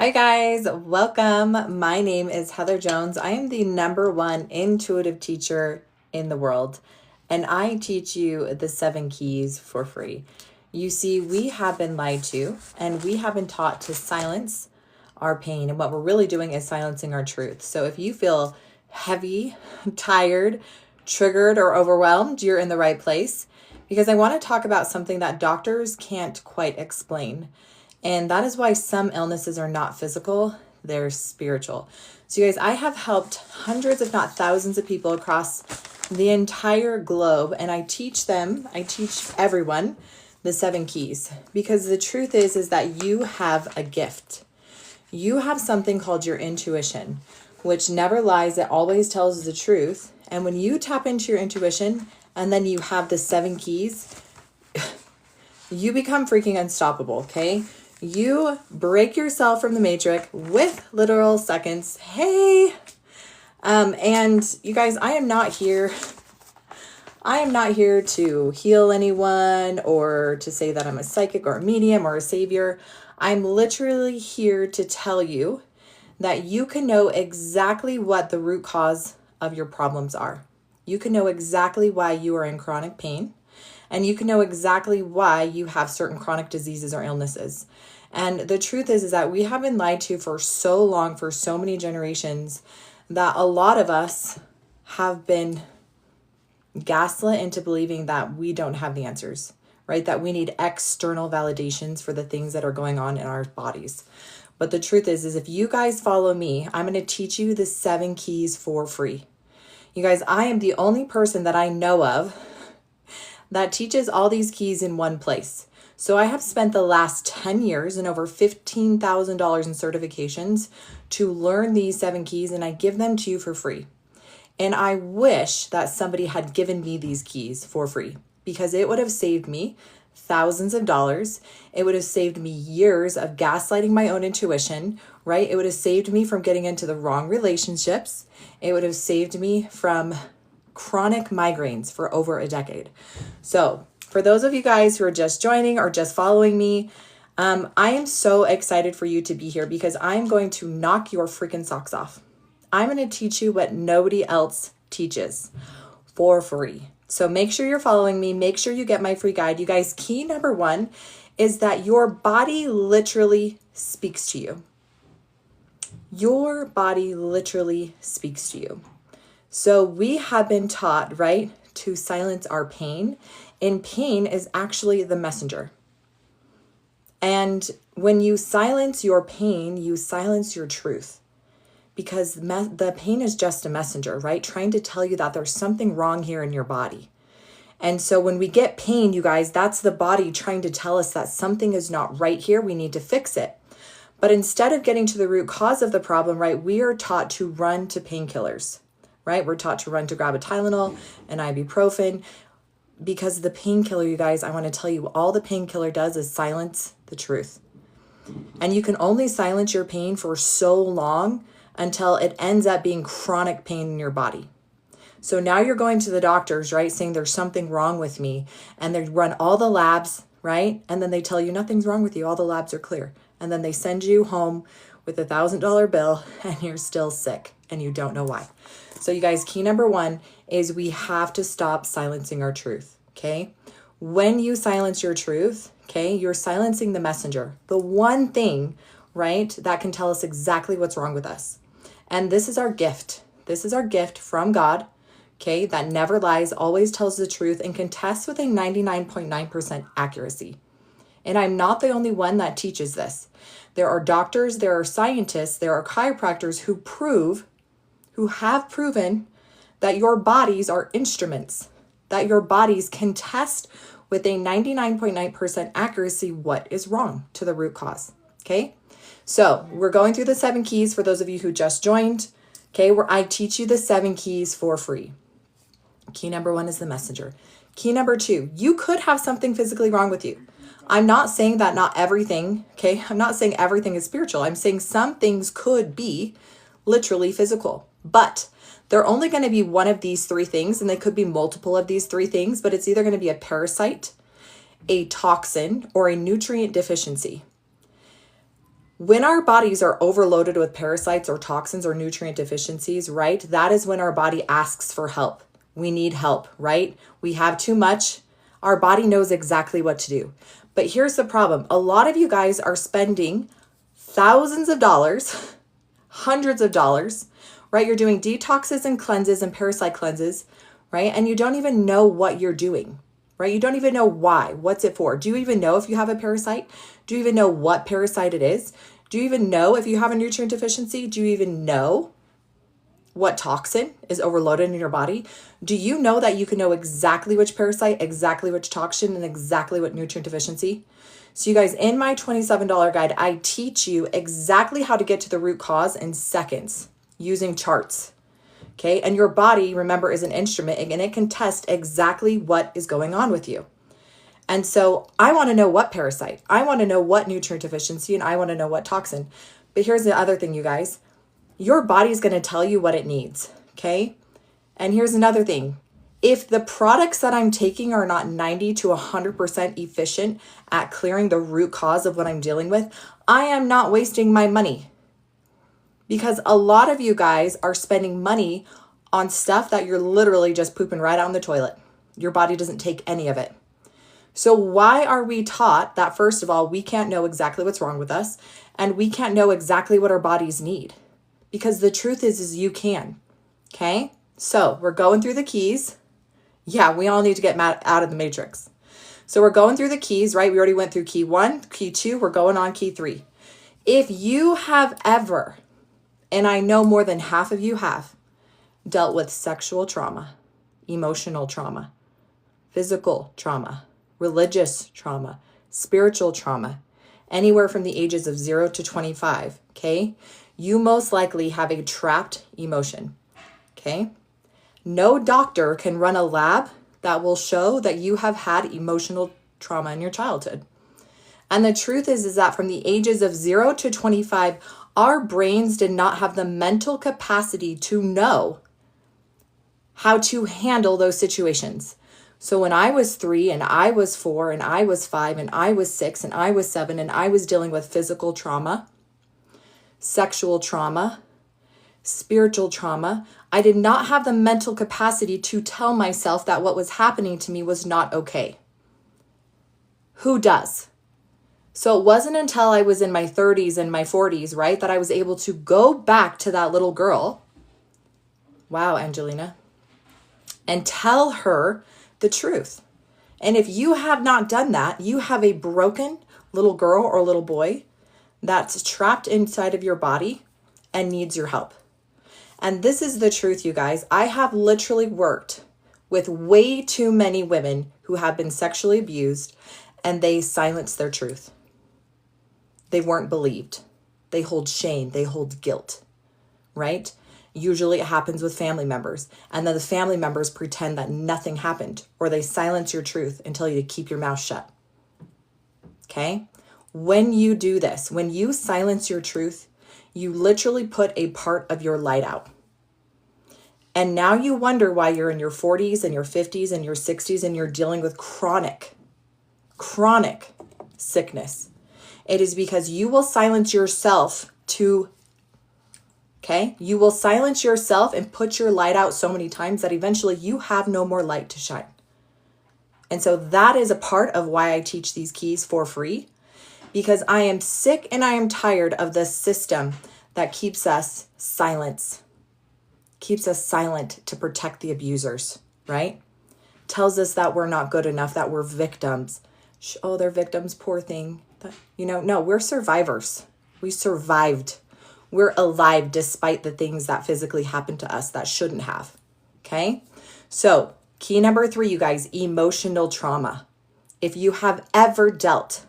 Hi guys, welcome. My name is Heather Jones. I am the #1 intuitive teacher in the world, and I teach you the 7 keys for free. You see, we have been lied to, and we have been taught to silence our pain, and what we're really doing is silencing our truth. So if you feel heavy, tired, triggered, or overwhelmed, you're in the right place, because I want to talk about something that doctors can't quite explain. And that is why some illnesses are not physical, they're spiritual. So, you guys, I have helped hundreds, if not thousands, of people across the entire globe. And I teach everyone the 7 keys. Because the truth is that you have a gift. You have something called your intuition, which never lies, it always tells the truth. And when you tap into your intuition and then you have the 7 keys, you become freaking unstoppable, okay? You break yourself from the matrix with literal seconds. Hey, and you guys, I am not here to heal anyone or to say that I'm a psychic or a medium or a savior. I'm literally here to tell you that you can know exactly what the root cause of your problems are. You can know exactly why you are in chronic pain. And you can know exactly why you have certain chronic diseases or illnesses. And the truth is that we have been lied to for so long, for so many generations, that a lot of us have been gaslit into believing that we don't have the answers, right? That we need external validations for the things that are going on in our bodies. But the truth is if you guys follow me, I'm going to teach you the 7 keys for free. You guys, I am the only person that I know of that teaches all these keys in one place. So I have spent the last 10 years and over $15,000 in certifications to learn these 7 keys, and I give them to you for free. And I wish that somebody had given me these keys for free, because it would have saved me thousands of dollars. It would have saved me years of gaslighting my own intuition, right? It would have saved me from getting into the wrong relationships. It would have saved me from chronic migraines for over a decade. So for those of you guys who are just joining or just following me, I am so excited for you to be here, because I'm going to knock your freaking socks off. I'm going to teach you what nobody else teaches for free. So make sure you're following me. Make sure you get my free guide. You guys, key #1 is that your body literally speaks to you. Your body literally speaks to you. So we have been taught, right, to silence our pain, and pain is actually the messenger. And when you silence your pain, you silence your truth, because the pain is just a messenger, right, trying to tell you that there's something wrong here in your body. And so when we get pain, you guys, that's the body trying to tell us that something is not right here. We need to fix it. But instead of getting to the root cause of the problem, right, we are taught to run to painkillers. Right? We're taught to run to grab a Tylenol, an ibuprofen, because the painkiller, you guys, I want to tell you, all the painkiller does is silence the truth. And you can only silence your pain for so long until it ends up being chronic pain in your body. So now you're going to the doctors, right, saying there's something wrong with me, and they run all the labs, right? And then they tell you nothing's wrong with you. All the labs are clear. And then they send you home with $1,000 bill, and you're still sick and you don't know why. So you guys, key #1 is we have to stop silencing our truth, okay? When you silence your truth, okay, you're silencing the messenger, the one thing, right, that can tell us exactly what's wrong with us. And this is our gift. This is our gift from God, okay, that never lies, always tells the truth, and can test with a 99.9% accuracy. And I'm not the only one that teaches this. There are doctors, there are scientists, there are chiropractors who have proven that your bodies are instruments, that your bodies can test with a 99.9% accuracy what is wrong to the root cause, okay? So we're going through the 7 keys for those of you who just joined, okay, where I teach you the 7 keys for free. Key #1 is the messenger. Key #2, you could have something physically wrong with you. I'm not saying that not everything, okay? I'm not saying everything is spiritual. I'm saying some things could be literally physical, but they're only going to be one of these 3 things, and they could be multiple of these 3 things, but it's either going to be a parasite, a toxin, or a nutrient deficiency. When our bodies are overloaded with parasites or toxins or nutrient deficiencies, right? That is when our body asks for help. We need help, right? We have too much. Our body knows exactly what to do. But here's the problem. A lot of you guys are spending thousands of dollars, hundreds of dollars, right? You're doing detoxes and cleanses and parasite cleanses, right? And you don't even know what you're doing, right? You don't even know why. What's it for? Do you even know if you have a parasite? Do you even know what parasite it is? Do you even know if you have a nutrient deficiency? Do you even know what toxin is overloaded in your body? Do you know that you can know exactly which parasite, exactly which toxin, and exactly what nutrient deficiency? So you guys, in my $27 guide, I teach you exactly how to get to the root cause in seconds using charts. Okay, and your body, remember, is an instrument and it can test exactly what is going on with you. And so I want to know what parasite, I want to know what nutrient deficiency, and I want to know what toxin. But here's the other thing, you guys. Your body's going to tell you what it needs, okay? And here's another thing. If the products that I'm taking are not 90 to 100% efficient at clearing the root cause of what I'm dealing with, I am not wasting my money. Because a lot of you guys are spending money on stuff that you're literally just pooping right out in the toilet. Your body doesn't take any of it. So why are we taught that, first of all, we can't know exactly what's wrong with us and we can't know exactly what our bodies need? Because the truth is you can, okay? So we're going through the keys. Yeah, we all need to get out of the matrix. So we're going through the keys, right? We already went through key 1, key 2, we're going on key 3. If you have ever, and I know more than half of you have, dealt with sexual trauma, emotional trauma, physical trauma, religious trauma, spiritual trauma, anywhere from the ages of 0 to 25, okay? You most likely have a trapped emotion, okay? No doctor can run a lab that will show that you have had emotional trauma in your childhood. And the truth is that from the ages of 0 to 25, our brains did not have the mental capacity to know how to handle those situations. So when I was 3 and I was 4 and I was 5 and I was 6 and I was 7 and I was dealing with physical trauma, sexual trauma, spiritual trauma, I did not have the mental capacity to tell myself that what was happening to me was not okay. Who does? So it wasn't until I was in my 30s and my 40s, right, that I was able to go back to that little girl. Wow, Angelina. And tell her the truth. And if you have not done that, you have a broken little girl or little boy that's trapped inside of your body and needs your help. And this is the truth, you guys. I have literally worked with way too many women who have been sexually abused and they silence their truth. They weren't believed. They hold shame. They hold guilt, right? Usually it happens with family members, and then the family members pretend that nothing happened, or they silence your truth and tell you to keep your mouth shut. Okay? When you do this, when you silence your truth, you literally put a part of your light out. And now you wonder why you're in your 40s and your 50s and your 60s and you're dealing with chronic sickness. It is because you will silence yourself okay? You will silence yourself and put your light out so many times that eventually you have no more light to shine. And so that is a part of why I teach these keys for free, because I am sick and I am tired of this system that keeps us silent to protect the abusers, right? Tells us that we're not good enough, that we're victims. Oh, they're victims, poor thing. No, we're survivors. We survived. We're alive despite the things that physically happened to us that shouldn't have, okay? So key number 3, you guys, emotional trauma. If you have ever dealt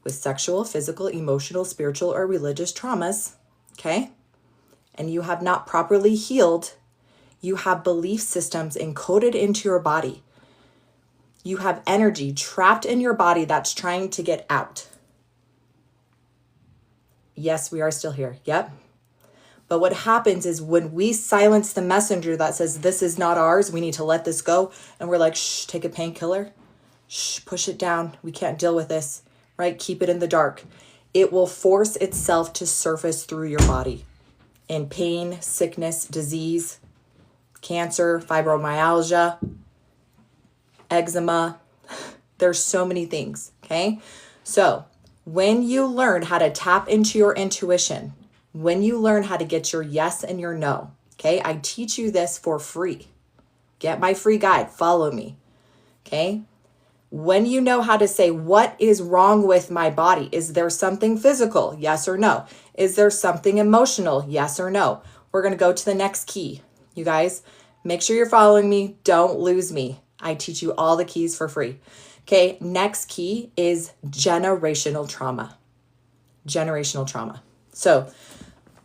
with sexual, physical, emotional, spiritual, or religious traumas, okay, and you have not properly healed, you have belief systems encoded into your body. You have energy trapped in your body that's trying to get out. Yes, we are still here. Yep. But what happens is when we silence the messenger that says, this is not ours, we need to let this go. And we're like, shh, take a painkiller. Shh, push it down. We can't deal with this, right? Keep it in the dark. it will force itself to surface through your body in pain, sickness, disease, cancer, fibromyalgia, eczema. There's so many things, okay? So when you learn how to tap into your intuition, when you learn how to get your yes and your no, okay? I teach you this for free. Get my free guide, follow me, okay? When you know how to say, what is wrong with my body? Is there something physical? Yes or no? Is there something emotional? Yes or no? We're going to go to the next key. You guys, make sure you're following me. Don't lose me. I teach you all the keys for free. Okay, next key is generational trauma. Generational trauma. So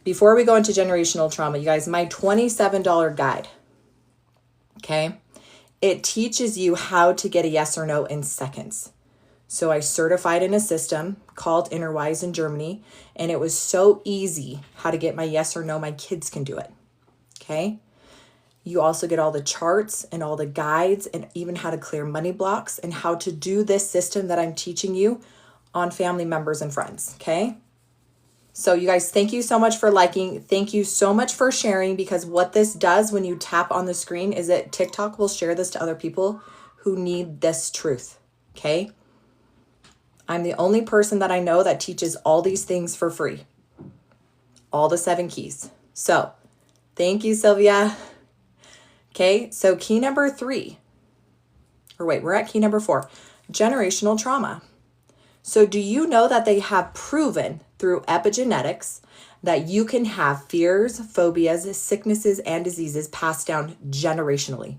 before we go into generational trauma, you guys, my $27 guide, okay? It teaches you how to get a yes or no in seconds. So I certified in a system called Innerwise in Germany, and it was so easy how to get my yes or no. My kids can do it, okay? You also get all the charts and all the guides and even how to clear money blocks and how to do this system that I'm teaching you on family members and friends, okay? So you guys, thank you so much for liking. Thank you so much for sharing, because what this does when you tap on the screen is that TikTok will share this to other people who need this truth, okay? I'm the only person that I know that teaches all these things for free. All the 7 keys. So thank you, Sylvia. Okay, so key number 3. Or wait, we're at key number 4. Generational trauma. So do you know that they have proven through epigenetics that you can have fears, phobias, sicknesses, and diseases passed down generationally,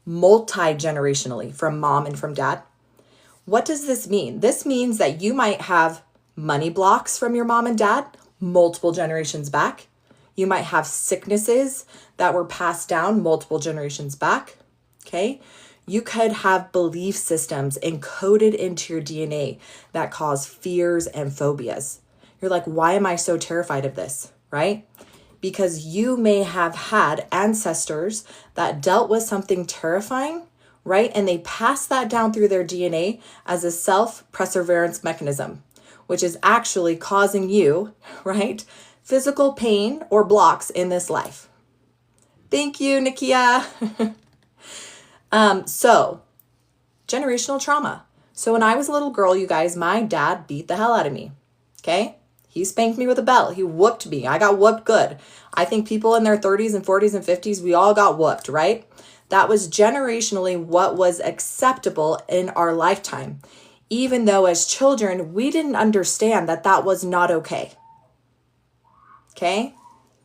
multi-generationally from mom and from dad? What does this mean? This means that you might have money blocks from your mom and dad multiple generations back. You might have sicknesses that were passed down multiple generations back, okay? You could have belief systems encoded into your DNA that cause fears and phobias. You're like, why am I so terrified of this, right? Because you may have had ancestors that dealt with something terrifying, right? And they passed that down through their DNA as a self-preservance mechanism, which is actually causing you, right, physical pain or blocks in this life. Thank you, Nikia. So generational trauma. So when I was a little girl, you guys, my dad beat the hell out of me. Okay. He spanked me with a belt. He whooped me. I got whooped good. I think people in their 30s and 40s and 50s, we all got whooped, right? That was generationally what was acceptable in our lifetime. Even though as children, we didn't understand that that was not okay. Okay.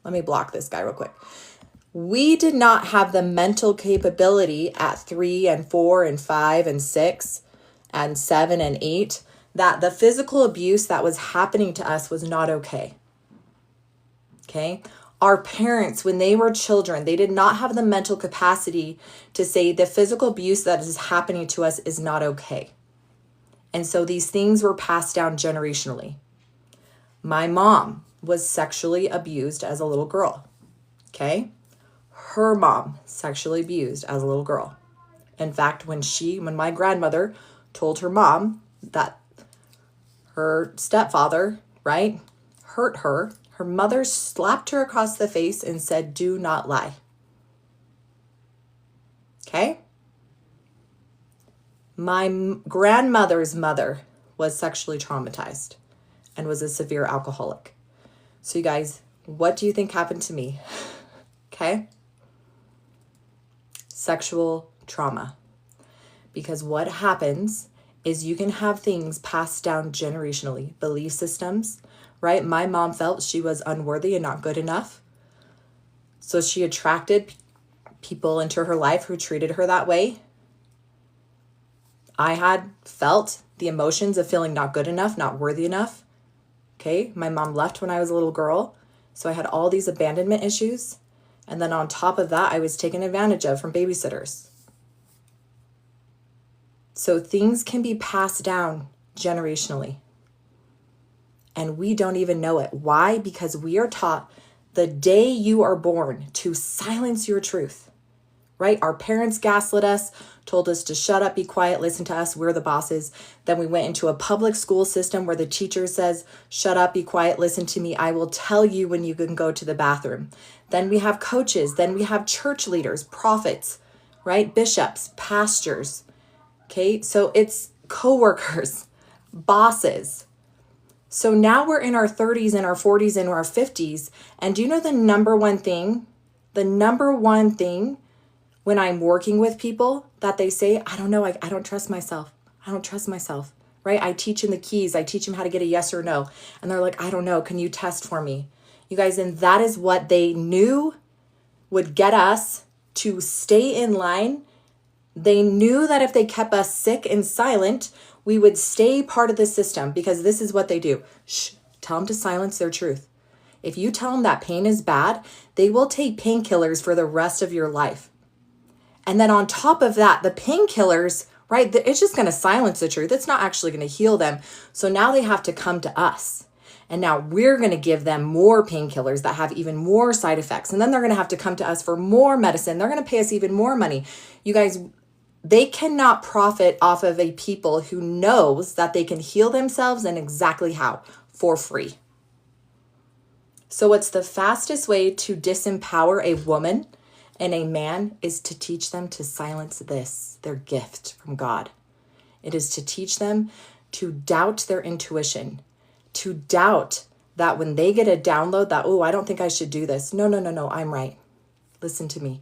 Let me block this guy real quick. We did not have the mental capability at 3 and 4 and 5 and 6 and 7 and 8 that the physical abuse that was happening to us was not okay. Okay? Our parents, when they were children, they did not have the mental capacity to say the physical abuse that is happening to us is not okay. And so these things were passed down generationally. My mom was sexually abused as a little girl. Okay? Her mom sexually abused as a little girl. In fact, when my grandmother told her mom that her stepfather, right, hurt her, her mother slapped her across the face and said, "Do not lie." Okay? My grandmother's mother was sexually traumatized and was a severe alcoholic. So you guys, what do you think happened to me? Okay? Sexual trauma. Because what happens is you can have things passed down generationally, belief systems, right? My mom felt she was unworthy and not good enough. So she attracted people into her life who treated her that way. I had felt the emotions of feeling not good enough, not worthy enough. Okay, my mom left when I was a little girl. So I had all these abandonment issues. And then on top of that, I was taken advantage of from babysitters. So things can be passed down generationally. And we don't even know it. Why? Because we are taught the day you are born to silence your truth, right? Our parents gaslit us, told us to shut up, be quiet, listen to us, we're the bosses. Then we went into a public school system where the teacher says, shut up, be quiet, listen to me. I will tell you when you can go to the bathroom. Then we have coaches. Then we have church leaders, prophets, right? Bishops, pastors. Okay, so it's coworkers, bosses. So now we're in our 30s and our 40s and our 50s. And do you know the number one thing? The number one thing when I'm working with people that they say, I don't know, I don't trust myself. I don't trust myself, right? I teach them the keys. I teach them how to get a yes or no. And they're like, I don't know. Can you test for me? You guys, and that is what they knew would get us to stay in line. They knew that if they kept us sick and silent, we would stay part of the system, because this is what they do. Shh, tell them to silence their truth. If you tell them that pain is bad, they will take painkillers for the rest of your life. And then on top of that, the painkillers, right, it's just going to silence the truth. It's not actually going to heal them. So now they have to come to us. And now we're going to give them more painkillers that have even more side effects. And then they're going to have to come to us for more medicine. They're going to pay us even more money. You guys, they cannot profit off of a people who knows that they can heal themselves and exactly how, for free. So what's the fastest way to disempower a woman and a man is to teach them to silence this, their gift from God. It is to teach them to doubt their intuition, to doubt that when they get a download that, oh, I don't think I should do this. No, I'm right. Listen to me.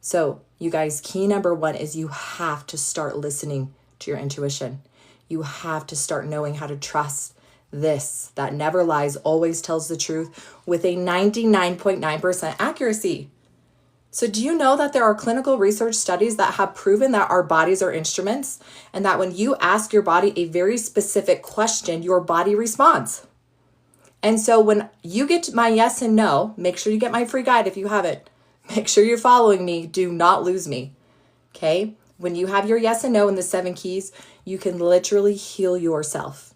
So you guys, key number one is you have to start listening to your intuition. You have to start knowing how to trust this that never lies, always tells the truth with a 99.9% accuracy. So do you know that there are clinical research studies that have proven that our bodies are instruments, and that when you ask your body a very specific question, your body responds? And so when you get my yes and no, make sure you get my free guide if you haven't. Make sure you're following me. Do not lose me. Okay? When you have your yes and no in the 7 keys, you can literally heal yourself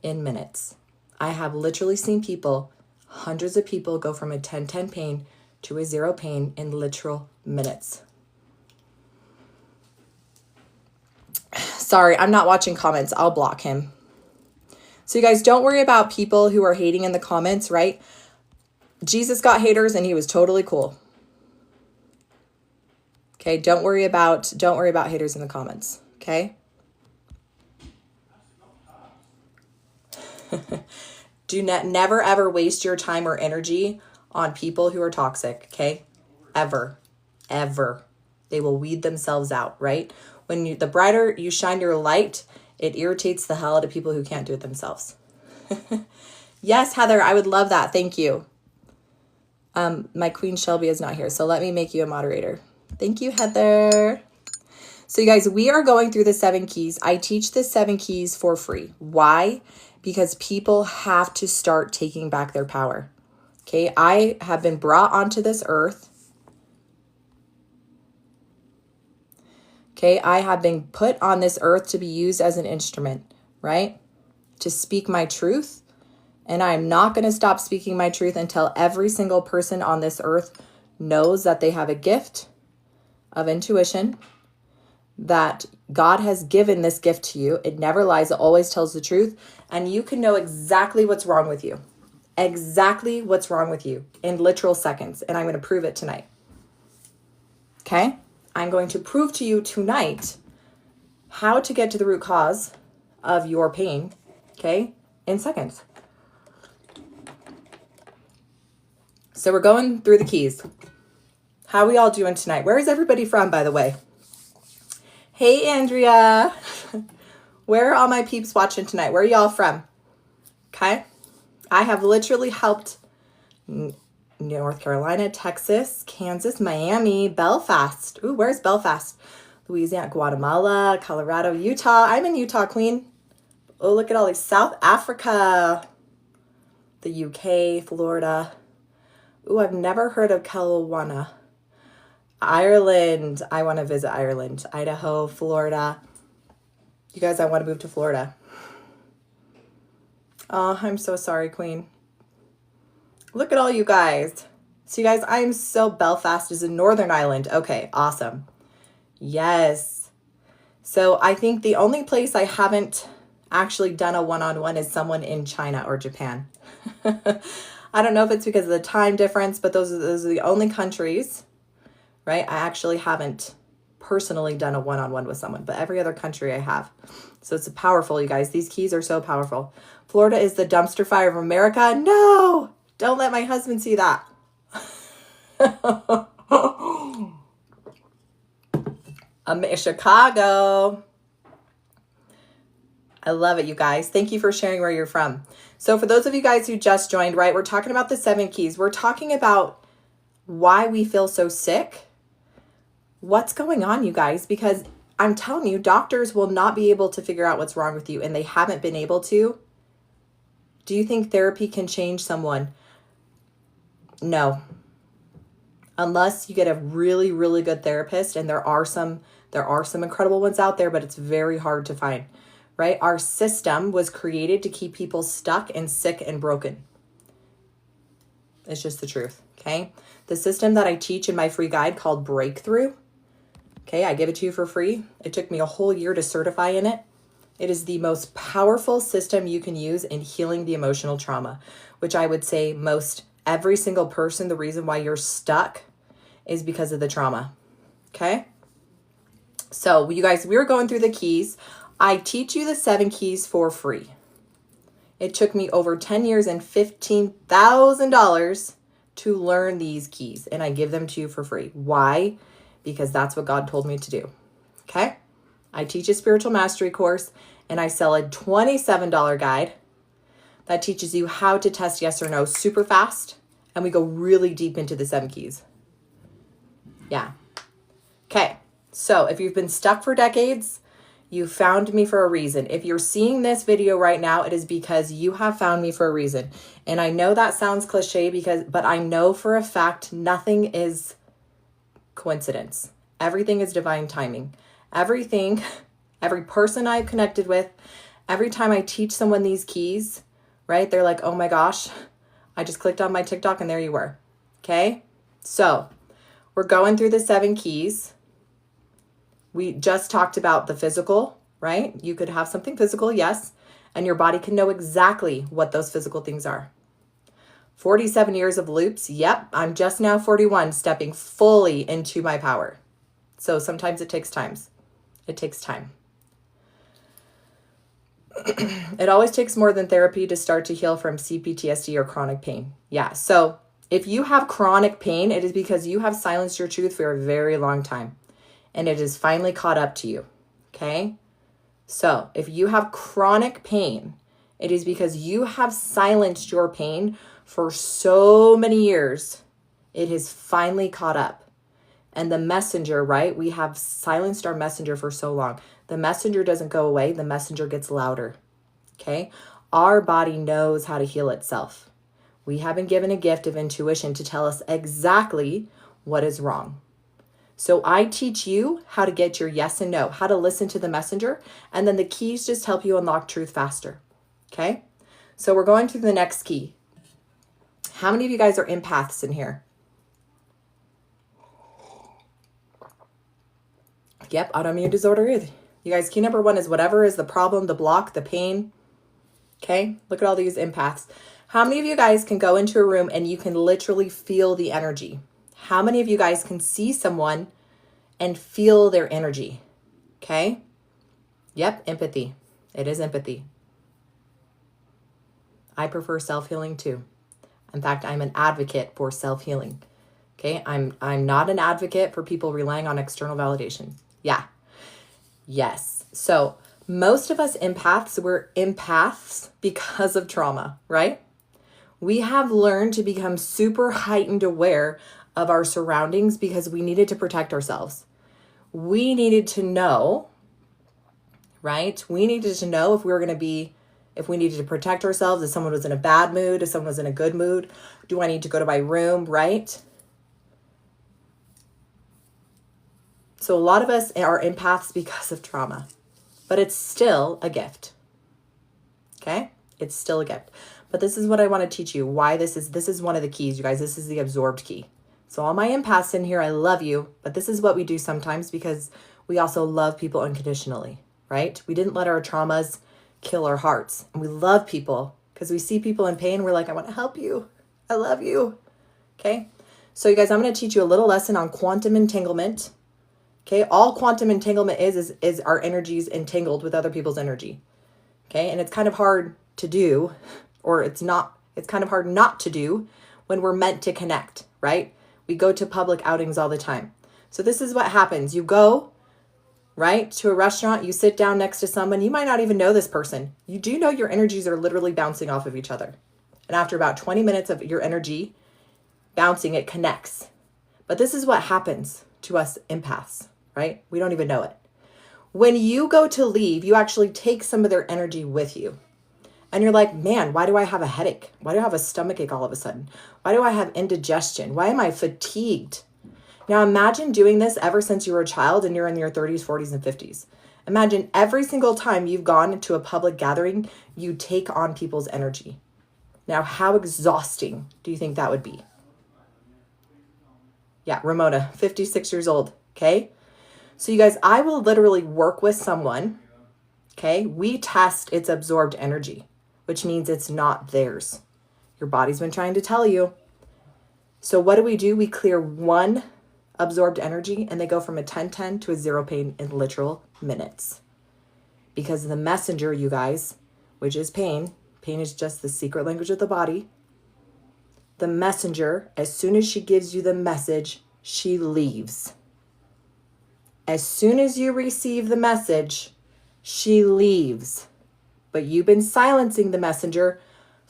in minutes. I have literally seen people, hundreds of people, go from a 10-10 pain to a 0 pain in literal minutes. Sorry, I'm not watching comments. I'll block him. So you guys, don't worry about people who are hating in the comments, right? Jesus got haters and he was totally cool. Okay, don't worry about haters in the comments, okay? Do not, never ever waste your time or energy on people who are toxic, okay? Ever. They will weed themselves out, right? When the brighter you shine your light, it irritates the hell out of people who can't do it themselves. Yes, Heather, I would love that. Thank you. My Queen Shelby is not here, so let me make you a moderator. Thank you, Heather. So you guys, we are going through the 7 keys. I teach the 7 keys for free. Why? Because people have to start taking back their power. Okay, I have been brought onto this earth. Okay, I have been put on this earth to be used as an instrument, right? To speak my truth. And I'm not going to stop speaking my truth until every single person on this earth knows that they have a gift of intuition, that God has given this gift to you. It never lies. It always tells the truth. And you can know exactly what's wrong with you. Exactly what's wrong with you in literal seconds. And I'm going to prove it tonight. Okay? I'm going to prove to you tonight how to get to the root cause of your pain. Okay? In seconds. So we're going through the keys. How are we all doing tonight? Where is everybody from, by the way? Hey, Andrea. Where are all my peeps watching tonight? Where are y'all from? Okay. I have literally helped North Carolina, Texas, Kansas, Miami, Belfast. Ooh, where's Belfast? Louisiana, Guatemala, Colorado, Utah. I'm in Utah, Queen. Oh, look at all these. South Africa, the UK, Florida. Ooh, I've never heard of Kelowna. Ireland. I want to visit Ireland. Idaho, Florida. You guys, I want to move to Florida. Oh, I'm so sorry, Queen. Look at all you guys. So you guys, I'm so, Belfast is in Northern Ireland. Okay, awesome. Yes. So I think the only place I haven't actually done a one-on-one is someone in China or Japan. I don't know if it's because of the time difference, but those are the only countries, right? I actually haven't personally done a one-on-one with someone, but every other country I have. So it's powerful, you guys. These keys are so powerful. Florida is the dumpster fire of America. No, don't let my husband see that. I'm in Chicago. I love it, you guys. Thank you for sharing where you're from. So for those of you guys who just joined, right, we're talking about the 7 keys. We're talking about why we feel so sick. What's going on, you guys? Because I'm telling you, doctors will not be able to figure out what's wrong with you, and they haven't been able to. Do you think therapy can change someone? No. Unless you get a really, really good therapist, and there are some incredible ones out there, but it's very hard to find, right? Our system was created to keep people stuck and sick and broken. It's just the truth, okay? The system that I teach in my free guide called Breakthrough, okay, I give it to you for free. It took me a whole year to certify in it. It is the most powerful system you can use in healing the emotional trauma, which I would say most every single person, the reason why you're stuck is because of the trauma, okay? So you guys, we're going through the keys. I teach you the 7 keys for free. It took me over 10 years and $15,000 to learn these keys, and I give them to you for free. Why? Because that's what God told me to do, okay? I teach a spiritual mastery course, and I sell a $27 guide that teaches you how to test yes or no super fast, and we go really deep into the 7 keys. Yeah. Okay, so if you've been stuck for decades, you found me for a reason. If you're seeing this video right now, it is because you have found me for a reason. And I know that sounds cliche but I know for a fact nothing is coincidence. Everything is divine timing. Everything, every person I've connected with, every time I teach someone these keys, right? They're like, oh my gosh, I just clicked on my TikTok and there you were. Okay? So we're going through the 7 keys. We just talked about the physical, right? You could have something physical, yes, and your body can know exactly what those physical things are. 47 years of loops. Yep, I'm just now 41, stepping fully into my power. So sometimes it takes time. It takes time. It always takes more than therapy to start to heal from CPTSD or chronic pain. Yeah, so if you have chronic pain, it is because you have silenced your truth for a very long time. And it is finally caught up to you, okay? So if you have chronic pain, it is because you have silenced your pain for so many years. It has finally caught up. And the messenger, right? We have silenced our messenger for so long. The messenger doesn't go away. The messenger gets louder, okay? Our body knows how to heal itself. We have been given a gift of intuition to tell us exactly what is wrong. So I teach you how to get your yes and no, how to listen to the messenger, and then the keys just help you unlock truth faster, okay? So we're going through the next key. How many of you guys are empaths in here? Yep, autoimmune disorder. You guys, key number 1 is whatever is the problem, the block, the pain, okay? Look at all these empaths. How many of you guys can go into a room and you can literally feel the energy? How many of you guys can see someone and feel their energy? Okay? Yep, empathy. It is empathy. I prefer self-healing too. In fact, I'm an advocate for self-healing. Okay? I'm not an advocate for people relying on external validation. Yeah. Yes. So most of us empaths, we're empaths because of trauma, right? We have learned to become super heightened aware of our surroundings because we needed to protect ourselves. We needed to know, right? We needed to know if we needed to protect ourselves, if someone was in a bad mood, if someone was in a good mood. Do I need to go to my room, right? So a lot of us are empaths because of trauma, but it's still a gift. Okay? It's still a gift. But this is what I want to teach you, why this is one of the keys, you guys. This is the absorbed key. So all my empaths in here, I love you, but this is what we do sometimes because we also love people unconditionally, right? We didn't let our traumas kill our hearts. And we love people because we see people in pain. We're like, I want to help you. I love you. Okay. So you guys, I'm going to teach you a little lesson on quantum entanglement. Okay. All quantum entanglement is our energies entangled with other people's energy. Okay. And it's kind of hard to do, or it's kind of hard not to do when we're meant to connect, right? We go to public outings all the time. So this is what happens. You go, right, to a restaurant, you sit down next to someone, you might not even know this person. You do know your energies are literally bouncing off of each other. And after about 20 minutes of your energy bouncing, it connects. But this is what happens to us empaths, right? We don't even know it. When you go to leave, you actually take some of their energy with you. And you're like, man, why do I have a headache? Why do I have a stomachache all of a sudden? Why do I have indigestion? Why am I fatigued? Now imagine doing this ever since you were a child and you're in your 30s, 40s, and 50s. Imagine every single time you've gone to a public gathering, you take on people's energy. Now, how exhausting do you think that would be? Yeah, Ramona, 56 years old, okay? So you guys, I will literally work with someone, okay? We test its absorbed energy, which means it's not theirs. Your body's been trying to tell you. So what do? We clear one absorbed energy and they go from a 10-10 to a 0 pain in literal minutes. Because the messenger, you guys, which is pain is just the secret language of the body. The messenger, as soon as she gives you the message, she leaves. As soon as you receive the message, she leaves. But you've been silencing the messenger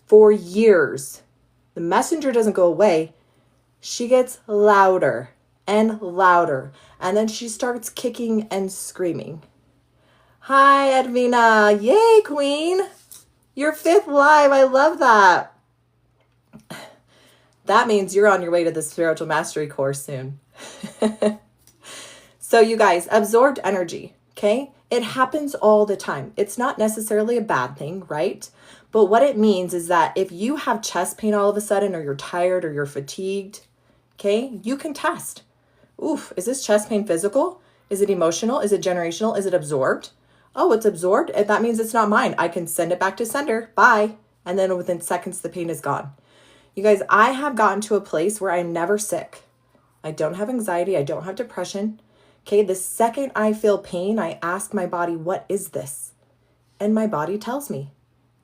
for years. The messenger doesn't go away. She gets louder and louder. And then she starts kicking and screaming. Hi, Edwina. Yay, queen. Your 5th live. I love that. That means you're on your way to the spiritual mastery course soon. So you guys, absorbed energy, okay? It happens all the time. It's not necessarily a bad thing, right? But what it means is that if you have chest pain all of a sudden, or you're tired, or you're fatigued, okay, you can test. Oof, is this chest pain physical? Is it emotional? Is it generational? Is it absorbed? Oh, it's absorbed. That means it's not mine. I can send it back to sender. Bye. And then within seconds, the pain is gone. You guys, I have gotten to a place where I'm never sick. I don't have anxiety. I don't have depression. Okay, the second I feel pain, I ask my body, what is this? And my body tells me.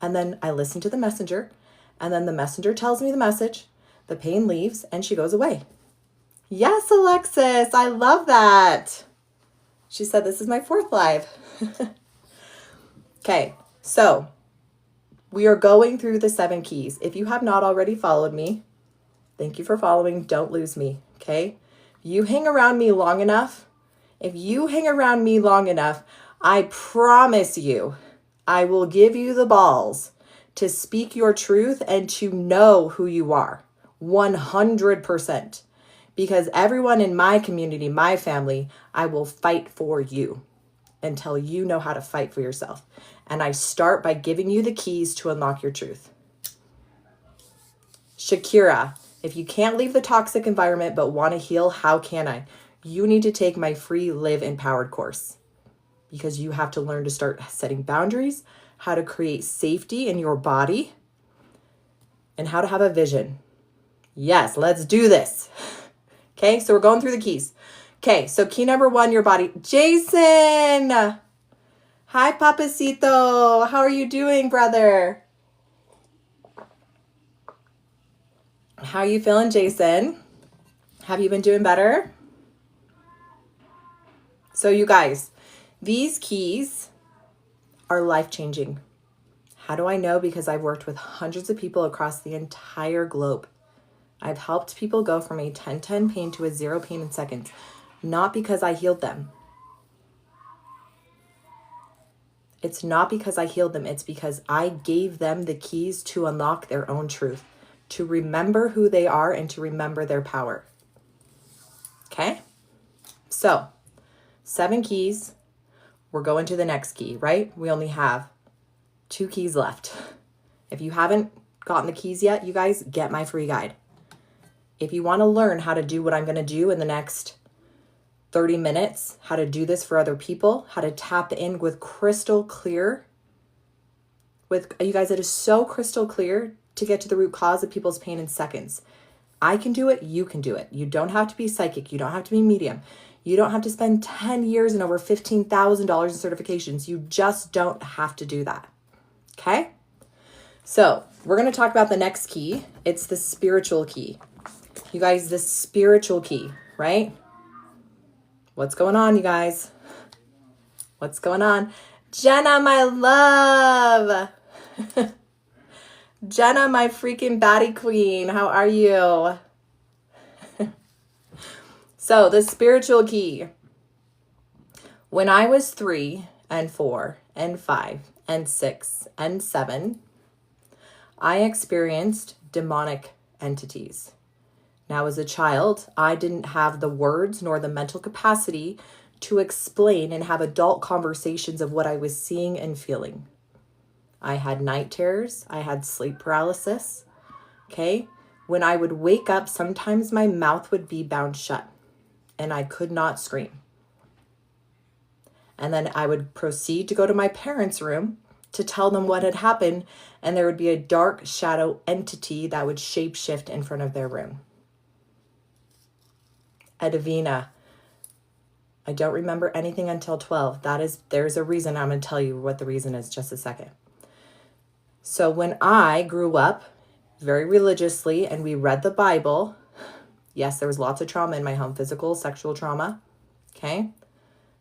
And then I listen to the messenger. And then the messenger tells me the message. The pain leaves and she goes away. Yes, Alexis, I love that. She said, this is my 4th live. Okay, so we are going through the 7 keys. If you have not already followed me, thank you for following. Don't lose me, okay? You hang around me long enough. If you hang around me long enough, I promise you, I will give you the balls to speak your truth and to know who you are. 100%. Because everyone in my community, my family, I will fight for you until you know how to fight for yourself. And I start by giving you the keys to unlock your truth. Shakira, if you can't leave the toxic environment but want to heal, how can I? You need to take my free Live Empowered course, because you have to learn to start setting boundaries, how to create safety in your body, and how to have a vision. Yes, let's do this. Okay, so we're going through the keys. Okay, so key number 1, your body. Jason! Hi, Papacito. How are you doing, brother? How are you feeling, Jason? Have you been doing better? So you guys, these keys are life-changing. How do I know? Because I've worked with hundreds of people across the entire globe. I've helped people go from a 10-10 pain to a 0 pain in seconds. Not because I healed them. It's not because I healed them. It's because I gave them the keys to unlock their own truth, to remember who they are and to remember their power. Okay? So, 7 keys. We're going to the next key, right? We only have 2 keys left. If you haven't gotten the keys yet, you guys, get my free guide. If you want to learn how to do what I'm going to do in the next 30 minutes, how to do this for other people, how to tap in with crystal clear, with you guys, it is so crystal clear to get to the root cause of people's pain in seconds. I can do it. You can do it. You don't have to be psychic. You don't have to be medium. You don't have to spend 10 years and over $15,000 in certifications. You just don't have to do that. Okay? So we're going to talk about the next key. It's the spiritual key. You guys, the spiritual key, right? What's going on, you guys? What's going on? Jenna, my love. Jenna, my freaking baddie queen. How are you? So the spiritual key. When I was 3 and 4 and 5 and 6 and 7, I experienced demonic entities. Now, as a child, I didn't have the words nor the mental capacity to explain and have adult conversations of what I was seeing and feeling. I had night terrors. I had sleep paralysis. Okay? When I would wake up, sometimes my mouth would be bound shut and I could not scream. And then I would proceed to go to my parents' room to tell them what had happened, and there would be a dark shadow entity that would shapeshift in front of their room. Edwina, I don't remember anything until 12. There's a reason. I'm going to tell you what the reason is just a second. So when I grew up very religiously and we read the Bible, yes, there was lots of trauma in my home, physical, sexual trauma. Okay.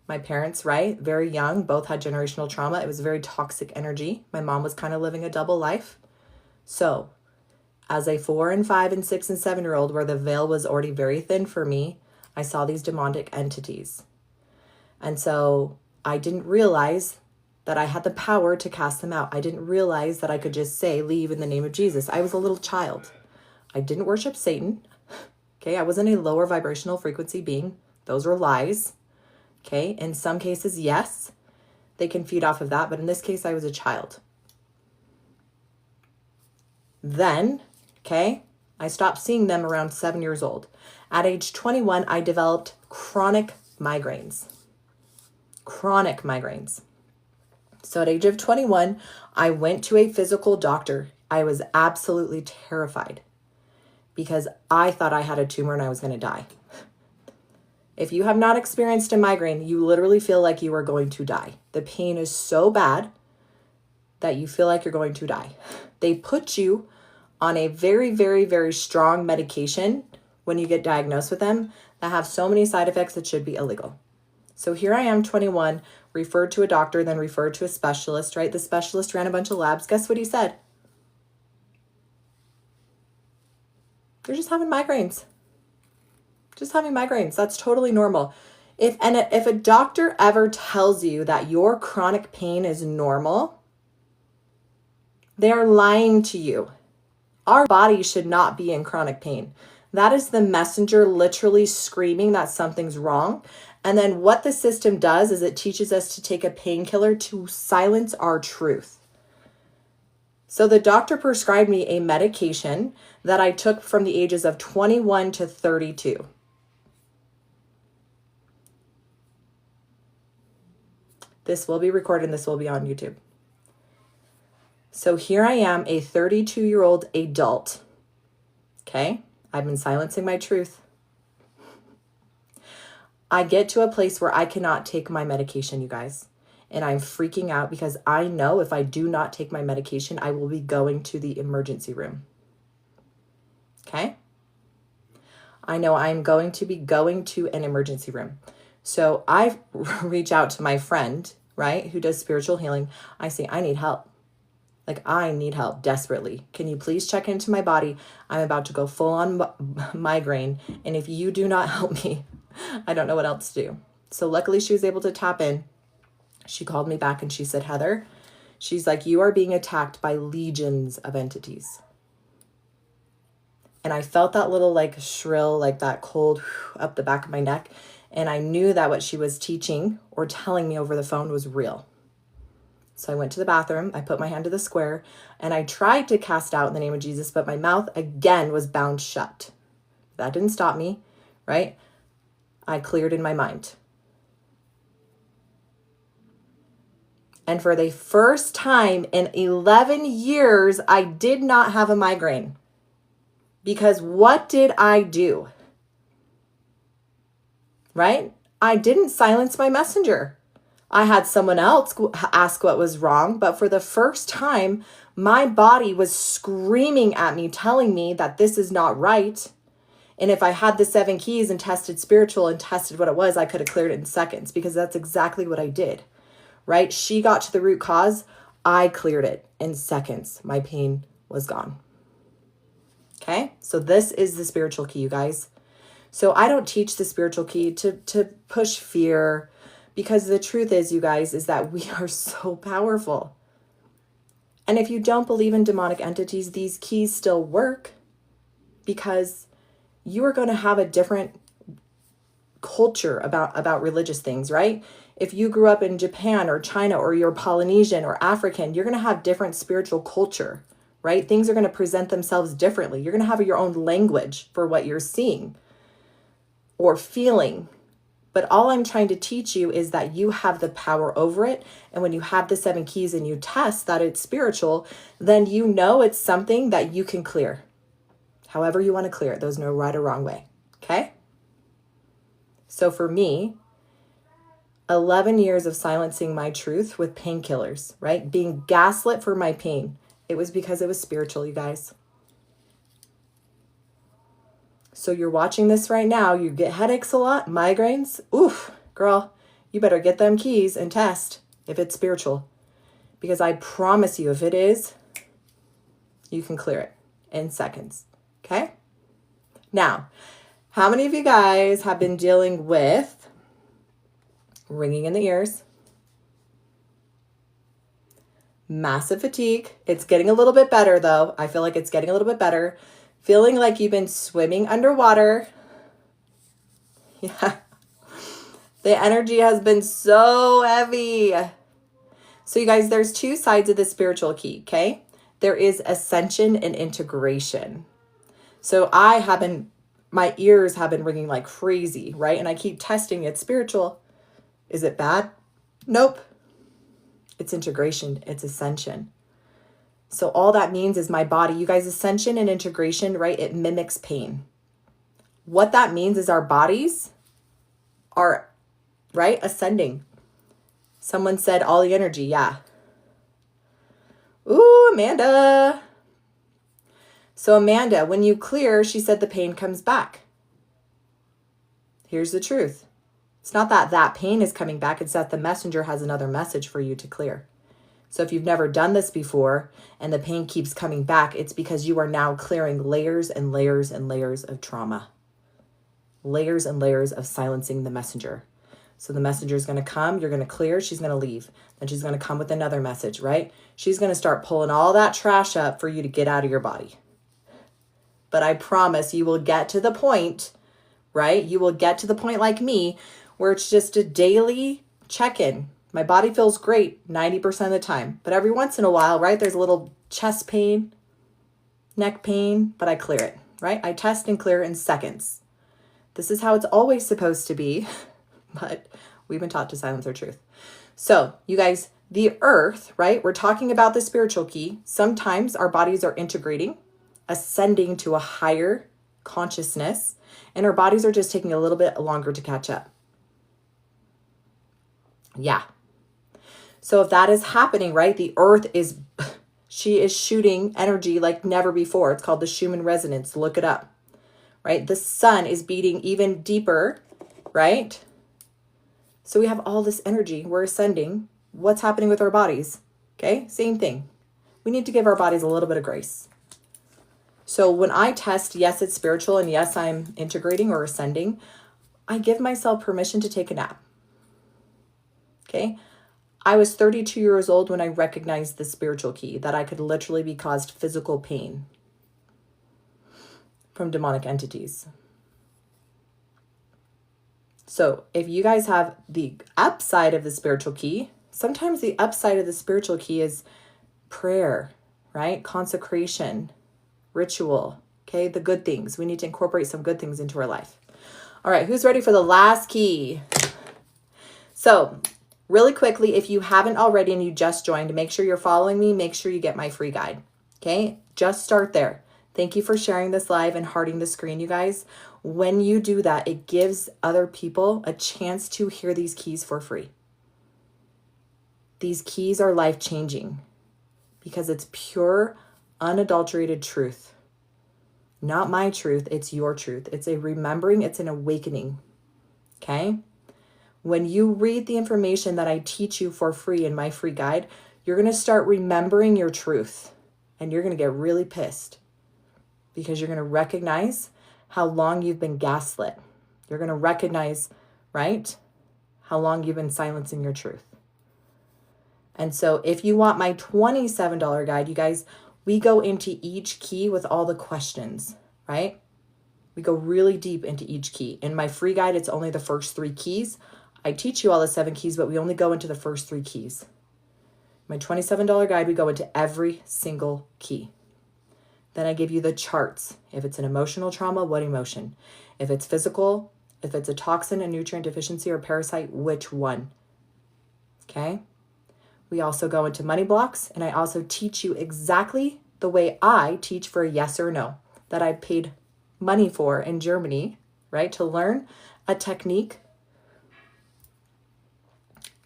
My parents, right, very young, both had generational trauma. It was very toxic energy. My mom was kind of living a double life. So as a 4 and 5 and 6 and 7-year-old, where the veil was already very thin for me, I saw these demonic entities. And so I didn't realize that I had the power to cast them out. I didn't realize that I could just say, leave in the name of Jesus. I was a little child. I didn't worship Satan. Okay, I wasn't a lower vibrational frequency being. Those were lies. Okay, in some cases, yes, they can feed off of that. But in this case, I was a child. Then, okay, I stopped seeing them around 7 years old. At age 21, I developed chronic migraines. Chronic migraines. So at age of 21, I went to a physical doctor. I was absolutely terrified because I thought I had a tumor and I was going to die. If you have not experienced a migraine, you literally feel like you are going to die. The pain is so bad that you feel like you're going to die. They put you on a very, very, very strong medication when you get diagnosed with them that have so many side effects that should be illegal. So here I am, 21, referred to a doctor, then referred to a specialist, right? The specialist ran a bunch of labs. Guess what he said? You're just having migraines. Just having migraines. That's totally normal. If a doctor ever tells you that your chronic pain is normal, they are lying to you. Our body should not be in chronic pain. That is the messenger literally screaming that something's wrong. And then what the system does is it teaches us to take a painkiller to silence our truth. So the doctor prescribed me a medication that I took from the ages of 21 to 32. This will be recorded and this will be on YouTube. So here I am, a 32-year-old adult. Okay? I've been silencing my truth. I get to a place where I cannot take my medication, you guys. And I'm freaking out because I know if I do not take my medication, I will be going to the emergency room. Okay? I know I'm going to be going to an emergency room. So I reach out to my friend, right, who does spiritual healing. I say, I need help. Like, I need help desperately. Can you please check into my body? I'm about to go full on migraine. And if you do not help me, I don't know what else to do. So luckily she was able to tap in. She called me back and she said, Heather, she's like, you are being attacked by legions of entities. And I felt that little like shrill, like that cold up the back of my neck. And I knew that what she was teaching or telling me over the phone was real. So I went to the bathroom, I put my hand to the square, and I tried to cast out in the name of Jesus, but my mouth again was bound shut. That didn't stop me, right? I cleared in my mind. And for the first time in 11 years, I did not have a migraine. Because what did I do? Right? I didn't silence my messenger. I had someone else ask what was wrong, but for the first time, my body was screaming at me, telling me that this is not right. And if I had the 7 keys and tested spiritual and tested what it was, I could have cleared it in seconds, because that's exactly what I did, right? She got to the root cause. I cleared it in seconds. My pain was gone. Okay? So this is the spiritual key, you guys. So I don't teach the spiritual key to push fear, because the truth is, you guys, is that we are so powerful. And if you don't believe in demonic entities, these keys still work, because you are going to have a different culture about religious things, right? If you grew up in Japan or China, or you're Polynesian or African, you're going to have different spiritual culture, right? Things are going to present themselves differently. You're going to have your own language for what you're seeing or feeling. But all I'm trying to teach you is that you have the power over it. And when you have the 7 keys and you test that it's spiritual, then you know it's something that you can clear. However you want to clear it. There's no right or wrong way. Okay? So for me, 11 years of silencing my truth with painkillers, right? Being gaslit for my pain. It was because it was spiritual, you guys. So you're watching this right now. You get headaches a lot, migraines. Oof, girl, you better get them keys and test if it's spiritual. Because I promise you, if it is, you can clear it in seconds. Okay? Now, how many of you guys have been dealing with ringing in the ears, massive fatigue? It's getting a little bit better, though. I feel like it's getting a little bit better. Feeling like you've been swimming underwater. Yeah. The energy has been so heavy. So you guys, there's 2 sides of the spiritual key, okay? There is ascension and integration. So my ears have been ringing like crazy, right? And I keep testing it's spiritual. Is it bad? Nope. It's integration. It's ascension. So all that means is my body, you guys, ascension and integration, right? It mimics pain. What that means is our bodies are, right, ascending. Someone said all the energy. Yeah. Ooh, Amanda. So Amanda, when you clear, she said the pain comes back. Here's the truth. It's not that pain is coming back. It's that the messenger has another message for you to clear. So if you've never done this before and the pain keeps coming back, it's because you are now clearing layers and layers and layers of trauma. Layers and layers of silencing the messenger. So the messenger is going to come, you're going to clear, she's going to leave. Then she's going to come with another message, right? She's going to start pulling all that trash up for you to get out of your body. But I promise you will get to the point, right? You will get to the point like me where it's just a daily check-in. My body feels great 90% of the time. But every once in a while, right, there's a little chest pain, neck pain, but I clear it, right? I test and clear in seconds. This is how it's always supposed to be, but we've been taught to silence our truth. So, you guys, the earth, right? We're talking about the spiritual key. Sometimes our bodies are integrating, ascending to a higher consciousness, and our bodies are just taking a little bit longer to catch up. Yeah. So if that is happening, right, the earth she is shooting energy like never before. It's called the Schumann resonance. Look it up, right? The sun is beating even deeper, right? So we have all this energy. We're ascending. What's happening with our bodies? Okay, same thing. We need to give our bodies a little bit of grace. So when I test, yes, it's spiritual, and yes, I'm integrating or ascending, I give myself permission to take a nap. Okay? I was 32 years old when I recognized the spiritual key, that I could literally be caused physical pain from demonic entities. So if you guys have the upside of the spiritual key, Sometimes the upside of the spiritual key is prayer, right? Consecration, ritual, okay? The good things. We need to incorporate some good things into our life. All right, who's ready for the last key? So really quickly, if you haven't already and you just joined, make sure you're following me. Make sure you get my free guide, okay? Just start there. Thank you for sharing this live and hearting the screen, you guys. When you do that, it gives other people a chance to hear these keys for free. These keys are life-changing because it's pure, unadulterated truth. Not my truth, it's your truth. It's a remembering, it's an awakening, okay? When you read the information that I teach you for free in my free guide, you're going to start remembering your truth, and you're going to get really pissed because you're going to recognize how long you've been gaslit. You're going to recognize, right, how long you've been silencing your truth. And so if you want my $27 guide, you guys, we go into each key with all the questions, right? We go really deep into each key. In my free guide, it's only the first 3 keys. I teach you all the 7 keys, but we only go into the first 3 keys. My $27 guide, we go into every single key. Then I give you the charts. If it's an emotional trauma, what emotion? If it's physical, if it's a toxin, a nutrient deficiency, or parasite, which one? Okay? We also go into money blocks, and I also teach you exactly the way I teach for a yes or no that I paid money for in Germany, right? To learn a technique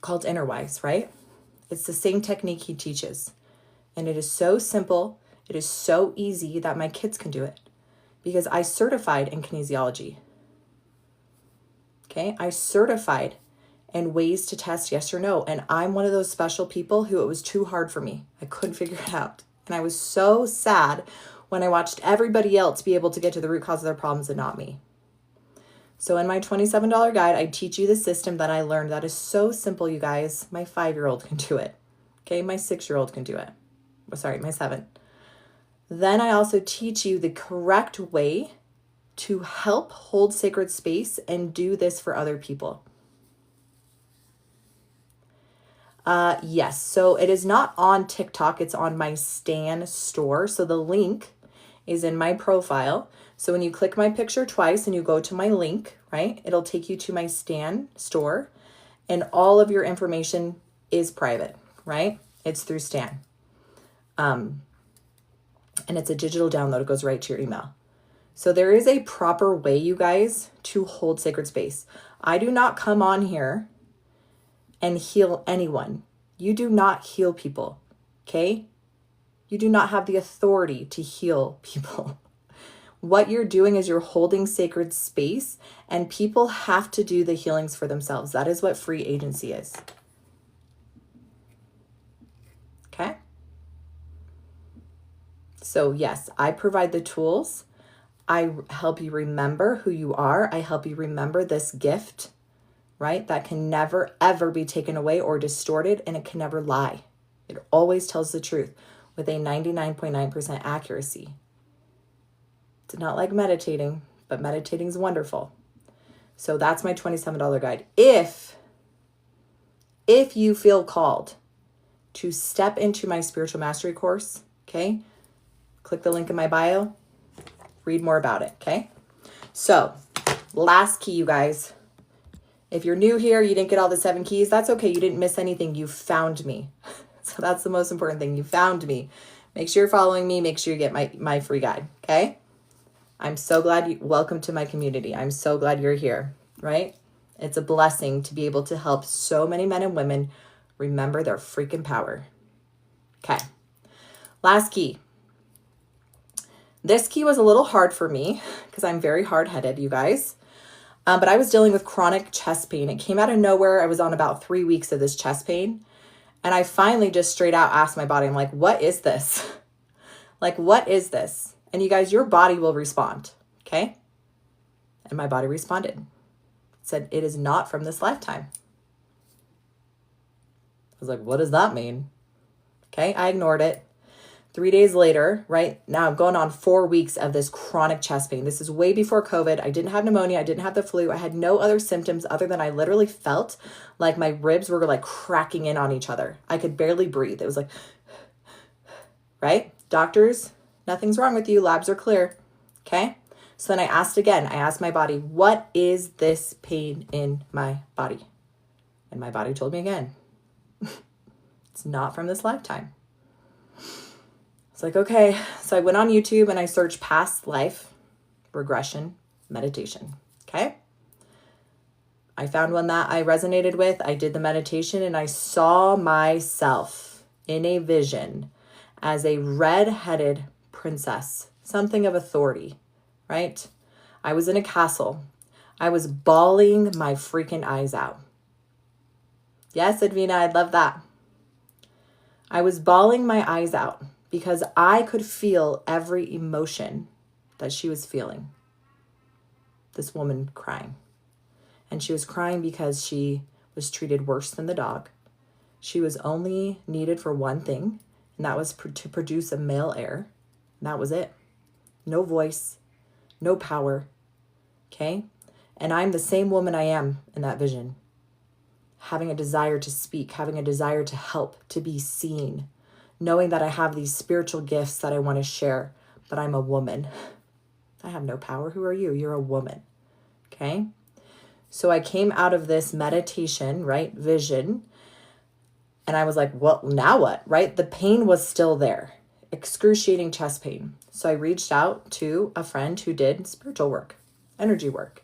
called Innerwise, right? It's the same technique he teaches. And it is so simple. It is so easy that my kids can do it because I certified in kinesiology. Okay, I certified in ways to test yes or no. And I'm one of those special people who it was too hard for me. I couldn't figure it out. And I was so sad when I watched everybody else be able to get to the root cause of their problems and not me. So in my $27 guide, I teach you the system that I learned that is so simple, you guys. My 5-year-old can do it. Okay, my 6-year-old can do it. Sorry, my 7. Then I also teach you the correct way to help hold sacred space and do this for other people. Yes, so it is not on TikTok, it's on my Stan store. So the link is in my profile. So when you click my picture twice and you go to my link, right, it'll take you to my Stan store, and all of your information is private, right? It's through Stan. And it's a digital download. It goes right to your email. So there is a proper way, you guys, to hold sacred space. I do not come on here and heal anyone. You do not heal people, okay? You do not have the authority to heal people. What you're doing is you're holding sacred space, and people have to do the healings for themselves. That is what free agency is. Okay? So yes, I provide the tools. I help you remember who you are. I help you remember this gift, right? That can never, ever be taken away or distorted, and it can never lie. It always tells the truth with a 99.9% accuracy. It's not like meditating, but meditating is wonderful. So that's my $27 guide. If you feel called to step into my spiritual mastery course, okay, click the link in my bio, read more about it, okay? So last key, you guys. If you're new here, you didn't get all the 7 keys, that's okay. You didn't miss anything. You found me. So that's the most important thing. You found me. Make sure you're following me. Make sure you get my free guide, okay? I'm so glad welcome to my community. I'm so glad you're here, right? It's a blessing to be able to help so many men and women remember their freaking power. Okay. Last key. This key was a little hard for me because I'm very hard-headed, you guys. But I was dealing with chronic chest pain. It came out of nowhere. I was on about 3 weeks of this chest pain. And I finally just straight out asked my body, I'm like, what is this? Like, what is this? And you guys, your body will respond, okay? And my body responded. It said, it is not from this lifetime. I was like, what does that mean? Okay, I ignored it. 3 days later, right now I'm going on 4 weeks of this chronic chest pain. This is way before COVID. I didn't have pneumonia. I didn't have the flu. I had no other symptoms other than I literally felt like my ribs were like cracking in on each other. I could barely breathe. It was like, right? Doctors, nothing's wrong with you. Labs are clear. Okay. So then I asked again. I asked my body, what is this pain in my body? And my body told me again, it's not from this lifetime. It's like, okay. So I went on YouTube and I searched past life regression meditation. Okay. I found one that I resonated with. I did the meditation and I saw myself in a vision as a red-headed princess, something of authority, right? I was in a castle. I was bawling my freaking eyes out. Yes, Edwina, I love that. I was bawling my eyes out because I could feel every emotion that she was feeling. This woman crying. And she was crying because she was treated worse than the dog. She was only needed for one thing, and that was to produce a male heir. And that was it. No voice, no power. Okay? And I'm the same woman I am in that vision. Having a desire to speak, having a desire to help, to be seen, knowing that I have these spiritual gifts that I want to share, but I'm a woman. I have no power. Who are you? You're a woman. Okay? So I came out of this meditation, right, vision, and I was like, well, now what, right? The pain was still there, excruciating chest pain. So I reached out to a friend who did spiritual work, energy work.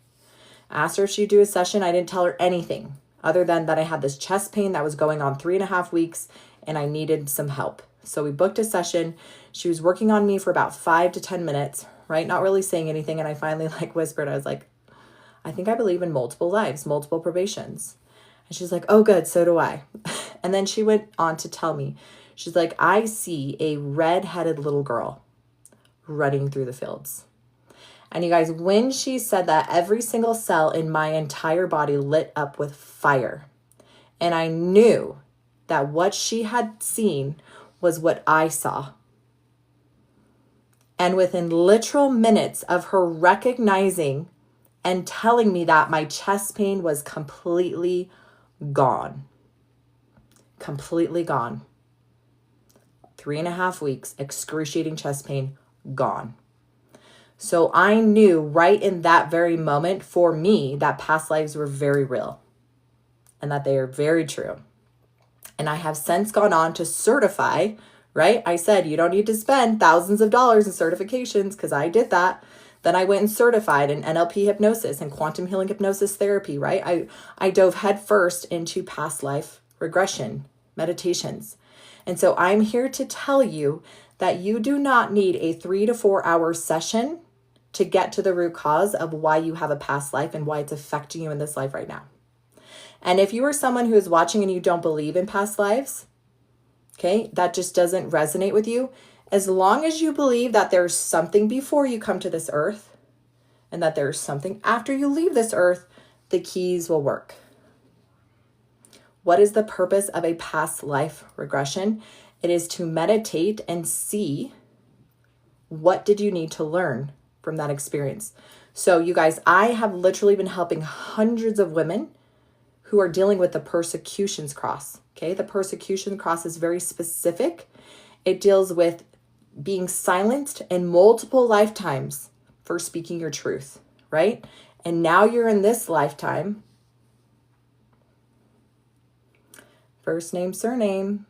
Asked her if she'd do a session. I didn't tell her anything other than that I had this chest pain that was going on 3.5 weeks and I needed some help. So we booked a session. She was working on me for about 5 to 10 minutes, right? Not really saying anything. And I finally whispered, I was like, I think I believe in multiple lives, multiple probations. And she's like, oh, good. So do I. And then she went on to tell me, she's like, I see a red-headed little girl running through the fields. And you guys, when she said that, every single cell in my entire body lit up with fire. And I knew that what she had seen was what I saw. And within literal minutes of her recognizing and telling me that, my chest pain was completely gone. Completely gone. 3.5 weeks, excruciating chest pain, gone. So I knew right in that very moment for me that past lives were very real and that they are very true. And I have since gone on to certify, right? I said, you don't need to spend thousands of dollars in certifications because I did that. Then I went and certified in NLP hypnosis and quantum healing hypnosis therapy, right? I dove headfirst into past life regression meditations. And so I'm here to tell you that you do not need a 3 to 4 hour session to get to the root cause of why you have a past life and why it's affecting you in this life right now. And if you are someone who is watching and you don't believe in past lives, okay, that just doesn't resonate with you. As long as you believe that there's something before you come to this earth and that there's something after you leave this earth, the keys will work. What is the purpose of a past life regression? It is to meditate and see what did you need to learn from that experience. So you guys, I have literally been helping hundreds of women who are dealing with the persecutions cross. Okay, the persecution cross is very specific. It deals with being silenced in multiple lifetimes for speaking your truth, right? And now you're in this lifetime. First name, surname.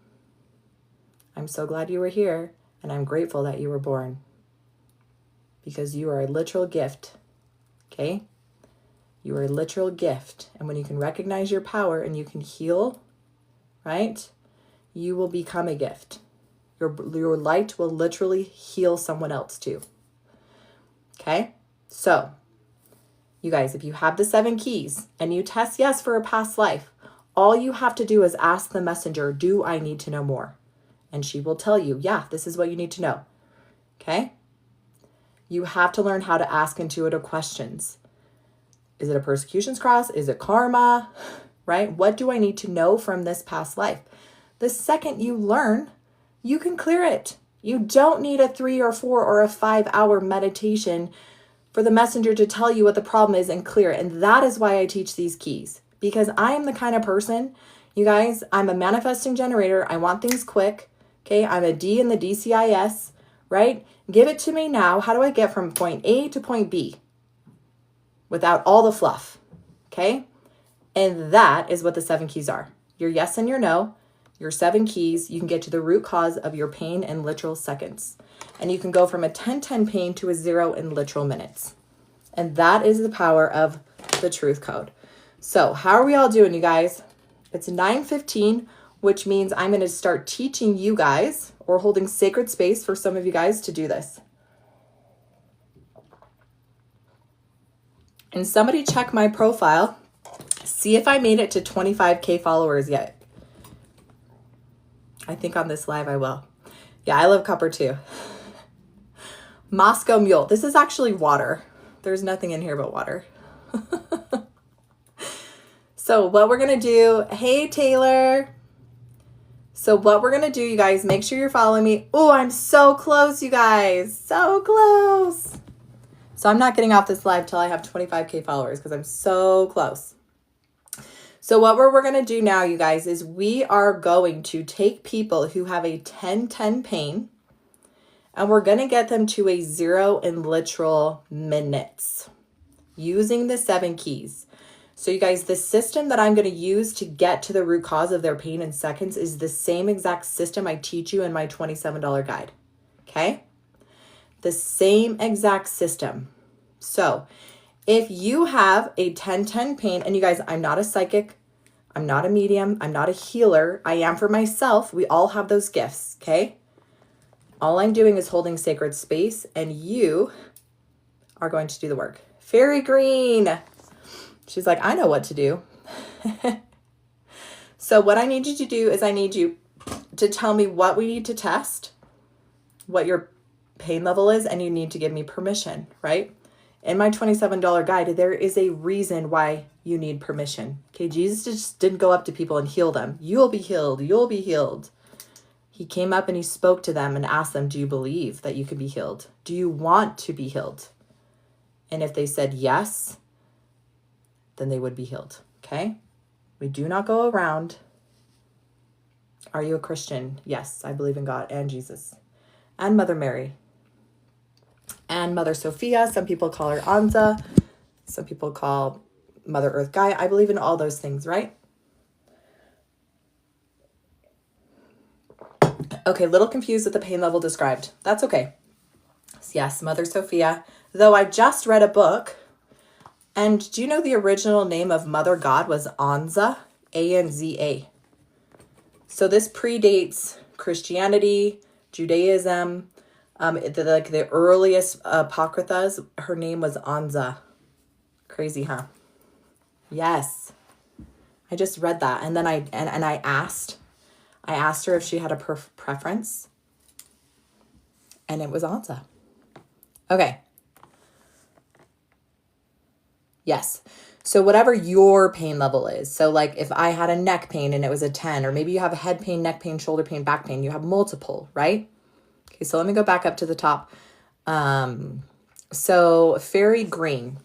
I'm so glad you were here, and I'm grateful that you were born because you are a literal gift, okay? You are a literal gift, and when you can recognize your power and you can heal, right, you will become a gift. Your light will literally heal someone else too, okay? So, you guys, if you have the 7 keys and you test yes for a past life, all you have to do is ask the messenger, do I need to know more? And she will tell you, yeah, this is what you need to know. Okay? You have to learn how to ask intuitive questions. Is it a persecutions cross? Is it karma? Right? What do I need to know from this past life? The second you learn, you can clear it. You don't need a 3 or 4 or a 5-hour meditation for the messenger to tell you what the problem is and clear it. And that is why I teach these keys, because I am the kind of person, you guys, I'm a manifesting generator. I want things quick. Okay. I'm a D in the DCIS, right? Give it to me now. How do I get from point A to point B without all the fluff? Okay. And that is what the 7 keys are. Your yes and your no, your 7 keys. You can get to the root cause of your pain in literal seconds. And you can go from a 10-10 pain to a 0 in literal minutes. And that is the power of the truth code. So how are we all doing, you guys? It's 9:15, which means I'm going to start teaching you guys, or holding sacred space for some of you guys to do this. And somebody check my profile. See if I made it to 25K followers yet. I think on this live I will. Yeah, I love copper too. Moscow Mule. This is actually water. There's nothing in here but water. So what we're going to do, hey Taylor. So what we're going to do, you guys, make sure you're following me. Oh, I'm so close, you guys. So close. So I'm not getting off this live till I have 25K followers because I'm so close. So what we're going to do now, you guys, is we are going to take people who have a 10-10 pain, and we're going to get them to a 0 in literal minutes using the 7 keys. So you guys, the system that I'm going to use to get to the root cause of their pain in seconds is the same exact system I teach you in my $27 guide. Okay? The same exact system. So if you have a 10-10 pain, and you guys, I'm not a psychic, I'm not a medium, I'm not a healer. I am for myself. We all have those gifts. Okay? All I'm doing is holding sacred space, and you are going to do the work. Fairy Green. She's like, I know what to do. So what I need you to do is I need you to tell me what we need to test, what your pain level is, and you need to give me permission, right? In my $27 guide, there is a reason why you need permission. Okay, Jesus just didn't go up to people and heal them. You'll be healed. You'll be healed. He came up and he spoke to them and asked them, do you believe that you can be healed? Do you want to be healed? And if they said yes, then they would be healed. Okay? We do not go around. Are you a Christian? Yes, I believe in God and Jesus and Mother Mary and Mother Sophia. Some people call her Anza. Some people call Mother Earth Gaia. I believe in all those things, right? Okay, a little confused with the pain level described. That's okay. Yes, Mother Sophia. Though I just read a book. And do you know the original name of Mother God was Anza? A-N-Z-A. So this predates Christianity, Judaism, the earliest apocryphas. Her name was Anza. Crazy, huh? Yes. I just read that, and then I asked her if she had a preference, and it was Anza. Okay. Yes. So whatever your pain level is. So like if I had a neck pain and it was a 10, or maybe you have a head pain, neck pain, shoulder pain, back pain, you have multiple, right? Okay, so let me go back up to the top. So Fairy Green.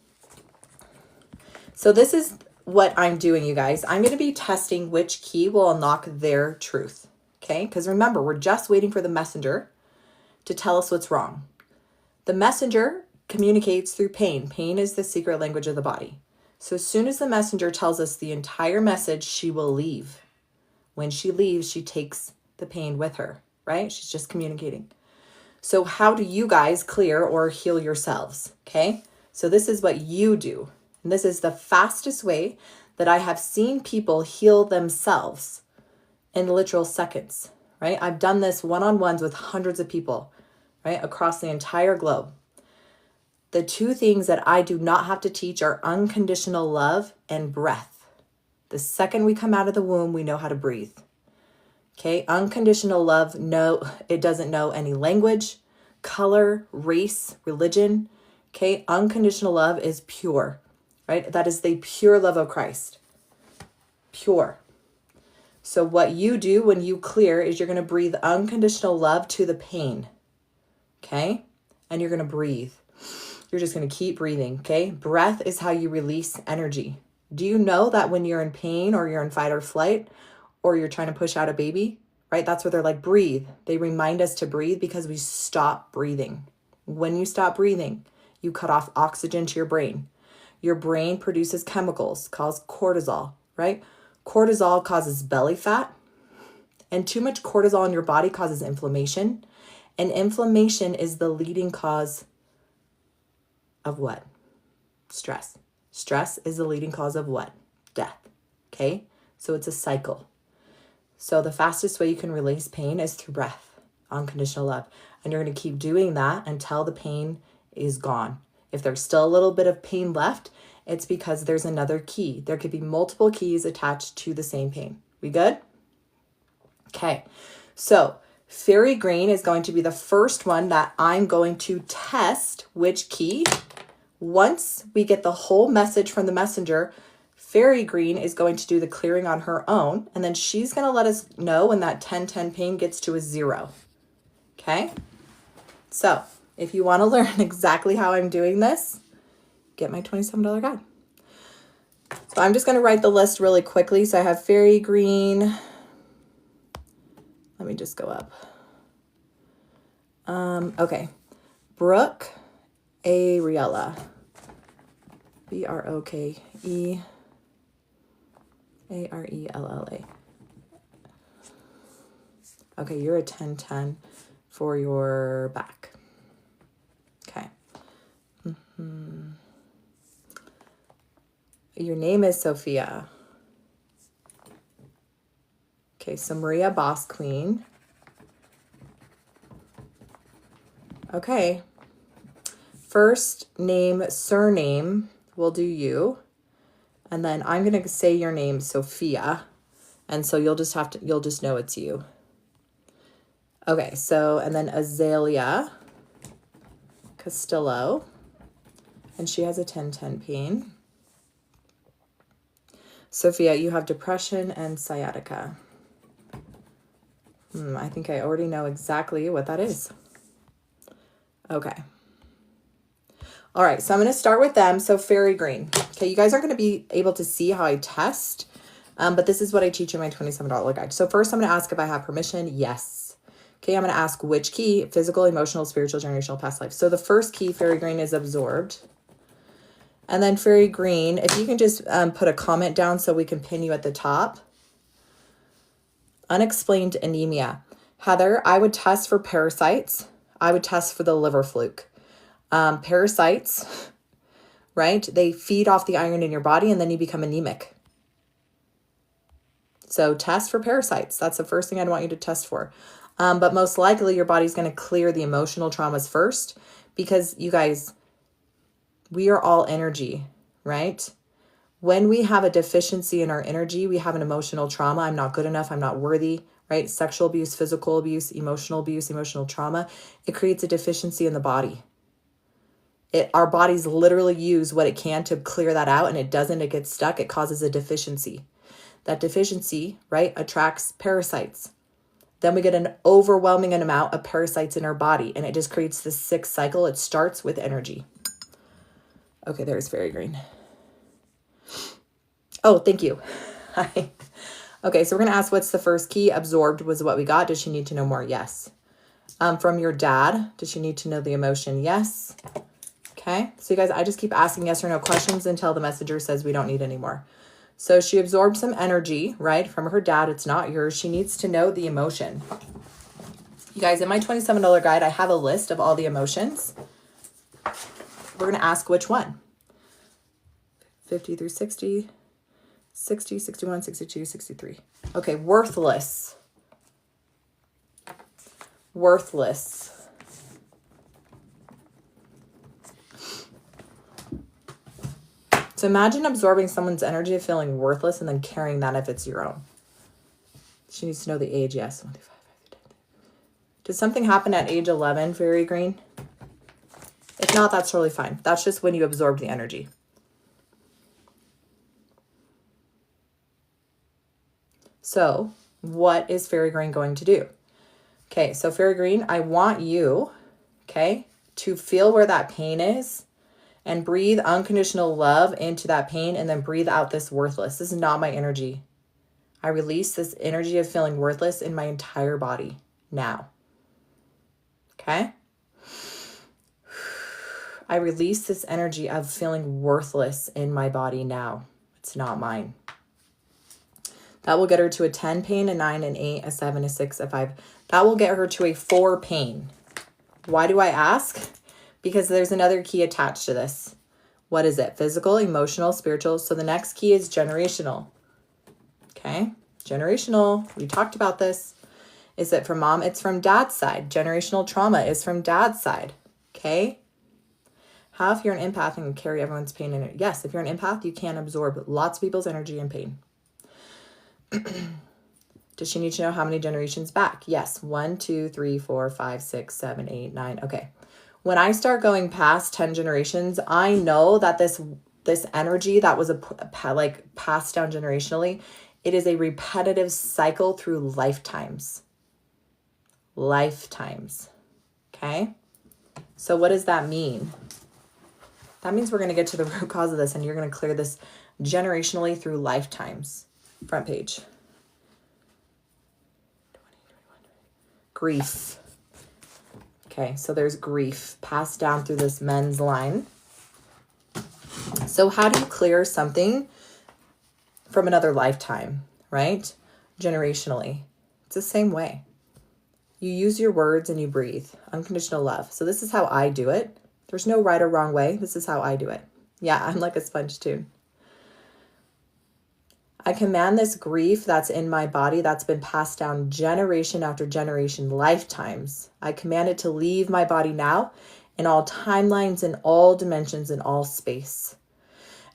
So this is what I'm doing, you guys. I'm going to be testing which key will unlock their truth. Okay? Because remember, we're just waiting for the messenger to tell us what's wrong. The messenger communicates through pain. Pain is the secret language of the body. So as soon as the messenger tells us the entire message, she will leave. When she leaves, she takes the pain with her, right? She's just communicating. So how do you guys clear or heal yourselves? Okay? So this is what you do. And this is the fastest way that I have seen people heal themselves in literal seconds, right? I've done this one-on-ones with hundreds of people, right? Across the entire globe. The two things that I do not have to teach are unconditional love and breath. The second we come out of the womb, we know how to breathe. Okay, unconditional love, no, it doesn't know any language, color, race, religion. Okay, unconditional love is pure, right? That is the pure love of Christ. Pure. So what you do when you clear is you're going to breathe unconditional love to the pain. Okay? And you're going to breathe. You're just going to keep breathing. Okay? Breath is how you release energy. Do you know that when you're in pain or you're in fight or flight or you're trying to push out a baby, right? That's where they're like, breathe. They remind us to breathe because we stop breathing. When you stop breathing, you cut off oxygen to your brain. Your brain produces chemicals called cortisol, right? Cortisol causes belly fat, and too much cortisol in your body causes inflammation. And inflammation is the leading cause of what? Stress. Stress is the leading cause of what? Death. Okay? So it's a cycle. So the fastest way you can release pain is through breath, unconditional love. And you're going to keep doing that until the pain is gone. If there's still a little bit of pain left, it's because there's another key. There could be multiple keys attached to the same pain. We good? Okay. So fairy green is going to be the first one that I'm going to test which key. Once we get the whole message from the messenger, fairy green is going to do the clearing on her own. And then she's going to let us know when that 10-10 pain gets to a 0. Okay. So if you want to learn exactly how I'm doing this, get my $27 guide. So I'm just going to write the list really quickly. So I have fairy green. Let me just go up. Okay. Brooke Ariella. Brokearella. Okay, you're a 10-10 for your back. Okay. Your name is Sophia. Okay, so Maria Boss Queen. Okay. First name, surname, we'll do you. And then I'm going to say your name, Sophia. And so you'll just know it's you. Okay, so, and then Azalea Castillo. And she has a 10-10 pain. Sophia, you have depression and sciatica. I think I already know exactly what that is. Okay. All right, so I'm going to start with them. So fairy green. Okay, you guys aren't going to be able to see how I test, but this is what I teach in my $27 guide. So first I'm going to ask if I have permission. Yes. Okay, I'm going to ask which key: physical, emotional, spiritual, generational, past life. So the first key, fairy green, is absorbed. And then fairy green, if you can just put a comment down so we can pin you at the top. Unexplained anemia. Heather, I would test for parasites. I would test for the liver fluke. Parasites, right? They feed off the iron in your body and then you become anemic. So test for parasites. That's the first thing I'd want you to test for. But most likely your body's going to clear the emotional traumas first, because you guys, we are all energy, right? When we have a deficiency in our energy, we have an emotional trauma. I'm not good enough. I'm not worthy, right? Sexual abuse, physical abuse, emotional trauma. It creates a deficiency in the body. Our bodies literally use what it can to clear that out, and it doesn't. It gets stuck. It causes a deficiency. That deficiency, right, attracts parasites. Then we get an overwhelming amount of parasites in our body, and it just creates this sick cycle. It starts with energy. Okay, there's fairy green. Oh, thank you. Hi. Okay, so we're going to ask what's the first key. Absorbed was what we got. Does she need to know more? Yes. From your dad, does she need to know the emotion? Yes. Okay, so you guys, I just keep asking yes or no questions until the messenger says we don't need any more. So she absorbed some energy, right, from her dad. It's not yours. She needs to know the emotion. You guys, in my $27 guide, I have a list of all the emotions. We're going to ask which one. 50 through 60, 60, 61, 62, 63. Okay, worthless. Worthless. So imagine absorbing someone's energy, feeling worthless, and then carrying that if it's your own. She needs to know the age, yes. 1, 2, 5, 5, 10. Did something happen at age 11, fairy green? If not, that's totally fine. That's just when you absorb the energy. So what is Fairy Green going to do? Okay, so Fairy Green, I want you, okay, to feel where that pain is and breathe unconditional love into that pain and then breathe out this worthless. This is not my energy. I release this energy of feeling worthless in my entire body now. Okay? I release this energy of feeling worthless in my body now. It's not mine. That will get her to a 10 pain, a 9, an 8, a 7, a 6, a 5. That will get her to a 4 pain. Why do I ask? Because there's another key attached to this. What is it? Physical, emotional, spiritual. So the next key is generational. Okay? Generational. We talked about this. Is it from mom? It's from dad's side. Generational trauma is from dad's side. Okay? How if you're an empath and carry everyone's pain in it? Yes, if you're an empath, you can absorb lots of people's energy and pain. Does she need to know how many generations back? Yes. 1, 2, 3, 4, 5, 6, 7, 8, 9. Okay. When I start going past 10 generations, I know that this energy that was passed down generationally, it is a repetitive cycle through lifetimes. Lifetimes. Okay? So what does that mean? That means we're going to get to the root cause of this and you're going to clear this generationally through lifetimes. Front page. Grief. Okay, so there's grief passed down through this men's line. So how do you clear something from another lifetime, right? Generationally. It's the same way. You use your words and you breathe. Unconditional love. So this is how I do it. There's no right or wrong way. This is how I do it. Yeah, I'm like a sponge too. I command this grief that's in my body that's been passed down generation after generation, lifetimes. I command it to leave my body now in all timelines, in all dimensions, in all space.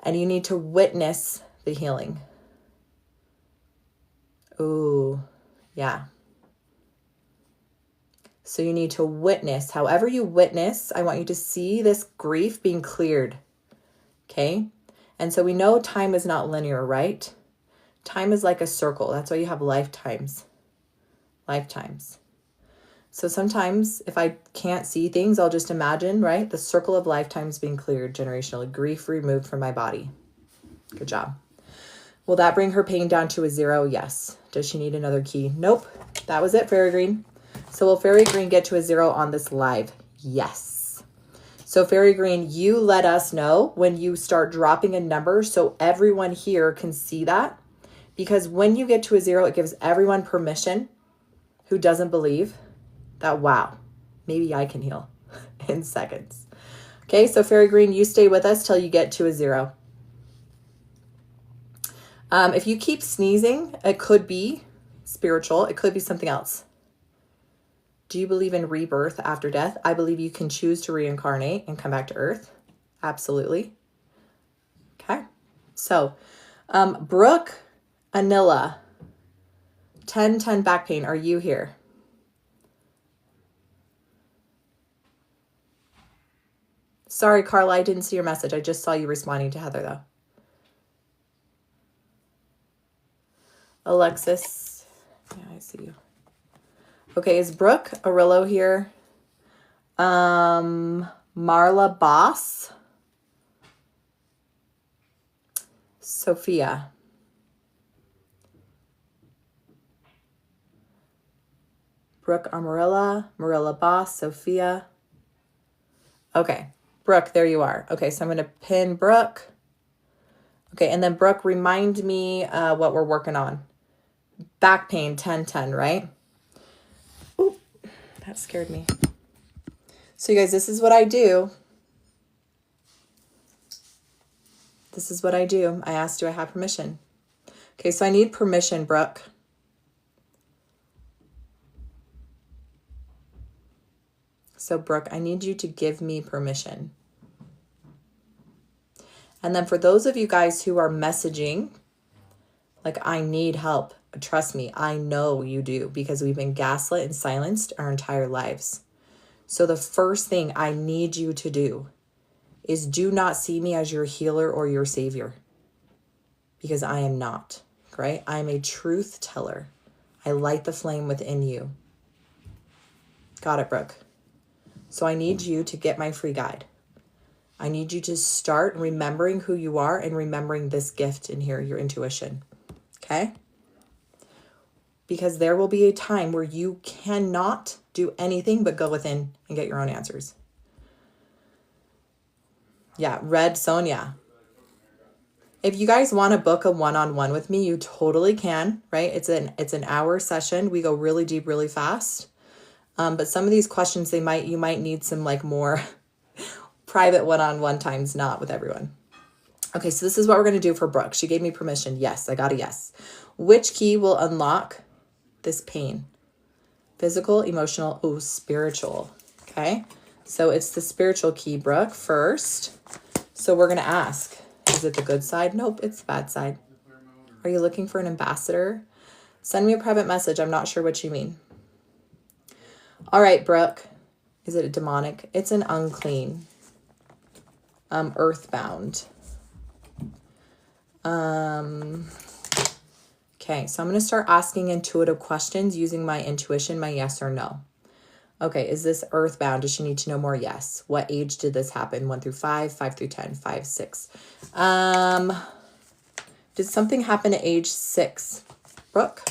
And you need to witness the healing. Ooh, yeah. So you need to witness. However you witness, I want you to see this grief being cleared. Okay? And so we know time is not linear, right? Time is like a circle. That's why you have lifetimes. Lifetimes. So sometimes if I can't see things, I'll just imagine, right? The circle of lifetimes being cleared generationally. Grief removed from my body. Good job. Will that bring her pain down to a 0? Yes. Does she need another key? Nope. That was it, Fairy Green. So will Fairy Green get to a 0 on this live? Yes. So Fairy Green, you let us know when you start dropping a number so everyone here can see that. Because when you get to a 0, it gives everyone permission who doesn't believe that, wow, maybe I can heal in seconds. Okay, so Fairy Green, you stay with us till you get to a 0. If you keep sneezing, it could be spiritual. It could be something else. Do you believe in rebirth after death? I believe you can choose to reincarnate and come back to Earth. Absolutely. Okay, so Brooke Anilla, 10 back pain. Are you here? Sorry, Carla, I didn't see your message. I just saw you responding to Heather, though. Alexis. Yeah, I see you. Okay, is Brooke Arillo here? Marla Boss. Sophia. Brooke Amarilla, Marilla Boss, Sophia. Okay, Brooke, there you are. Okay, so I'm going to pin Brooke. Okay, and then Brooke, remind me what we're working on. Back pain, 10, right? Ooh, that scared me. So you guys, this is what I do. This is what I do. I asked, do I have permission? Okay, so I need permission, Brooke. So Brooke, I need you to give me permission. And then for those of you guys who are messaging, like, I need help. Trust me, I know you do, because we've been gaslit and silenced our entire lives. So the first thing I need you to do is do not see me as your healer or your savior, because I am not. right? I'm a truth teller. I light the flame within you. Got it, Brooke. So I need you to get my free guide. I need you to start remembering who you are and remembering this gift in here, your intuition. Okay? Because there will be a time where you cannot do anything but go within and get your own answers. Yeah, Red Sonia. If you guys want to book a one-on-one with me, you totally can, right? It's an hour session. We go really deep, really fast. But some of these questions, you might need some like more private one-on-one times, not with everyone. Okay, so this is what we're going to do for Brooke. She gave me permission. Yes, I got a yes. Which key will unlock this pain? Physical, emotional, spiritual. Okay, so it's the spiritual key, Brooke, first. So we're going to ask, is it the good side? Nope, it's the bad side. Are you looking for an ambassador? Send me a private message. I'm not sure what you mean. All right, Brooke. Is it a demonic? It's an unclean. Earthbound. Okay, so I'm going to start asking intuitive questions using my intuition, my yes or no. Okay, is this earthbound? Does she need to know more? Yes. What age did this happen? 1 through 5, 5 through 10, 5, 6. Did something happen at age 6? Brooke?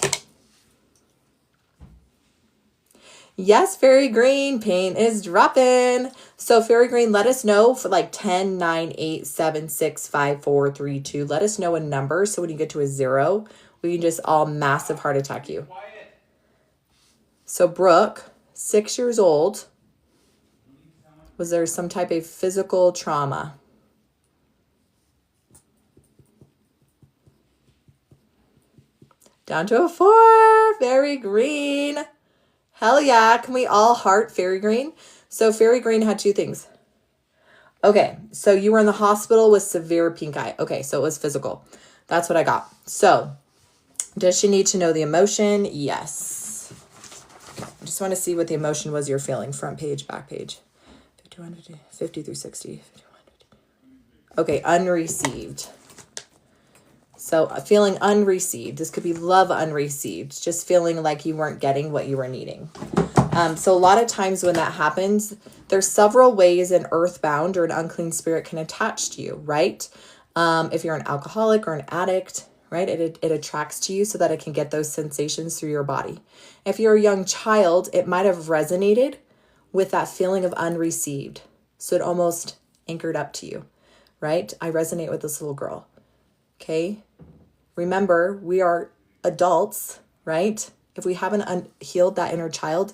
Yes, Fairy Green, pain is dropping. So Fairy Green, let us know for like 10, 9, 8, 7, 6, 5, 4, 3, 2. Let us know a number so when you get to a 0, we can just all massive heart attack you. So Brooke, 6 years old. Was there some type of physical trauma? Down to a 4. Fairy Green. Hell yeah. Can we all heart Fairy Green? So Fairy Green had 2 things. Okay, so you were in the hospital with severe pink eye. Okay, so it was physical. That's what I got. So does she need to know the emotion? Yes. I just want to see what the emotion was you're feeling. Front page, back page. 50 through 60. Okay, unreceived. So feeling unreceived. This could be love unreceived. Just feeling like you weren't getting what you were needing. So a lot of times when that happens, there's several ways an earthbound or an unclean spirit can attach to you, right? If you're an alcoholic or an addict, right? It attracts to you so that it can get those sensations through your body. If you're a young child, it might have resonated with that feeling of unreceived. So it almost anchored up to you, right? I resonate with this little girl. Okay. Remember, we are adults, right? If we haven't healed that inner child,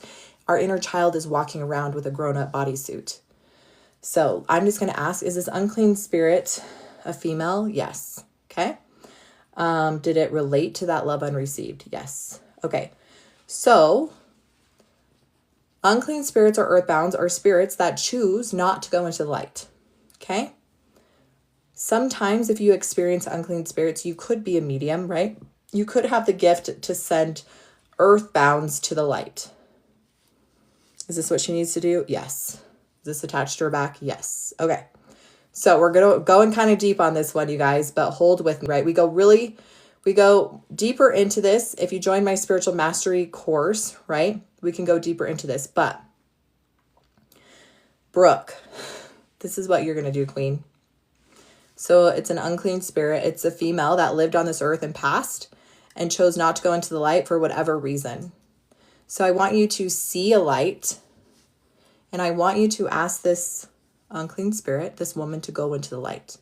our inner child is walking around with a grown-up bodysuit. So I'm just going to ask, is this unclean spirit a female? Yes. Okay. Did it relate to that love unreceived? Yes. Okay. So unclean spirits or earthbounds are spirits that choose not to go into the light. Okay. Sometimes if you experience unclean spirits, you could be a medium, right? You could have the gift to send earthbounds to the light. Is this what she needs to do? Yes. Is this attached to her back? Yes. Okay. So we're going kind of deep on this one, you guys, but hold with me, right? We go deeper into this. If you join my spiritual mastery course, right? We can go deeper into this, but Brooke, this is what you're going to do, Queen. So it's an unclean spirit. It's a female that lived on this earth and passed and chose not to go into the light for whatever reason. So I want you to see a light, and I want you to ask this unclean spirit, this woman, to go into the light.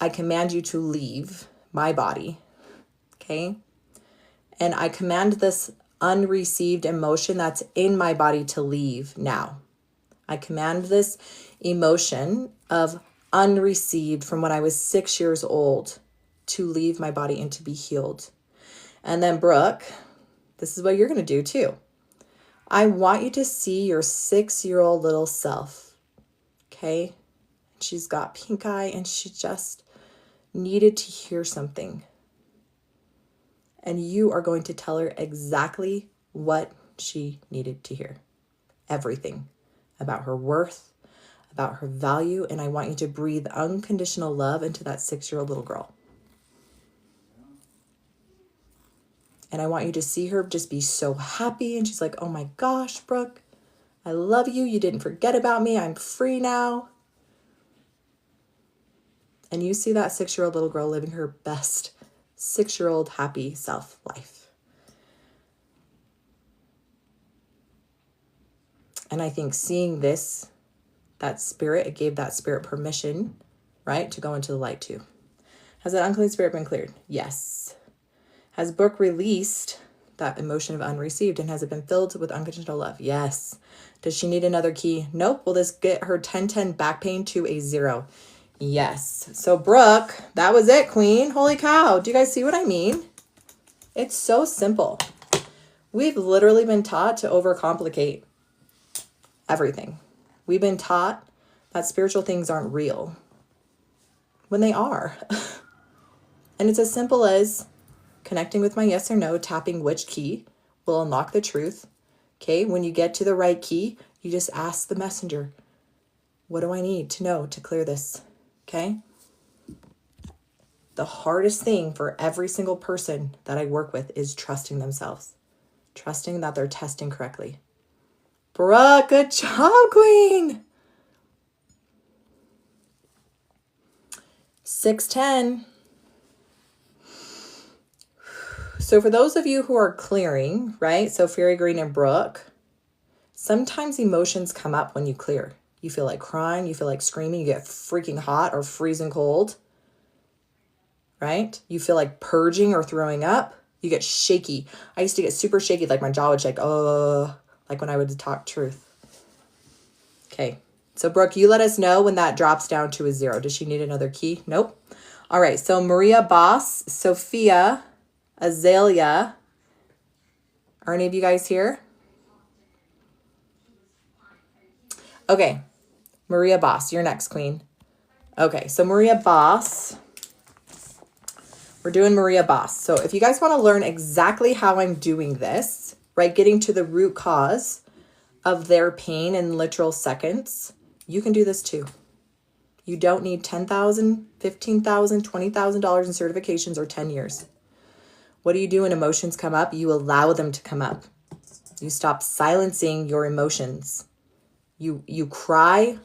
I command you to leave my body, okay? And I command this unreceived emotion that's in my body to leave now. I command this emotion of unreceived from when I was 6 years old to leave my body and to be healed. And then Brooke, this is what you're going to do too. I want you to see your 6-year-old little self. Okay? She's got pink eye and she just needed to hear something. And you are going to tell her exactly what she needed to hear. Everything about her worth, about her value, and I want you to breathe unconditional love into that 6-year-old little girl. And I want you to see her just be so happy. And she's like, oh my gosh, Brooke, I love you. You didn't forget about me. I'm free now. And you see that 6-year-old little girl living her best 6-year-old happy self life. And I think seeing this, that spirit, it gave that spirit permission, right, to go into the light too. Has that unclean spirit been cleared? Yes. Has Brooke released that emotion of unreceived, and has it been filled with unconditional love? Yes. Does she need another key? Nope. Will this get her 10-10 back pain to a 0? Yes. So Brooke, that was it, Queen. Holy cow. Do you guys see what I mean? It's so simple. We've literally been taught to overcomplicate everything. We've been taught that spiritual things aren't real when they are. And it's as simple as connecting with my yes or no, tapping which key will unlock the truth. Okay, when you get to the right key, you just ask the messenger, what do I need to know to clear this? Okay. The hardest thing for every single person that I work with is trusting themselves, trusting that they're testing correctly. Brooke, good job, Queen. 610. So for those of you who are clearing, right? So Fairy Green and Brooke, sometimes emotions come up when you clear. You feel like crying, you feel like screaming, you get freaking hot or freezing cold, right? You feel like purging or throwing up. You get shaky. I used to get super shaky, like my jaw would shake, like when I would talk truth. Okay, so Brooke, you let us know when that drops down to a 0. Does she need another key? Nope. All right, so Maria Boss, Sophia, Azalea. Are any of you guys here? Okay, Maria Boss, you're next, Queen. Okay, so Maria Boss. We're doing Maria Boss. So if you guys want to learn exactly how I'm doing this, right, getting to the root cause of their pain in literal seconds, you can do this too. You don't need $10,000, $15,000, $20,000 in certifications or 10 years. What do you do when emotions come up? You allow them to come up. You stop silencing your emotions. You cry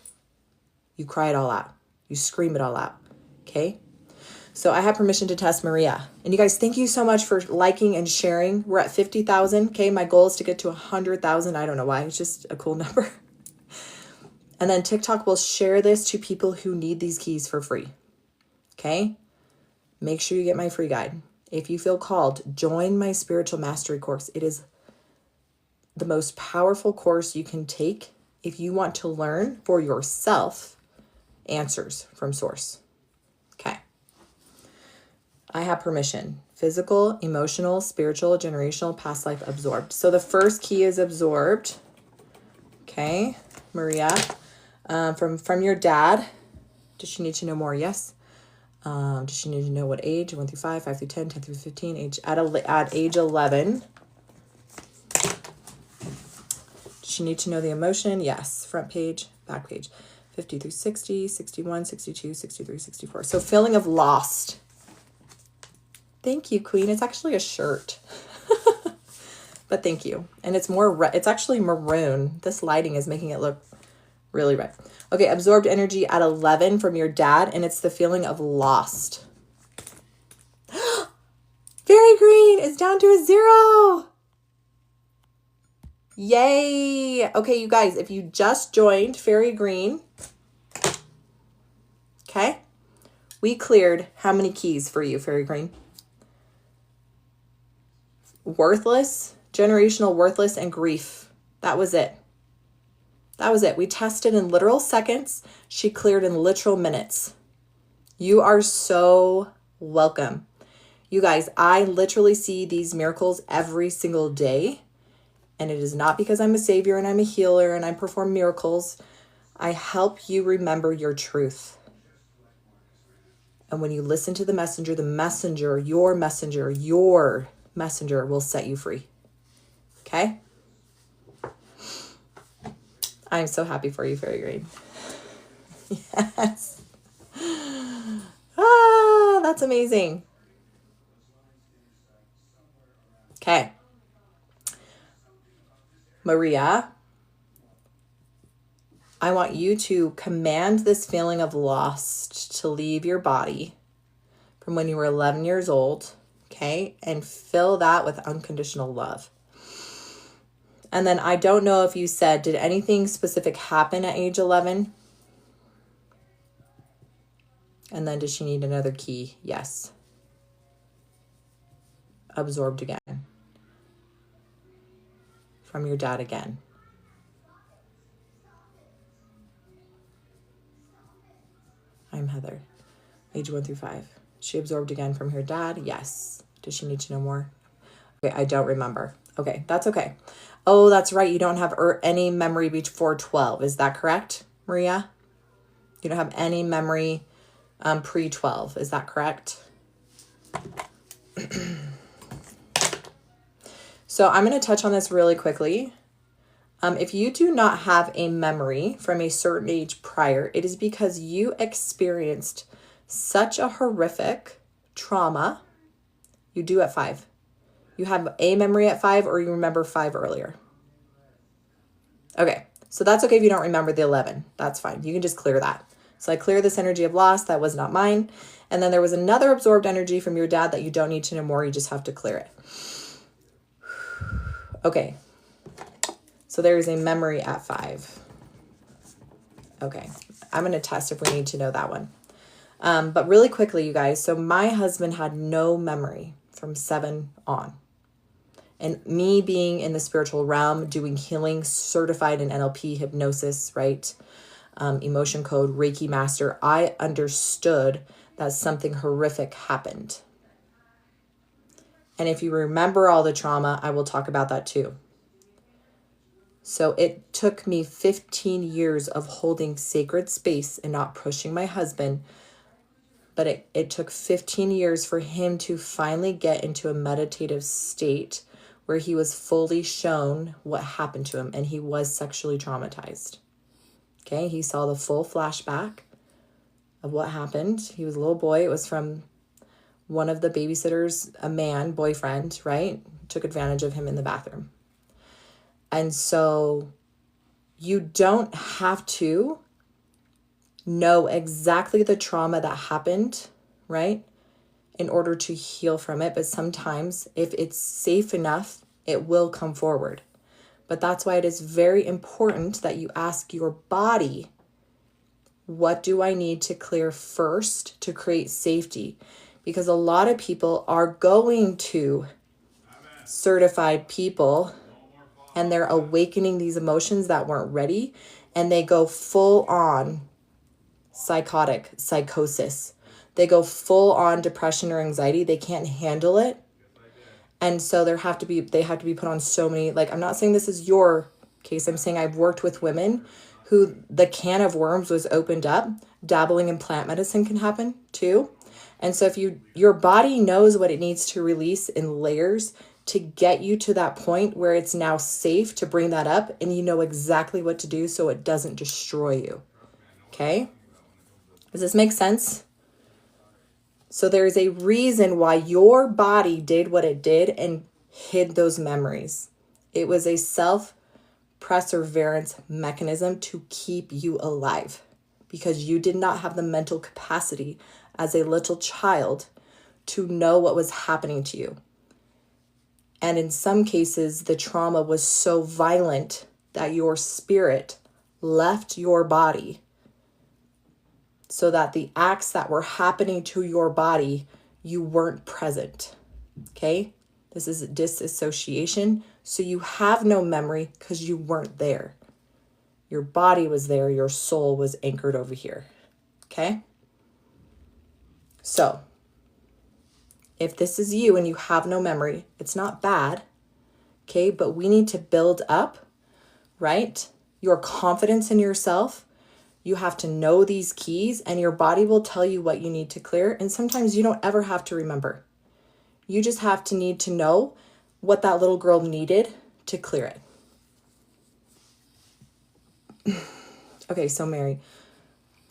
it all out. You scream it all out. Okay? So I have permission to test Maria. And you guys, thank you so much for liking and sharing. We're at 50,000. Okay, my goal is to get to 100,000. I don't know why. It's just a cool number. And then TikTok will share this to people who need these keys for free. Okay? Make sure you get my free guide. If you feel called, join my spiritual mastery course. It is the most powerful course you can take if you want to learn for yourself answers from source. Okay. I have permission. Physical, emotional, spiritual, generational, past life, absorbed. So the first key is absorbed. Okay, Maria. From your dad. Does she need to know more? Yes. Does she need to know what age? 1 through 5, 5 through 10, 10 through 15, age at age 11. Does she need to know the emotion? Yes. Front page, back page. 50 through 60, 61, 62, 63, 64. So feeling of lost. Thank you, Queen. It's actually a shirt. But thank you. And it's it's actually maroon. This lighting is making it look really red. Okay, absorbed energy at 11 from your dad, and it's the feeling of lost. Fairy Green is down to a 0. Yay. Okay, you guys, if you just joined Fairy Green, okay, we cleared how many keys for you, Fairy Green? Worthless, generational worthless, and grief. That was it. That was it. We tested in literal seconds. She cleared in literal minutes. You are so welcome. You guys, I literally see these miracles every single day. And it is not because I'm a savior and I'm a healer and I perform miracles. I help you remember your truth. And when you listen to the messenger, your messenger will set you free. Okay? I'm so happy for you, Fairy Green. Yes. Ah, that's amazing. Okay. Maria, I want you to command this feeling of lost to leave your body from when you were 11 years old, okay? And fill that with unconditional love. And then I don't know if you said, did anything specific happen at age 11? And then does she need another key? Yes. Absorbed again. From your dad again. I'm Heather. Age 1 through 5. She absorbed again from her dad? Yes. Does she need to know more? Okay, I don't remember. Okay, that's okay. Oh, that's right. You don't have any memory before 12. Is that correct, Maria? You don't have any memory pre-12. Is that correct? So I'm going to touch on this really quickly. If you do not have a memory from a certain age prior, it is because you experienced such a horrific trauma. You do at 5. You have a memory at 5, or you remember 5 earlier. Okay, so that's okay if you don't remember the 11. That's fine. You can just clear that. So I clear this energy of loss. That was not mine. And then there was another absorbed energy from your dad that you don't need to know more. You just have to clear it. Okay. So there is a memory at 5. Okay. I'm going to test if we need to know that one. But really quickly, you guys. So my husband had no memory from 7 on. And me being in the spiritual realm, doing healing, certified in NLP, hypnosis, right? Emotion code, Reiki master, I understood that something horrific happened. And if you remember all the trauma, I will talk about that too. So it took me 15 years of holding sacred space and not pushing my husband. But it took 15 years for him to finally get into a meditative state where he was fully shown what happened to him, and he was sexually traumatized. Okay, he saw the full flashback of what happened. He was a little boy. It was from one of the babysitters, a man, boyfriend, right? Took advantage of him in the bathroom. And so you don't have to know exactly the trauma that happened, right? In order to heal from it. But sometimes if it's safe enough, it will come forward. But that's why it is very important that you ask your body, what do I need to clear first to create safety? Because a lot of people are going to certified people and they're awakening these emotions that weren't ready, and they go full on psychosis. They go full on depression or anxiety. They can't handle it. And so they have to be put on so many, like, I'm not saying this is your case. I'm saying I've worked with women who the can of worms was opened up. Dabbling in plant medicine can happen too. And so if your body knows what it needs to release in layers to get you to that point where it's now safe to bring that up, and you know exactly what to do so it doesn't destroy you. Okay? Does this make sense? So there's a reason why your body did what it did and hid those memories. It was a self-preservance mechanism to keep you alive, because you did not have the mental capacity as a little child to know what was happening to you. And in some cases, the trauma was so violent that your spirit left your body, so that the acts that were happening to your body, you weren't present. Okay? This is disassociation. So you have no memory because you weren't there. Your body was there. Your soul was anchored over here. Okay? So if this is you and you have no memory, it's not bad. Okay? But we need to build up, right? Your confidence in yourself. You have to know these keys, and your body will tell you what you need to clear. And sometimes you don't ever have to remember. You just have to need to know what that little girl needed to clear it. Okay, so Mary,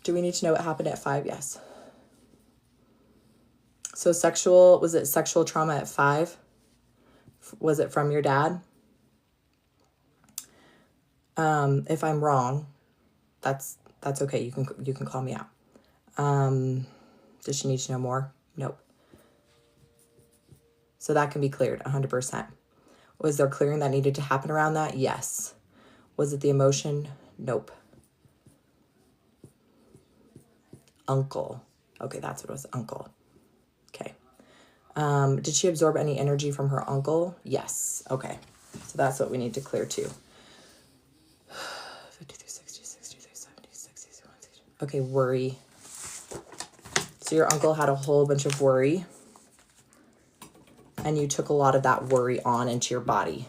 do we need to know what happened at 5? Yes. So was it sexual trauma at 5? Was it from your dad? If I'm wrong, that's okay. You can call me out. Does she need to know more? Nope. So that can be cleared 100%. Was there clearing that needed to happen around that? Yes. Was it the emotion? Nope. Uncle. Okay, that's what it was. Uncle. Okay. Did she absorb any energy from her uncle? Yes. Okay. So that's what we need to clear too. 53, 60, 63, 70, 60, 60. Okay, worry. So your uncle had a whole bunch of worry, and you took a lot of that worry on into your body.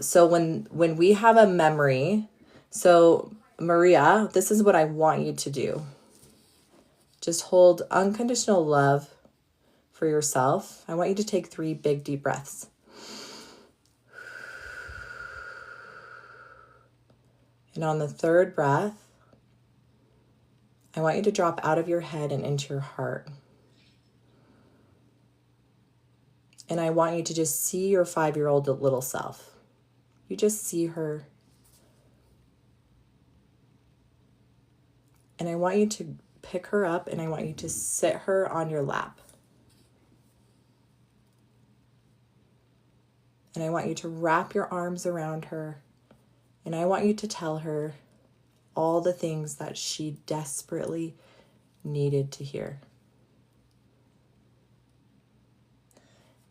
So when we have a memory, so Maria, this is what I want you to do. Just hold unconditional love for yourself. I want you to take 3 big deep breaths. And on the 3rd breath, I want you to drop out of your head and into your heart. And I want you to just see your 5-year-old little self. You just see her. And I want you to pick her up and I want you to sit her on your lap. And I want you to wrap your arms around her. And I want you to tell her all the things that she desperately needed to hear.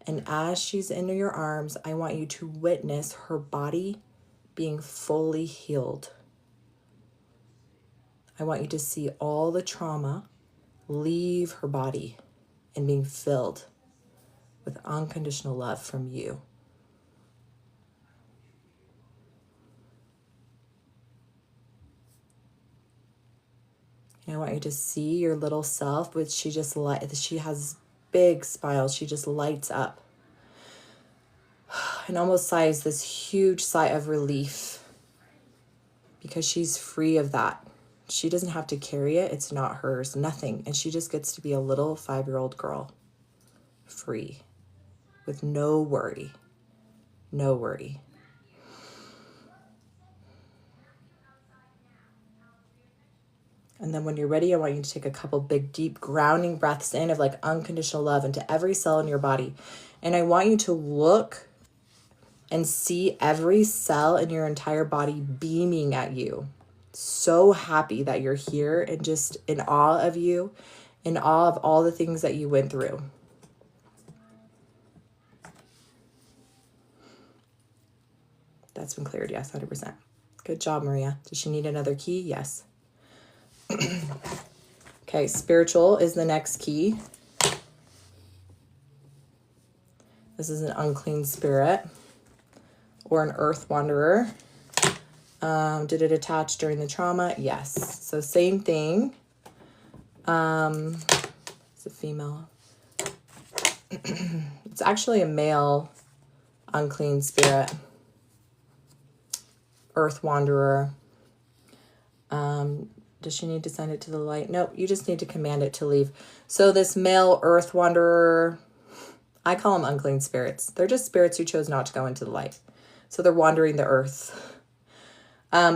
And as she's in your arms, I want you to witness her body being fully healed. I want you to see all the trauma leave her body and being filled with unconditional love from you. And I want you to see your little self, which she has big smiles. She just lights up and almost sighs this huge sigh of relief because she's free of that. She doesn't have to carry it. It's not hers, nothing. And she just gets to be a little 5-year-old girl, free, with no worry, no worry. And then when you're ready, I want you to take a couple big, deep, grounding breaths in of like unconditional love into every cell in your body. And I want you to look and see every cell in your entire body beaming at you. So happy that you're here and just in awe of you, in awe of all the things that you went through. That's been cleared, yes, 100%. Good job, Maria. Does she need another key? Yes. Okay, spiritual is the next key. This is an unclean spirit or an earth wanderer. Did it attach during the trauma? Yes. So same thing. It's a female. It's actually a male unclean spirit. Earth wanderer. Does she need to send it to the light? Nope, you just need to command it to leave. So this male earth wanderer, I call them unclean spirits. They're just spirits who chose not to go into the light. So they're wandering the earth.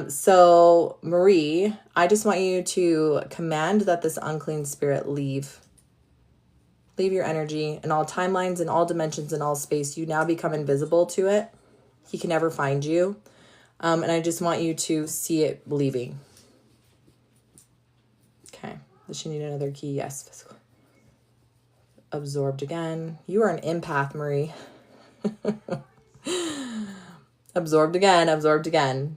So Marie, I just want you to command that this unclean spirit leave. Leave your energy in all timelines, in all dimensions, in all space. You now become invisible to it. He can never find you. And I just want you to see it leaving. Okay. Does she need another key? Yes. Physical. Absorbed again. You are an empath, Marie. Absorbed again. Absorbed again.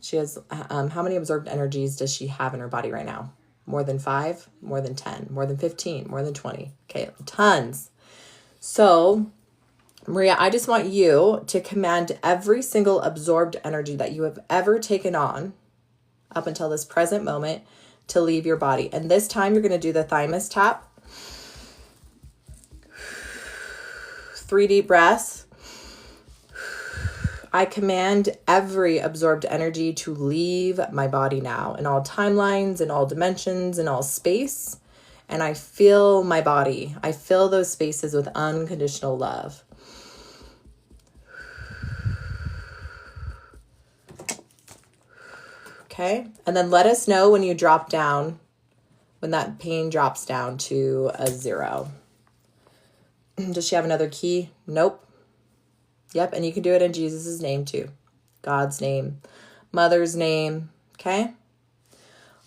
She has, how many absorbed energies does she have in her body right now? More than 5? More than 10? More than 15? More than 20? Okay, tons. So, Maria, I just want you to command every single absorbed energy that you have ever taken on up until this present moment to leave your body. And this time you're going to do the thymus tap. 3 deep breaths. I command every absorbed energy to leave my body now in all timelines, in all dimensions, in all space. And I fill my body. I fill those spaces with unconditional love. Okay. And then let us know when you drop down, when that pain drops down to a 0. Does she have another key? Nope. Yep. And you can do it in Jesus' name too. God's name, Mother's name. Okay.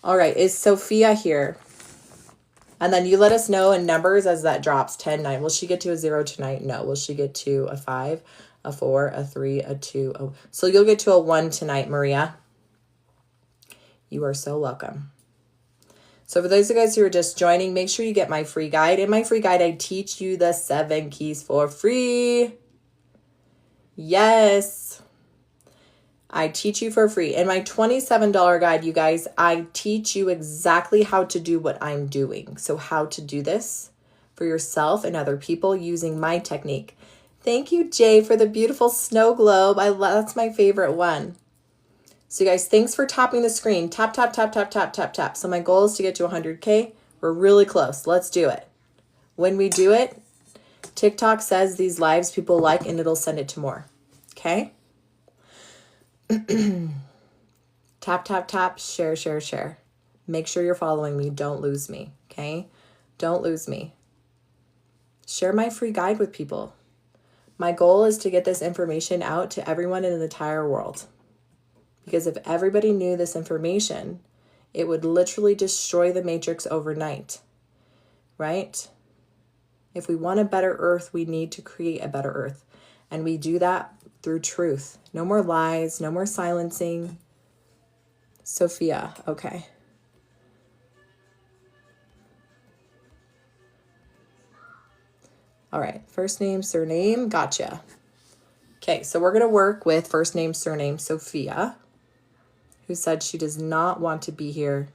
All right. Is Sophia here? And then you let us know in numbers as that drops. 10, 9. Will she get to a 0 tonight? No. Will she get to a 5, a 4, a 3, a 2? Oh. So you'll get to a 1 tonight, Maria. You are so welcome. So for those of you guys who are just joining, make sure you get my free guide. In my free guide, I teach you the 7 keys for free. Yes. I teach you for free. In my $27 guide, you guys, I teach you exactly how to do what I'm doing. So how to do this for yourself and other people using my technique. Thank you, Jay, for the beautiful snow globe. That's my favorite one. So you guys, thanks for tapping the screen. Tap, tap, tap, tap, tap, tap, tap. So my goal is to get to 100K. We're really close. Let's do it. When we do it, TikTok says these lives people like, and it'll send it to more. Okay? Tap, tap, tap, share, share, share. Make sure you're following me. Don't lose me. Okay? Don't lose me. Share my free guide with people. My goal is to get this information out to everyone in the entire world. Because if everybody knew this information, it would literally destroy the matrix overnight. Right? If we want a better earth, we need to create a better earth. And we do that through truth. No more lies, no more silencing. Sophia, okay. All right, first name, surname, gotcha. Okay, so we're going to work with first name, surname, Sophia, who said she does not want to be here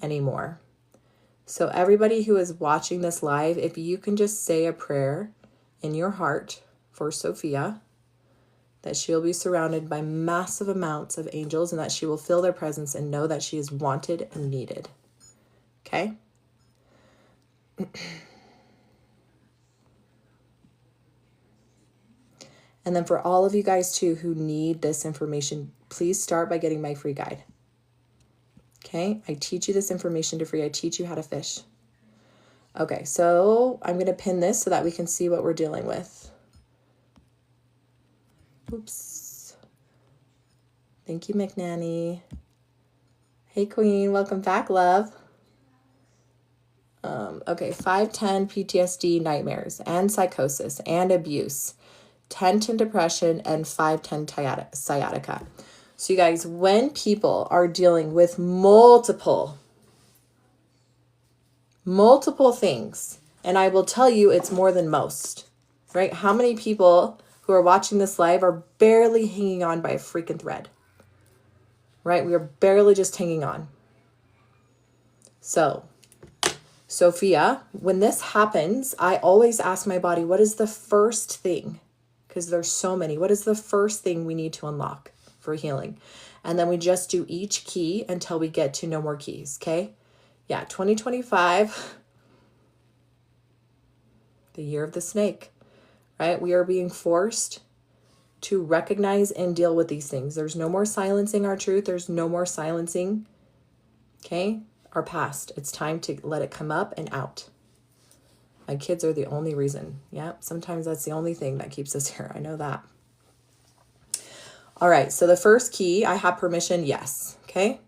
anymore. So everybody who is watching this live, if you can just say a prayer in your heart for Sophia, that she'll be surrounded by massive amounts of angels and that she will feel their presence and know that she is wanted and needed. Okay? And then for all of you guys too who need this information, please start by getting my free guide. Okay? I teach you this information for free. I teach you how to fish. Okay, so I'm going to pin this so that we can see what we're dealing with. Oops. Thank you, McNanny. Hey, Queen. Welcome back, love. Okay, 510 PTSD, nightmares, and psychosis, and abuse, 1010 depression, and 510 sciatica. So you guys, when people are dealing with multiple things, and I will tell you it's more than most, right? How many people who are watching this live are barely hanging on by a freaking thread, right? We are barely just hanging on. So, Sophia, when this happens, I always ask my body, what is the first thing? Because there's so many. What is the first thing we need to unlock for healing? And then we just do each key until we get to no more keys, okay? Yeah, 2025, the year of the snake. Right? We are being forced to recognize and deal with these things. There's no more silencing our truth. There's no more silencing, okay, our past. It's time to let it come up and out. My kids are the only reason. Yeah, sometimes that's the only thing that keeps us here. I know that. All right, so the first key, I have permission, yes, okay?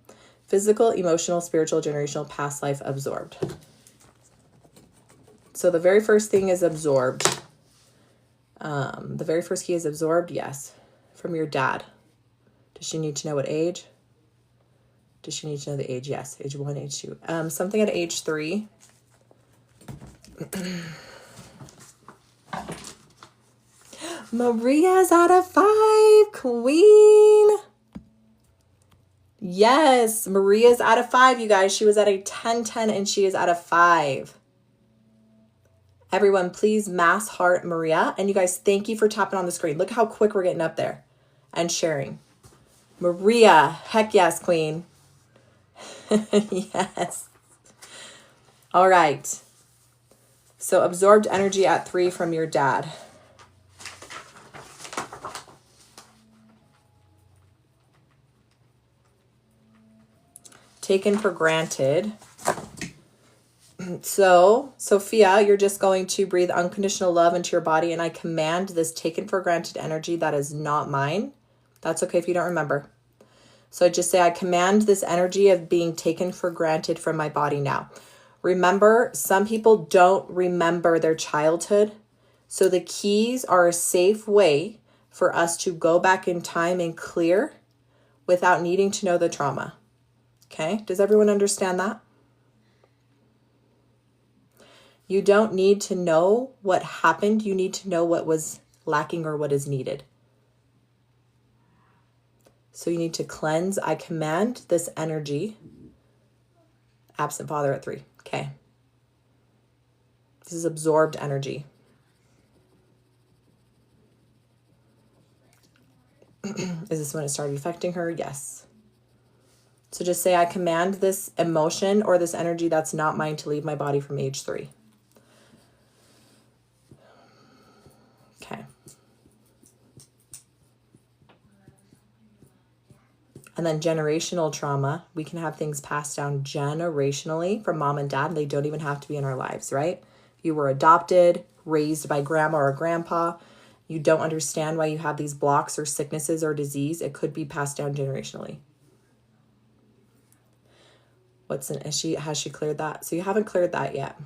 Physical, emotional, spiritual, generational, past life, absorbed. So the very first thing is absorbed. The very first key is absorbed, yes, from your dad. Does she need to know what age? Does she need to know the age? Yes, age 1, age 2. Something at age 3. Maria's out of 5, queen. Yes, Maria's out of 5, you guys. She was at a 10-10 and she is out of 5. Everyone, please mass heart Maria. And you guys, thank you for tapping on the screen. Look how quick we're getting up there and sharing. Maria, heck yes, queen. Yes. All right. So absorbed energy at 3 from your dad. Taken for granted. So, Sophia, you're just going to breathe unconditional love into your body, and I command this taken for granted energy that is not mine. That's okay if you don't remember. So I just say, I command this energy of being taken for granted from my body now. Remember, some people don't remember their childhood. So the keys are a safe way for us to go back in time and clear without needing to know the trauma. Okay? Does everyone understand that? You don't need to know what happened. You need to know what was lacking or what is needed. So you need to cleanse. I command this energy. Absent father at 3. Okay. This is absorbed energy. Is this when it started affecting her? Yes. So just say, I command this emotion or this energy that's not mine to leave my body from age 3. Okay. And then generational trauma, we can have things passed down generationally from mom and dad. And they don't even have to be in our lives, right? If you were adopted, raised by grandma or grandpa, you don't understand why you have these blocks or sicknesses or disease. It could be passed down generationally. Has she cleared that? So you haven't cleared that yet.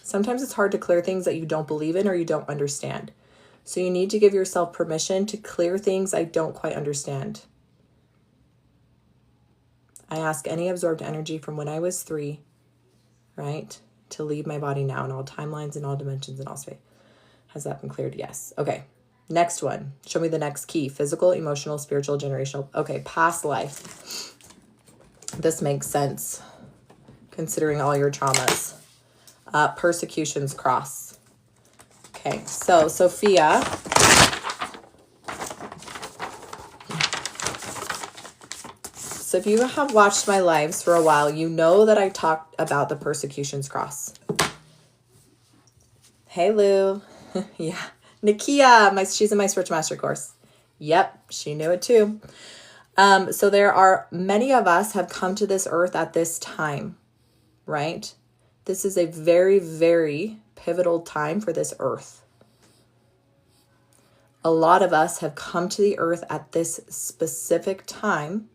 Sometimes it's hard to clear things that you don't believe in or you don't understand. So you need to give yourself permission to clear things I don't quite understand. I ask any absorbed energy from when I was 3, right, to leave my body now in all timelines and all dimensions and all space. Has that been cleared? Yes. Okay. Next one. Show me the next key. Physical, emotional, spiritual, generational. Okay. Past life. This makes sense considering all your traumas. Persecution's cross. Okay, so Sophia, so if you have watched my lives for a while, you know that I talked about the persecution's cross. Hey, Lou. Yeah. Nikia, she's in my Spiritual Master course. Yep, she knew it too. So there are many of us have come to this earth at this time, right? This is a very, very pivotal time for this earth. A lot of us have come to the earth at this specific time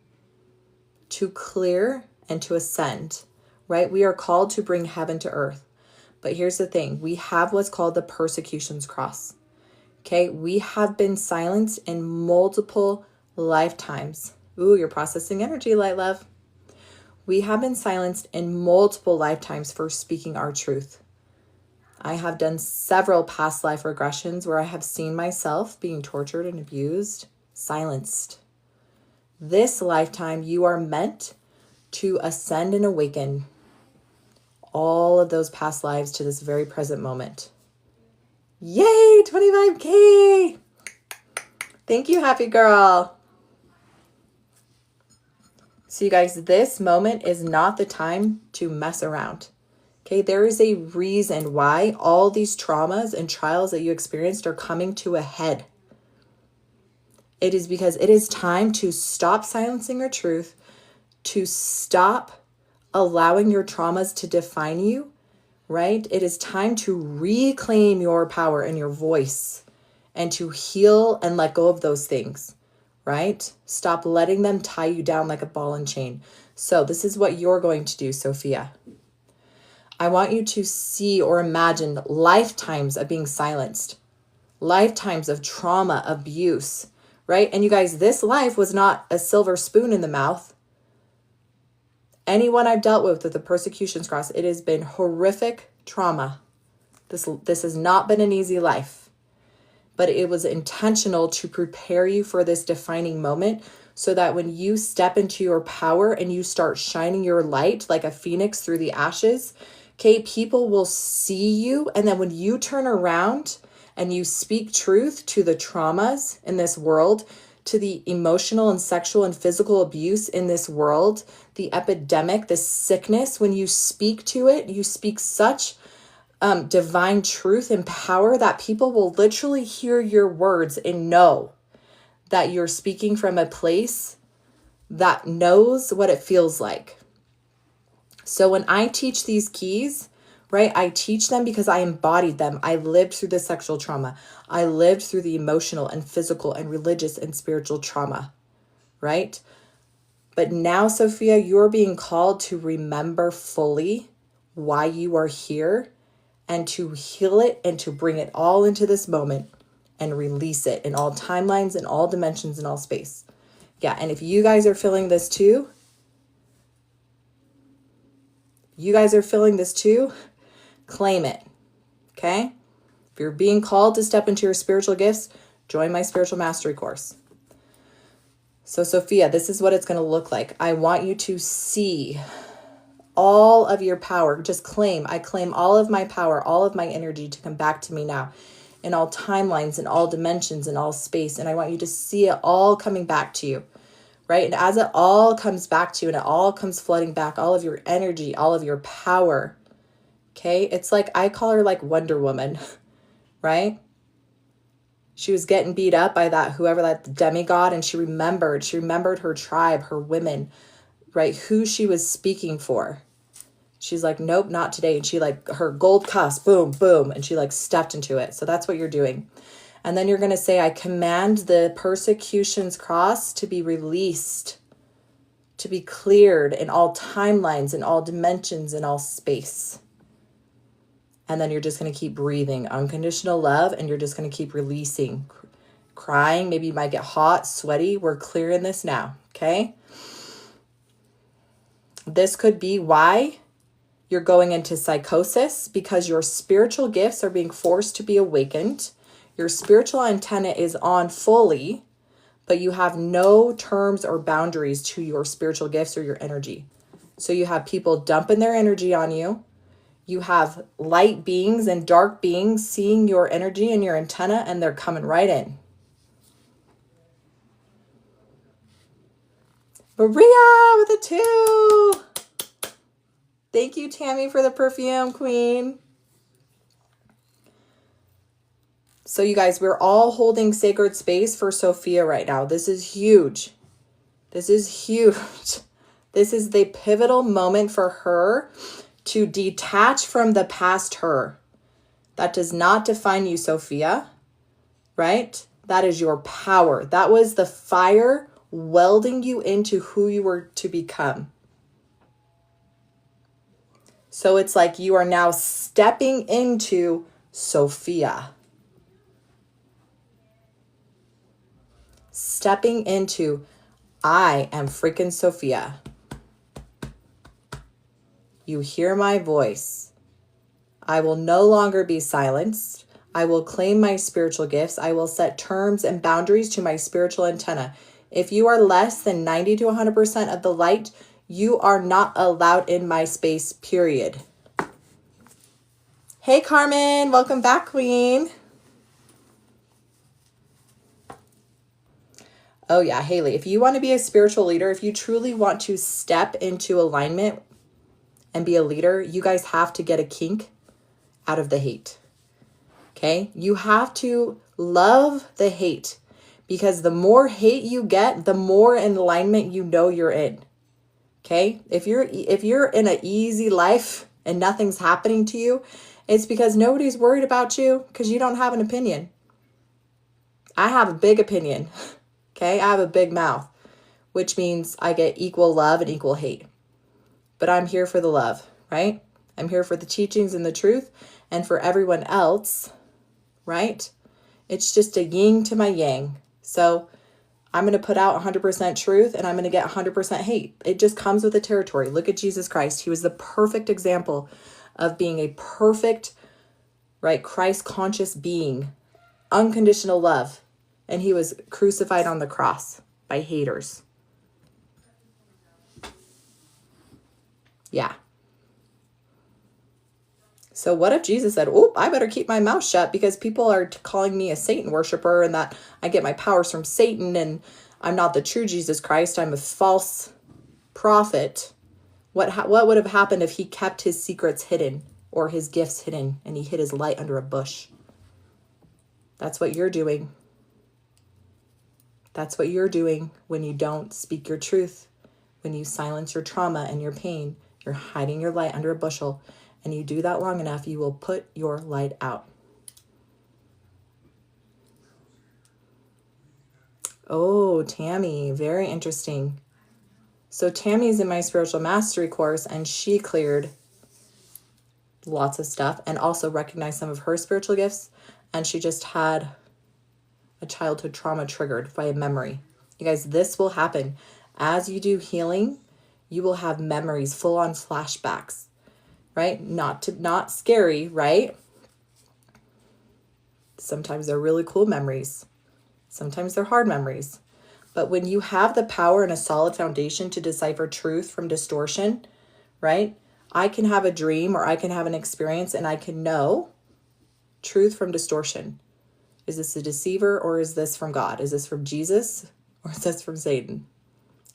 to clear and to ascend, right? We are called to bring heaven to earth. But here's the thing. We have what's called the persecution's cross. Okay? We have been silenced in multiple lifetimes. Ooh, you're processing energy, light love. We have been silenced in multiple lifetimes for speaking our truth. I have done several past life regressions where I have seen myself being tortured and abused, silenced. This lifetime, you are meant to ascend and awaken all of those past lives to this very present moment. Yay, 25K! Thank you, happy girl. So you guys, this moment is not the time to mess around. Okay, there is a reason why all these traumas and trials that you experienced are coming to a head. It is because it is time to stop silencing your truth, to stop allowing your traumas to define you, right? It is time to reclaim your power and your voice and to heal and let go of those things. Right? Stop letting them tie you down like a ball and chain. So this is what you're going to do, Sophia. I want you to see or imagine lifetimes of being silenced, lifetimes of trauma, abuse, right? And you guys, this life was not a silver spoon in the mouth. Anyone I've dealt with the persecution's cross, it has been horrific trauma. This has not been an easy life. But it was intentional to prepare you for this defining moment so that when you step into your power and you start shining your light like a phoenix through the ashes, okay, people will see you. And then when you turn around and you speak truth to the traumas in this world, to the emotional and sexual and physical abuse in this world, the epidemic, the sickness, when you speak to it, you speak such divine truth and power that people will literally hear your words and know that you're speaking from a place that knows what it feels like. So when I teach these keys, right, I teach them because I embodied them. I lived through the sexual trauma. I lived through the emotional and physical and religious and spiritual trauma, right? But now, Sophia, you're being called to remember fully why you are here and to heal it and to bring it all into this moment and release it in all timelines and all dimensions and all space. Yeah, and if you guys are feeling this too, claim it, okay? If you're being called to step into your spiritual gifts, join my spiritual mastery course. So Sophia, this is what it's going to look like. I want you to see all of your power. Just claim. I claim all of my power, all of my energy to come back to me now in all timelines, in all dimensions, in all space. And I want you to see it all coming back to you, right? And as it all comes back to you and it all comes flooding back, all of your energy, all of your power, okay? It's like, I call her like Wonder Woman, right? She was getting beat up by that demigod, and she remembered her tribe, her women, right? Who she was speaking for. She's like, nope, not today. And she her gold cuss, boom, boom. And she stepped into it. So that's what you're doing. And then you're going to say, I command the persecution's cross to be released, to be cleared in all timelines, in all dimensions, in all space. And then you're just going to keep breathing unconditional love, and you're just going to keep releasing, crying. Maybe you might get hot, sweaty. We're clearing this now, okay? This could be why you're going into psychosis, because your spiritual gifts are being forced to be awakened. Your spiritual antenna is on fully, but you have no terms or boundaries to your spiritual gifts or your energy. So you have people dumping their energy on you. You have light beings and dark beings seeing your energy and your antenna, and they're coming right in. Maria with a 2. Thank you, Tammy, for the perfume, queen. So you guys, we're all holding sacred space for Sophia right now. This is huge. This is huge. This is the pivotal moment for her to detach from the past her. That does not define you, Sophia, right? That is your power. That was the fire welding you into who you were to become. So it's like you are now stepping into Sophia. Stepping into, I am freaking Sophia. You hear my voice. I will no longer be silenced. I will claim my spiritual gifts. I will set terms and boundaries to my spiritual antenna. If you are less than 90 to 100% of the light, you are not allowed in my space, period. Hey, Carmen. Welcome back, queen. Oh, yeah, Haley. If you want to be a spiritual leader, if you truly want to step into alignment and be a leader, you guys have to get a kink out of the hate. Okay? You have to love the hate, because the more hate you get, the more in alignment you know you're in. Okay? If you're in an easy life and nothing's happening to you, it's because nobody's worried about you, because you don't have an opinion. I have a big opinion. Okay? I have a big mouth, which means I get equal love and equal hate. But I'm here for the love, right? I'm here for the teachings and the truth, and for everyone else, right? It's just a yin to my yang. So I'm going to put out 100% truth, and I'm going to get 100% hate. It just comes with the territory. Look at Jesus Christ. He was the perfect example of being a perfect, right, Christ-conscious being, unconditional love. And he was crucified on the cross by haters. Yeah. So what if Jesus said, oh, I better keep my mouth shut because people are calling me a Satan worshiper and that I get my powers from Satan and I'm not the true Jesus Christ. I'm a false prophet. What would have happened if he kept his secrets hidden or his gifts hidden and he hid his light under a bush? That's what you're doing. That's what you're doing when you don't speak your truth, when you silence your trauma and your pain. You're hiding your light under a bushel, and you do that long enough, you will put your light out. Oh, Tammy, very interesting. So Tammy's in my spiritual mastery course, and she cleared lots of stuff and also recognized some of her spiritual gifts, and she just had a childhood trauma triggered by a memory. You guys, this will happen. As you do healing, you will have memories, full-on flashbacks, right? Not scary, right? Sometimes they're really cool memories. Sometimes they're hard memories. But when you have the power and a solid foundation to decipher truth from distortion, right? I can have a dream or I can have an experience and I can know truth from distortion. Is this a deceiver or is this from God? Is this from Jesus or is this from Satan?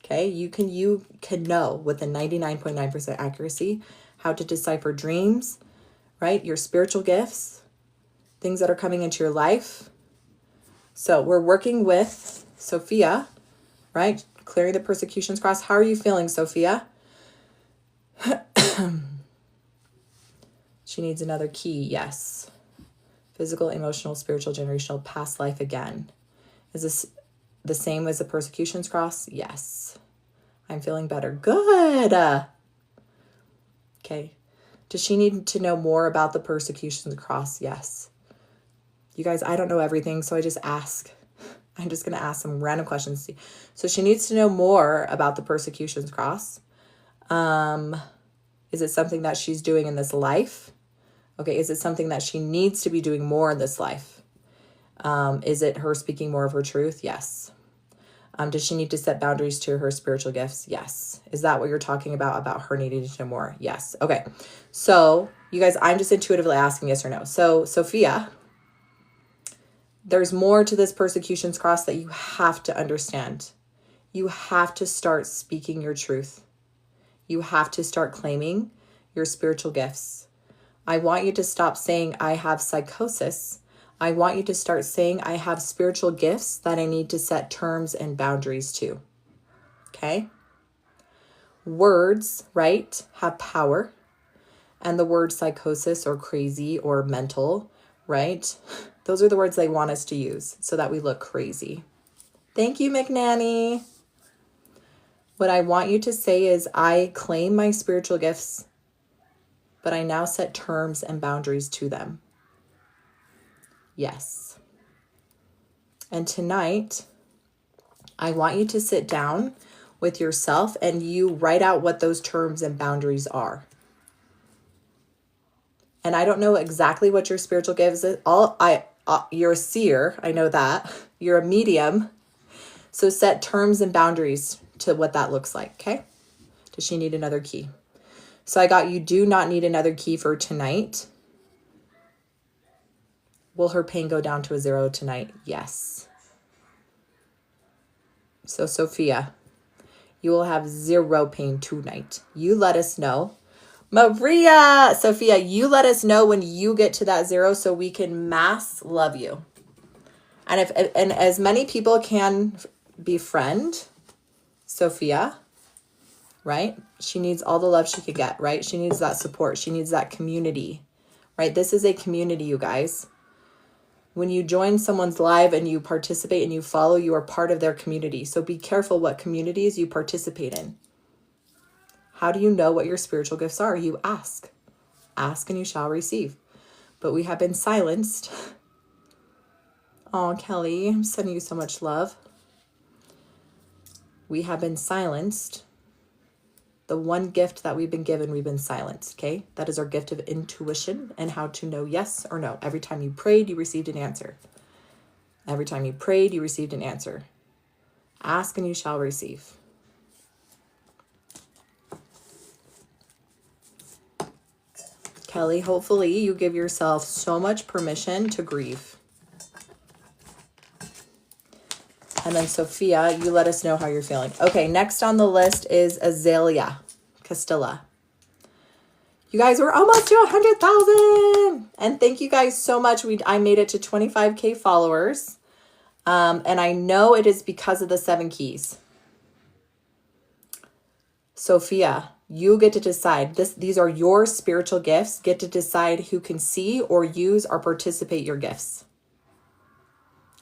Okay, you can know with a 99.9% accuracy how to decipher dreams, right? Your spiritual gifts, things that are coming into your life. So we're working with Sophia, right? Clearing the persecutions cross. How are you feeling, Sophia? She needs another key. Yes. Physical, emotional, spiritual, generational, past life again. Is this the same as the persecutions cross? Yes. I'm feeling better. Good. Okay. Does she need to know more about the persecutions cross? Yes. You guys, I don't know everything, so I just ask. I'm just going to ask some random questions. So she needs to know more about the persecutions cross. Is it something that she's doing in this life? Okay, is it something that she needs to be doing more in this life? Is it her speaking more of her truth? Yes. Does she need to set boundaries to her spiritual gifts? Yes. Is that what you're talking about her needing to know more? Yes. Okay. So you guys, I'm just intuitively asking yes or no. So Sophia, there's more to this persecutions cross that you have to understand. You have to start speaking your truth. You have to start claiming your spiritual gifts. I want you to stop saying, I have psychosis. I want you to start saying, I have spiritual gifts that I need to set terms and boundaries to. Okay? Words, right, have power. And the word psychosis or crazy or mental, right? Those are the words they want us to use so that we look crazy. Thank you, McNanny. What I want you to say is, I claim my spiritual gifts, but I now set terms and boundaries to them. Yes. And tonight, I want you to sit down with yourself and you write out what those terms and boundaries are. And I don't know exactly what your spiritual gifts is. You're a seer. I know that. You're a medium. So set terms and boundaries to what that looks like. Okay. Does she need another key? So I got, you do not need another key for tonight. Will her pain go down to a 0 tonight? Yes. So Sophia, you will have 0 pain tonight. You let us know. Maria, Sophia, you let us know when you get to that 0 so we can mass love you. And and as many people can befriend Sophia, right? She needs all the love she could get, right? She needs that support. She needs that community, right? This is a community, you guys. When you join someone's live and you participate and you follow, you are part of their community. So be careful what communities you participate in. How do you know what your spiritual gifts are? You ask. Ask and you shall receive. But we have been silenced. Oh, Kelly, I'm sending you so much love. We have been silenced. The one gift that we've been given, we've been silenced, okay? That is our gift of intuition and how to know yes or no. Every time you prayed, you received an answer. Every time you prayed, you received an answer. Ask and you shall receive. Kelly, hopefully you give yourself so much permission to grieve. And then Sophia, you let us know how you're feeling. Okay, next on the list is Azalea Castilla. You guys, we're almost to 100,000. And thank you guys so much. I made it to 25K followers. And I know it is because of the 7 keys. Sophia, you get to decide. These are your spiritual gifts. Get to decide who can see or use or participate your gifts.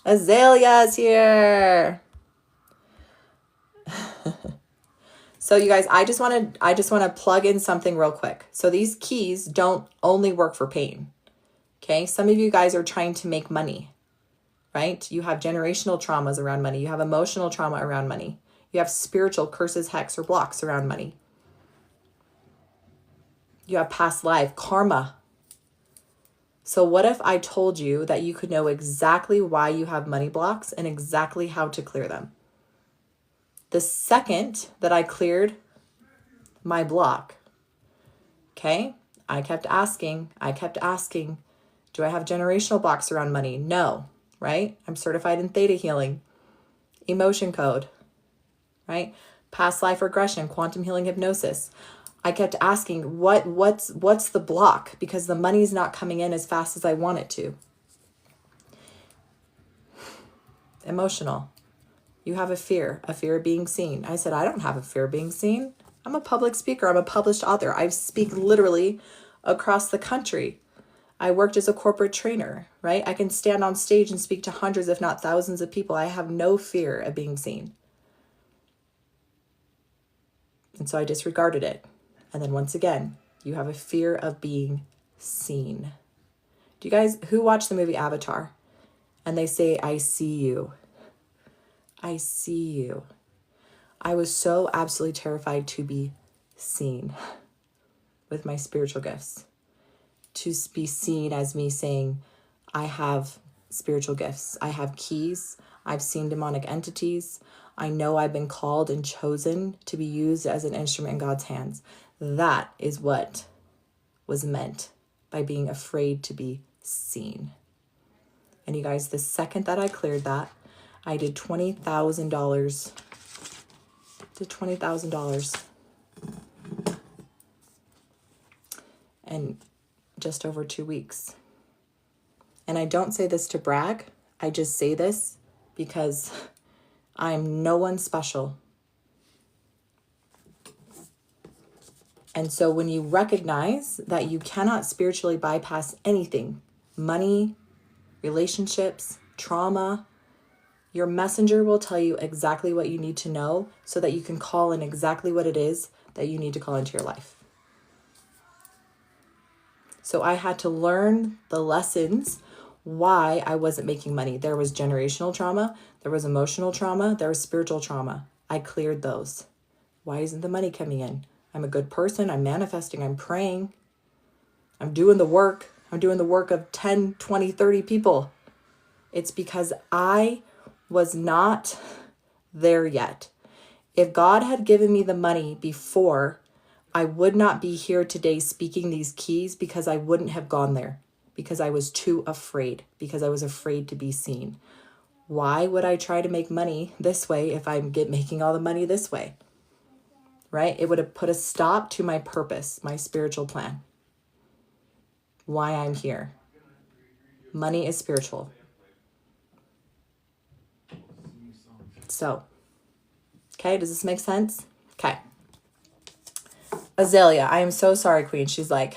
Azalea's here. So you guys, I just want to plug in something real quick. So these keys don't only work for pain. Okay? Some of you guys are trying to make money, right? You have generational traumas around money. You have emotional trauma around money. You have spiritual curses, hex, or blocks around money. You have past life, karma. So what if I told you that you could know exactly why you have money blocks and exactly how to clear them? The second that I cleared my block, okay, I kept asking, do I have generational blocks around money? No, right? I'm certified in theta healing, emotion code, right? Past life regression, quantum healing hypnosis. I kept asking, what's the block? Because the money's not coming in as fast as I want it to. Emotional. You have a fear of being seen. I said, I don't have a fear of being seen. I'm a public speaker. I'm a published author. I speak literally across the country. I worked as a corporate trainer, right? I can stand on stage and speak to hundreds, if not thousands of people. I have no fear of being seen. And so I disregarded it. And then once again, you have a fear of being seen. Do you guys, who watched the movie Avatar? And they say, I see you. I see you. I was so absolutely terrified to be seen with my spiritual gifts. To be seen as me saying, I have spiritual gifts. I have keys. I've seen demonic entities. I know I've been called and chosen to be used as an instrument in God's hands. That is what was meant by being afraid to be seen. And you guys, the second that I cleared that, I did $20,000. Did $20,000. And just over 2 weeks. And I don't say this to brag. I just say this because I'm no one special. And so when you recognize that you cannot spiritually bypass anything, money, relationships, trauma, your messenger will tell you exactly what you need to know so that you can call in exactly what it is that you need to call into your life. So I had to learn the lessons why I wasn't making money. There was generational trauma, there was emotional trauma, there was spiritual trauma. I cleared those. Why isn't the money coming in? I'm a good person, I'm manifesting, I'm praying, I'm doing the work. I'm doing the work of 10, 20, 30 people. It's because I was not there yet. If God had given me the money before, I would not be here today speaking these keys because I wouldn't have gone there, because I was too afraid, because I was afraid to be seen. Why would I try to make money this way if I'm making all the money this way? Right? It would have put a stop to my purpose, my spiritual plan. Why I'm here. Money is spiritual. So, okay, does this make sense? Okay. Azalea, I am so sorry, Queen. She's like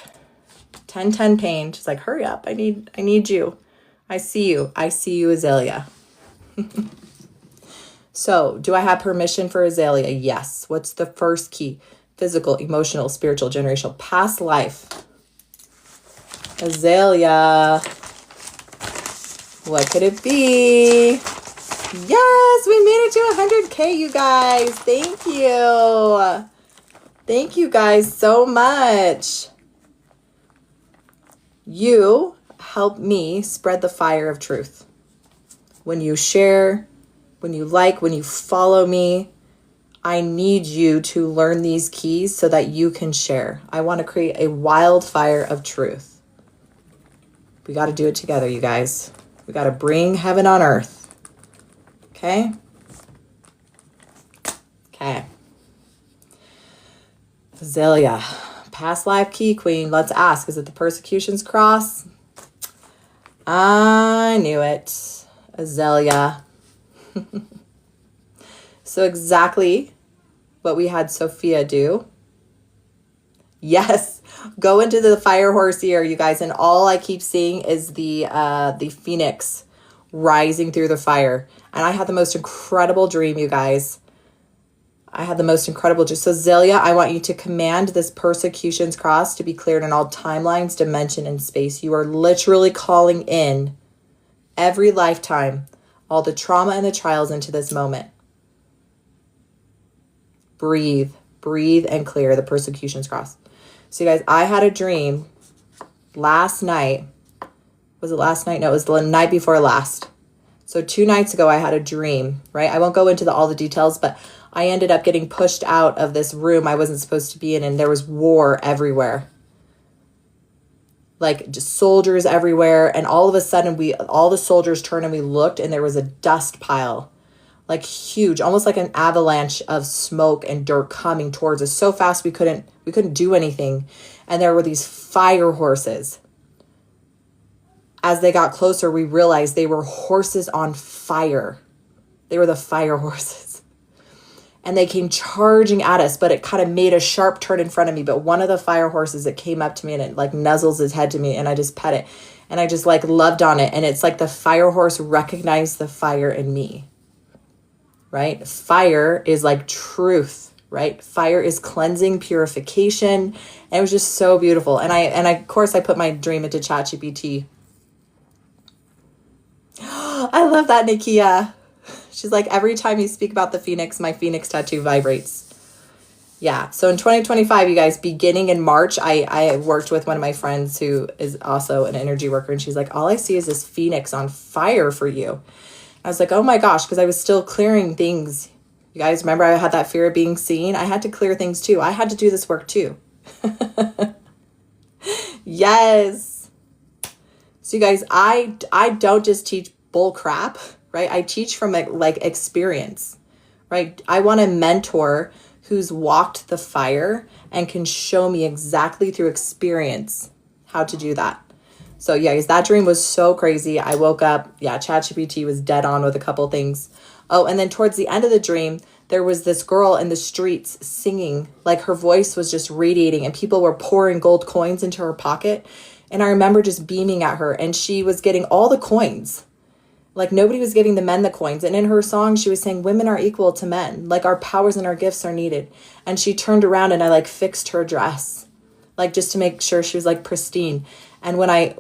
10 pain. She's like, hurry up. I need you. I see you. I see you, Azalea. So, do I have permission for Azalea? Yes. What's the first key? Physical, emotional, spiritual, generational, past life. Azalea. What could it be? Yes, we made it to 100K, you guys. Thank you. Thank you guys so much. You help me spread the fire of truth. When you share, when you like, when you follow me, I need you to learn these keys so that you can share. I want to create a wildfire of truth. We got to do it together, you guys. We got to bring heaven on earth. Okay? Okay. Azalea, past life key queen. Let's ask, is it the persecutions cross? I knew it. Azalea. So exactly what we had Sophia do. Yes, go into the fire horse ear, you guys. And all I keep seeing is the phoenix rising through the fire. And I had the most incredible dream, you guys. I had the most incredible dream. So Zelia, I want you to command this persecutions cross to be cleared in all timelines, dimension, and space. You are literally calling in every lifetime, all the trauma and the trials into this moment. Breathe, breathe, and clear the persecutions cross. So you guys, I had a dream last night. Was it last night? No, it was the night before last. So 2 nights ago, I had a dream, right? I won't go into all the details, but I ended up getting pushed out of this room I wasn't supposed to be in, and there was war everywhere. Like just soldiers everywhere. And all of a sudden, all the soldiers turned and we looked, and there was a dust pile, like huge, almost like an avalanche of smoke and dirt coming towards us so fast we couldn't do anything. And there were these fire horses. As they got closer, we realized they were horses on fire. They were the fire horses. And they came charging at us, but it kind of made a sharp turn in front of me. But one of the fire horses, it came up to me and it like nuzzles his head to me, and I just pet it. And I just like loved on it. And it's like the fire horse recognized the fire in me. Right? Fire is like truth, right? Fire is cleansing, purification. And it was just so beautiful. And I of course I put my dream into ChatGPT. I love that, Nikia. She's like, every time you speak about the phoenix, my phoenix tattoo vibrates. Yeah. So in 2025, you guys, beginning in March, I worked with one of my friends who is also an energy worker. And she's like, all I see is this phoenix on fire for you. I was like, oh my gosh, because I was still clearing things. You guys remember I had that fear of being seen? I had to clear things too. I had to do this work too. Yes. So you guys, I don't just teach bull crap, right? I teach from like experience, right? I want a mentor who's walked the fire and can show me exactly through experience how to do that. So yeah, guys, that dream was so crazy. I woke up, ChatGPT was dead on with a couple things. Oh, and then towards the end of the dream, there was this girl in the streets singing, like her voice was just radiating and people were pouring gold coins into her pocket. And I remember just beaming at her, and she was getting all the coins. Like nobody was giving the men the coins. And in her song, she was saying women are equal to men. Like our powers and our gifts are needed. And she turned around and I like fixed her dress, like just to make sure she was like pristine. And when I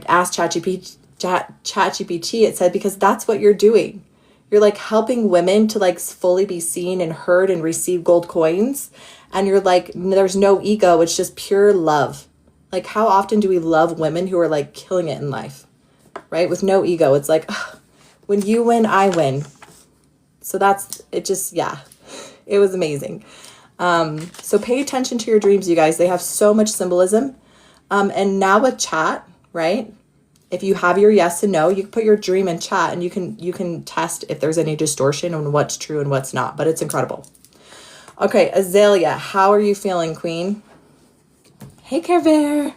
asked ChatGPT, it said, because that's what you're doing. You're like helping women to like fully be seen and heard and receive gold coins. And you're like, there's no ego. It's just pure love. Like how often do we love women who are like killing it in life, right? With no ego. It's like, ugh, when you win, I win. So that's it. Just, yeah, it was amazing. So pay attention to your dreams, you guys. They have so much symbolism. And now with chat, right? If you have your yes and no, you can put your dream in chat and you can test if there's any distortion on what's true and what's not, but it's incredible. Okay, Azalea, how are you feeling, Queen? Hey, Care Bear.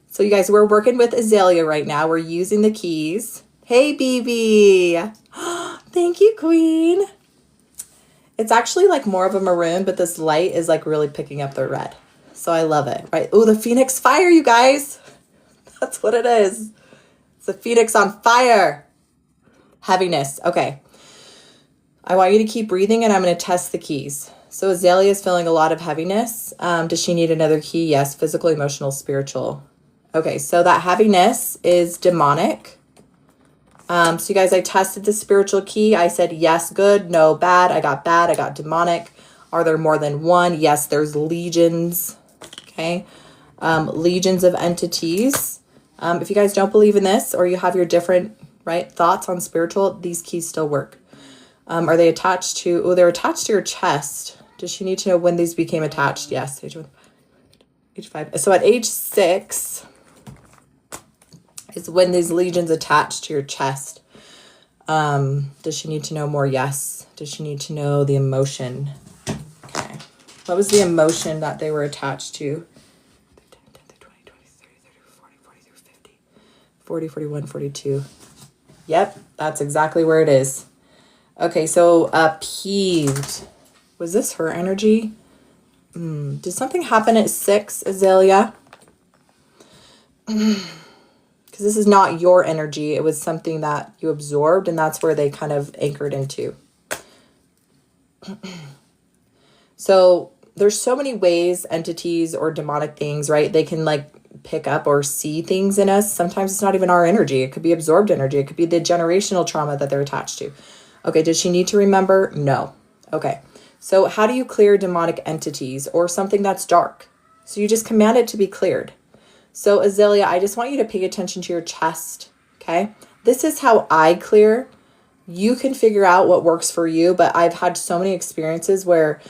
So you guys, we're working with Azalea right now. We're using the keys. Hey, BB. Thank you, Queen. It's actually like more of a maroon, but this light is like really picking up the red. So I love it, right? Oh, the Phoenix fire, you guys. That's what it is. It's the Phoenix on fire. Heaviness. Okay. I want you to keep breathing and I'm going to test the keys. So Azalea is feeling a lot of heaviness. Does she need another key? Yes. Physical, emotional, spiritual. Okay. So that heaviness is demonic. So you guys, I tested the spiritual key. I said, yes, good, no, bad. I got demonic. Are there more than one? Yes, there's legions. Okay. Legions of entities. If you guys don't believe in this or you have your different, right, thoughts on spiritual, these keys still work. Are they attached to, oh, they're attached to your chest. Does she need to know when these became attached? Yes, age 5. So at age 6 is when these legions attached to your chest. Does she need to know more? Yes. Does she need to know the emotion? Okay. What was the emotion that they were attached to? 40, 41, 42. Yep, that's exactly where it is. Okay, so peeved. Was this her energy? Did something happen at 6, Azalea? Because this is not your energy. It was something that you absorbed, and that's where they kind of anchored into. So there's so many ways entities or demonic things, right? They can like pick up or see things in us. Sometimes it's not even our energy. It could be absorbed energy. It could be the generational trauma that they're attached to. Okay, does she need to remember? No. Okay, so how do you clear demonic entities or something that's dark? So you just command it to be cleared. So Azalea, I just want you to pay attention to your chest, okay? This is how I clear. You can figure out what works for you, but I've had so many experiences where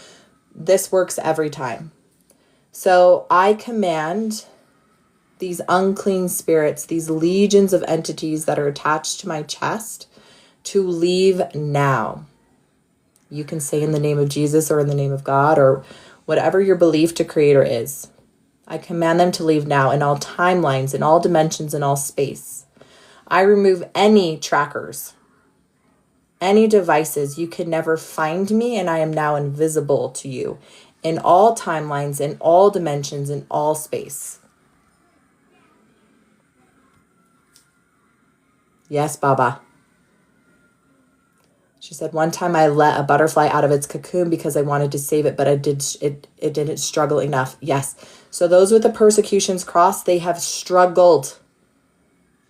this works every time. So I command these unclean spirits, these legions of entities that are attached to my chest, to leave now. You can say in the name of Jesus or in the name of God or whatever your belief to Creator is. I command them to leave now in all timelines, in all dimensions, in all space. I remove any trackers, any devices. You can never find me, and I am now invisible to you in all timelines, in all dimensions, in all space. Yes, Baba. She said, one time I let a butterfly out of its cocoon because I wanted to save it, but it didn't struggle enough. Yes. So those with the persecutions crossed, they have struggled.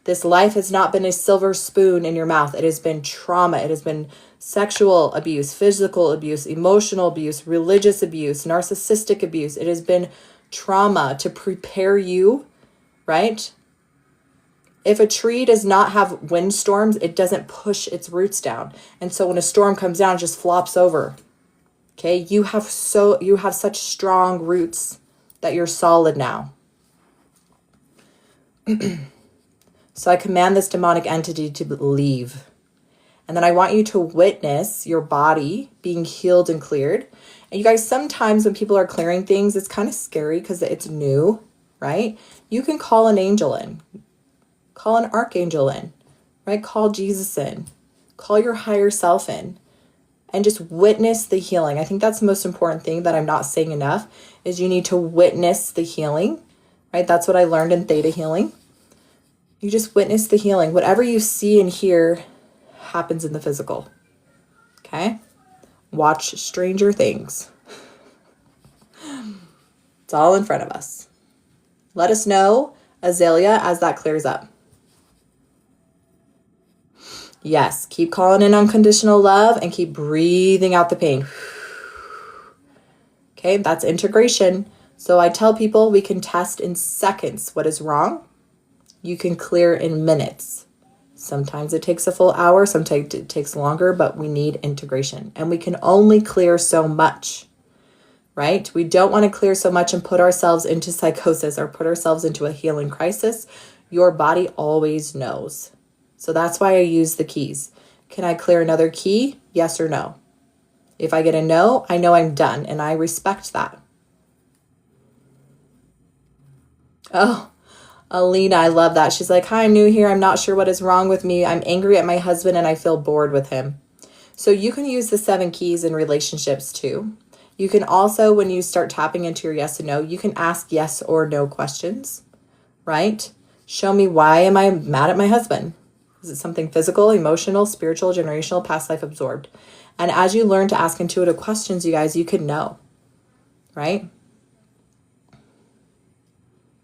This life has not been a silver spoon in your mouth. It has been trauma. It has been sexual abuse, physical abuse, emotional abuse, religious abuse, narcissistic abuse. It has been trauma to prepare you, right? If a tree does not have windstorms, it doesn't push its roots down. And so when a storm comes down, it just flops over. Okay, you have such strong roots that you're solid now. So I command this demonic entity to leave. And then I want you to witness your body being healed and cleared. And you guys, sometimes when people are clearing things, it's kind of scary because it's new, right? You can call an angel in. Call an archangel in, right? Call Jesus in. Call your higher self in. And just witness the healing. I think that's the most important thing that I'm not saying enough is you need to witness the healing, right? That's what I learned in Theta Healing. You just witness the healing. Whatever you see and hear happens in the physical, okay? Watch Stranger Things. It's all in front of us. Let us know, Azalea, as that clears up. Yes, keep calling in unconditional love and keep breathing out the pain. Okay, that's integration. So I tell people we can test in seconds what is wrong. You can clear in minutes. Sometimes it takes a full hour, sometimes it takes longer, but we need integration. And we can only clear so much, right? We don't want to clear so much and put ourselves into psychosis or put ourselves into a healing crisis. Your body always knows. So that's why I use the keys. Can I clear another key? Yes or no? If I get a no, I know I'm done, and I respect that. Oh, Alina, I love that. She's like, hi, I'm new here. I'm not sure what is wrong with me. I'm angry at my husband and I feel bored with him. So you can use the 7 keys in relationships too. You can also, when you start tapping into your yes and no, you can ask yes or no questions, right? Show me, why am I mad at my husband? Is it something physical, emotional, spiritual, generational, past life absorbed? And as you learn to ask intuitive questions, you guys, you can know, right?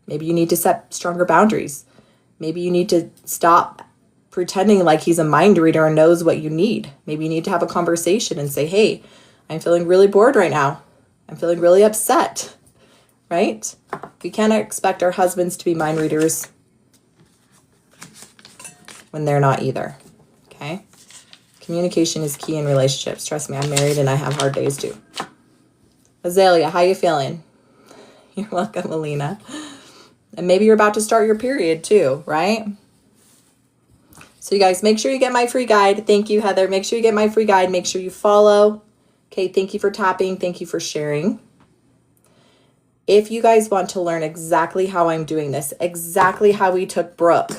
Maybe you need to set stronger boundaries. Maybe you need to stop pretending like he's a mind reader and knows what you need. Maybe you need to have a conversation and say, hey, I'm feeling really bored right now. I'm feeling really upset, right? We can't expect our husbands to be mind readers when they're not either, okay? Communication is key in relationships. Trust me, I'm married and I have hard days too. Azalea, how you feeling? You're welcome, Alina. And maybe you're about to start your period too, right? So you guys, make sure you get my free guide. Thank you, Heather. Make sure you get my free guide. Make sure you follow. Okay, thank you for tapping. Thank you for sharing. If you guys want to learn exactly how I'm doing this, exactly how we took Brooke,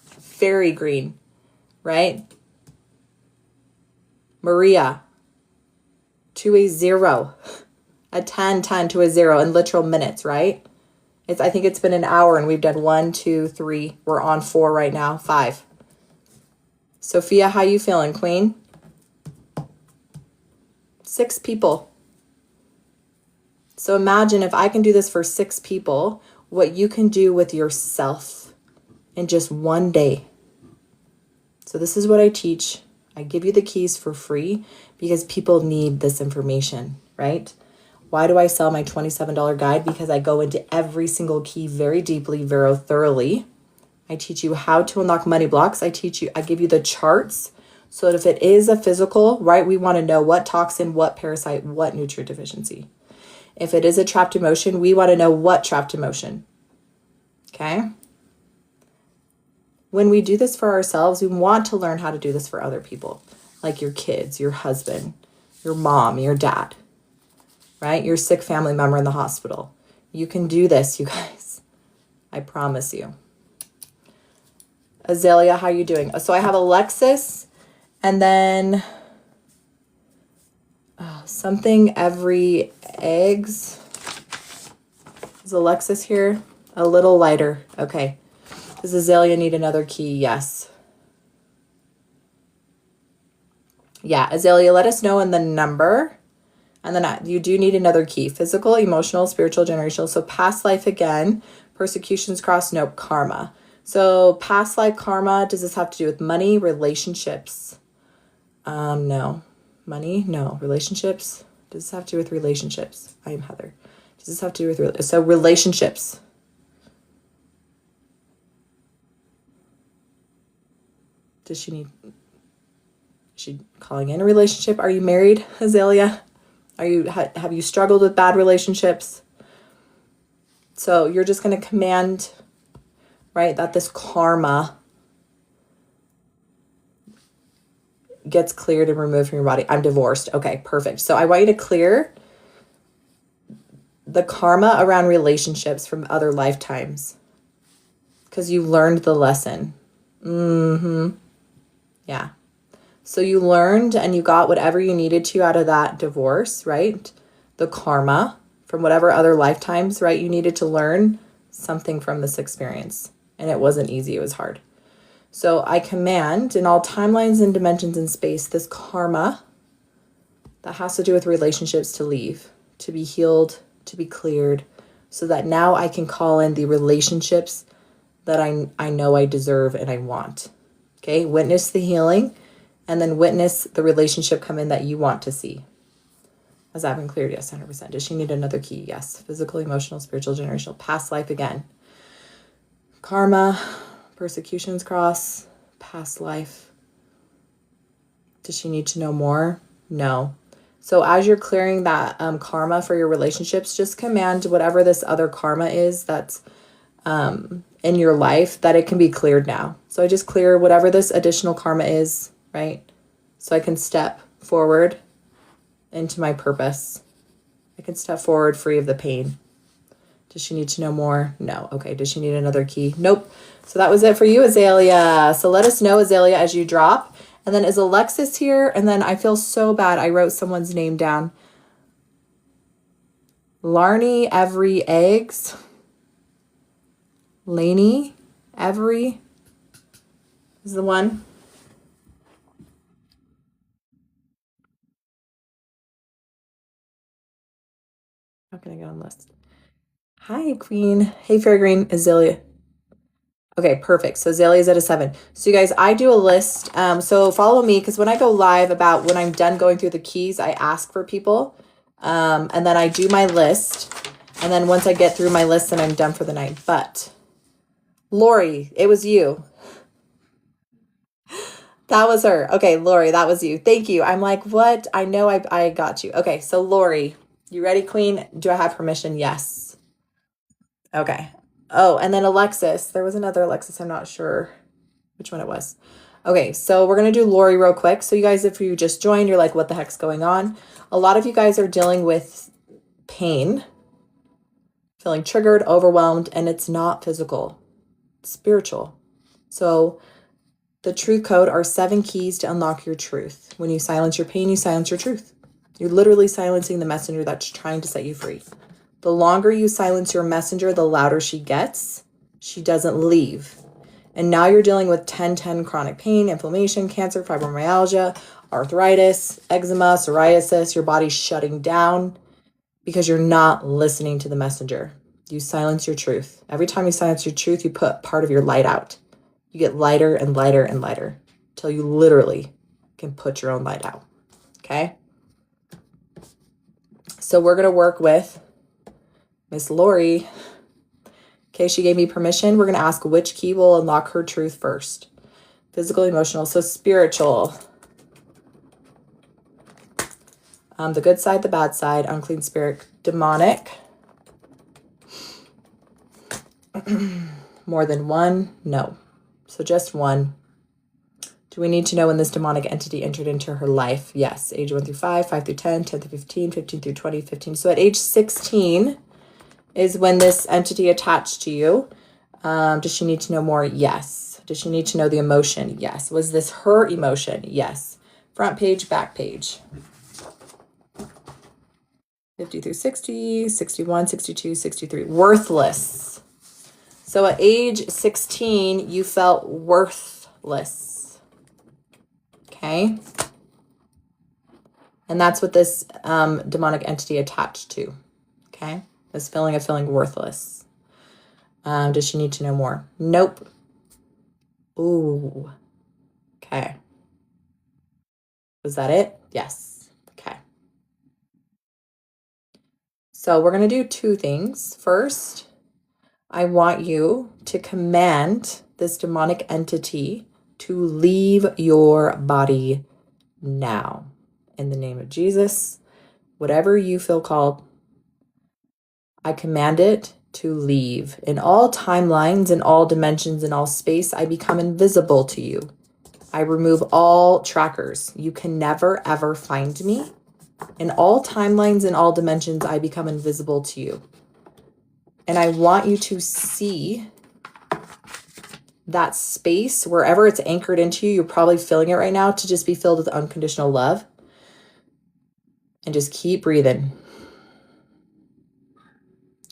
fairy green, right? Maria, to a 0, a 10, 10 to a 0 in literal minutes, right? I think it's been an hour and we've done 1, 2, 3. We're on 4 right now, 5. Sophia, how you feeling, Queen? 6 people. So imagine if I can do this for 6 people, what you can do with yourself in just one day. So this is what I teach. I give you the keys for free because people need this information, right? Why do I sell my $27 guide? Because I go into every single key very deeply, very thoroughly. I teach you how to unlock money blocks. I give you the charts so that if it is a physical, right, we want to know what toxin, what parasite, what nutrient deficiency. If it is a trapped emotion, we want to know what trapped emotion. Okay? When we do this for ourselves, we want to learn how to do this for other people, like your kids, your husband, your mom, your dad, right? Your sick family member in the hospital. You can do this, you guys. I promise you. Azalea, how you doing? So I have Alexis and then something every eggs. Is Alexis here? A little lighter. Okay. Does Azalea need another key? Yes. Yeah, Azalea, let us know in the number. And then you do need another key. Physical, emotional, spiritual, generational. So past life again. Persecutions cross, nope, karma. So past life karma, does this have to do with money, relationships? No. Money? No. Relationships? Does this have to do with relationships? I am Heather. Does this have to do with, so relationships. Is she calling in a relationship? Are you married, Azalea? Have you struggled with bad relationships? So you're just going to command, right, that this karma gets cleared and removed from your body. I'm divorced. Okay, perfect. So I want you to clear the karma around relationships from other lifetimes because you learned the lesson. Yeah. So you learned and you got whatever you needed to out of that divorce, right? The karma from whatever other lifetimes, right? You needed to learn something from this experience. And it wasn't easy. It was hard. So I command in all timelines and dimensions in space, this karma that has to do with relationships to leave, to be healed, to be cleared, so that now I can call in the relationships that I know I deserve and I want. Okay, witness the healing and then witness the relationship come in that you want to see. Has that been cleared? Yes, 100%. Does she need another key? Yes. Physical, emotional, spiritual, generational, past life again. Karma, persecutions cross, past life. Does she need to know more? No. So as you're clearing that karma for your relationships, just command whatever this other karma is that's in your life, that it can be cleared now. So I just clear whatever this additional karma is, right? So I can step forward into my purpose. I can step forward free of the pain. Does she need to know more? No. Okay. Does she need another key? Nope. So that was it for you, Azalea. So let us know, Azalea, as you drop. And then is Alexis here? And then I feel so bad. I wrote someone's name down. Larnie Every Eggs. Laney Every is the one. How can I get on the list? Hi, Queen. Hey, Fair Green, Azalea. Okay, perfect. So Azalea is at a 7. So you guys, I do a list. So follow me because when I go live about when I'm done going through the keys, I ask for people. And then I do my list. And then once I get through my list, then I'm done for the night. But Lori, it was you. That was her. Okay, Lori, that was you. Thank you. I'm like, what? I know I got you. Okay, so Lori, you ready, Queen? Do I have permission? Yes. Okay. Oh, and then Alexis. There was another Alexis. I'm not sure which one it was. Okay, so we're going to do Lori real quick. So you guys, if you just joined, you're like, what the heck's going on? A lot of you guys are dealing with pain, feeling triggered, overwhelmed, and it's not physical, it's spiritual. So the truth code are 7 keys to unlock your truth. When you silence your pain, you silence your truth. You're literally silencing the messenger that's trying to set you free. The longer you silence your messenger, the louder she gets. She doesn't leave. And now you're dealing with 1010 chronic pain, inflammation, cancer, fibromyalgia, arthritis, eczema, psoriasis. Your body's shutting down because you're not listening to the messenger. You silence your truth. Every time you silence your truth, you put part of your light out. You get lighter and lighter and lighter till you literally can put your own light out. Okay? So we're going to work with Miss Lori. Okay, she gave me permission. We're going to ask which key will unlock her truth first. Physical, emotional, so spiritual. The good side, the bad side, unclean spirit, demonic. More than one? No. So just one. Do we need to know when this demonic entity entered into her life? Yes. Age 1 through 5, 5 through 10, 10 through 15, 15 through 20, 15. So at age 16 is when this entity attached to you. Does she need to know more? Yes. Does she need to know the emotion? Yes. Was this her emotion? Yes. Front page, back page. 50 through 60, 61, 62, 63. Worthless. So at age 16, you felt worthless. Okay? And that's what this demonic entity attached to. Okay? This feeling of feeling worthless. Does she need to know more? Nope. Ooh. Okay. Was that it? Yes. Okay. So we're going to do 2 things. First, I want you to command this demonic entity to leave your body now. In the name of Jesus, whatever you feel called, I command it to leave. In all timelines, in all dimensions, in all space, I become invisible to you. I remove all trackers. You can never, ever find me. In all timelines, in all dimensions, I become invisible to you. And I want you to see that space, wherever it's anchored into you, you're probably feeling it right now, to just be filled with unconditional love. And just keep breathing.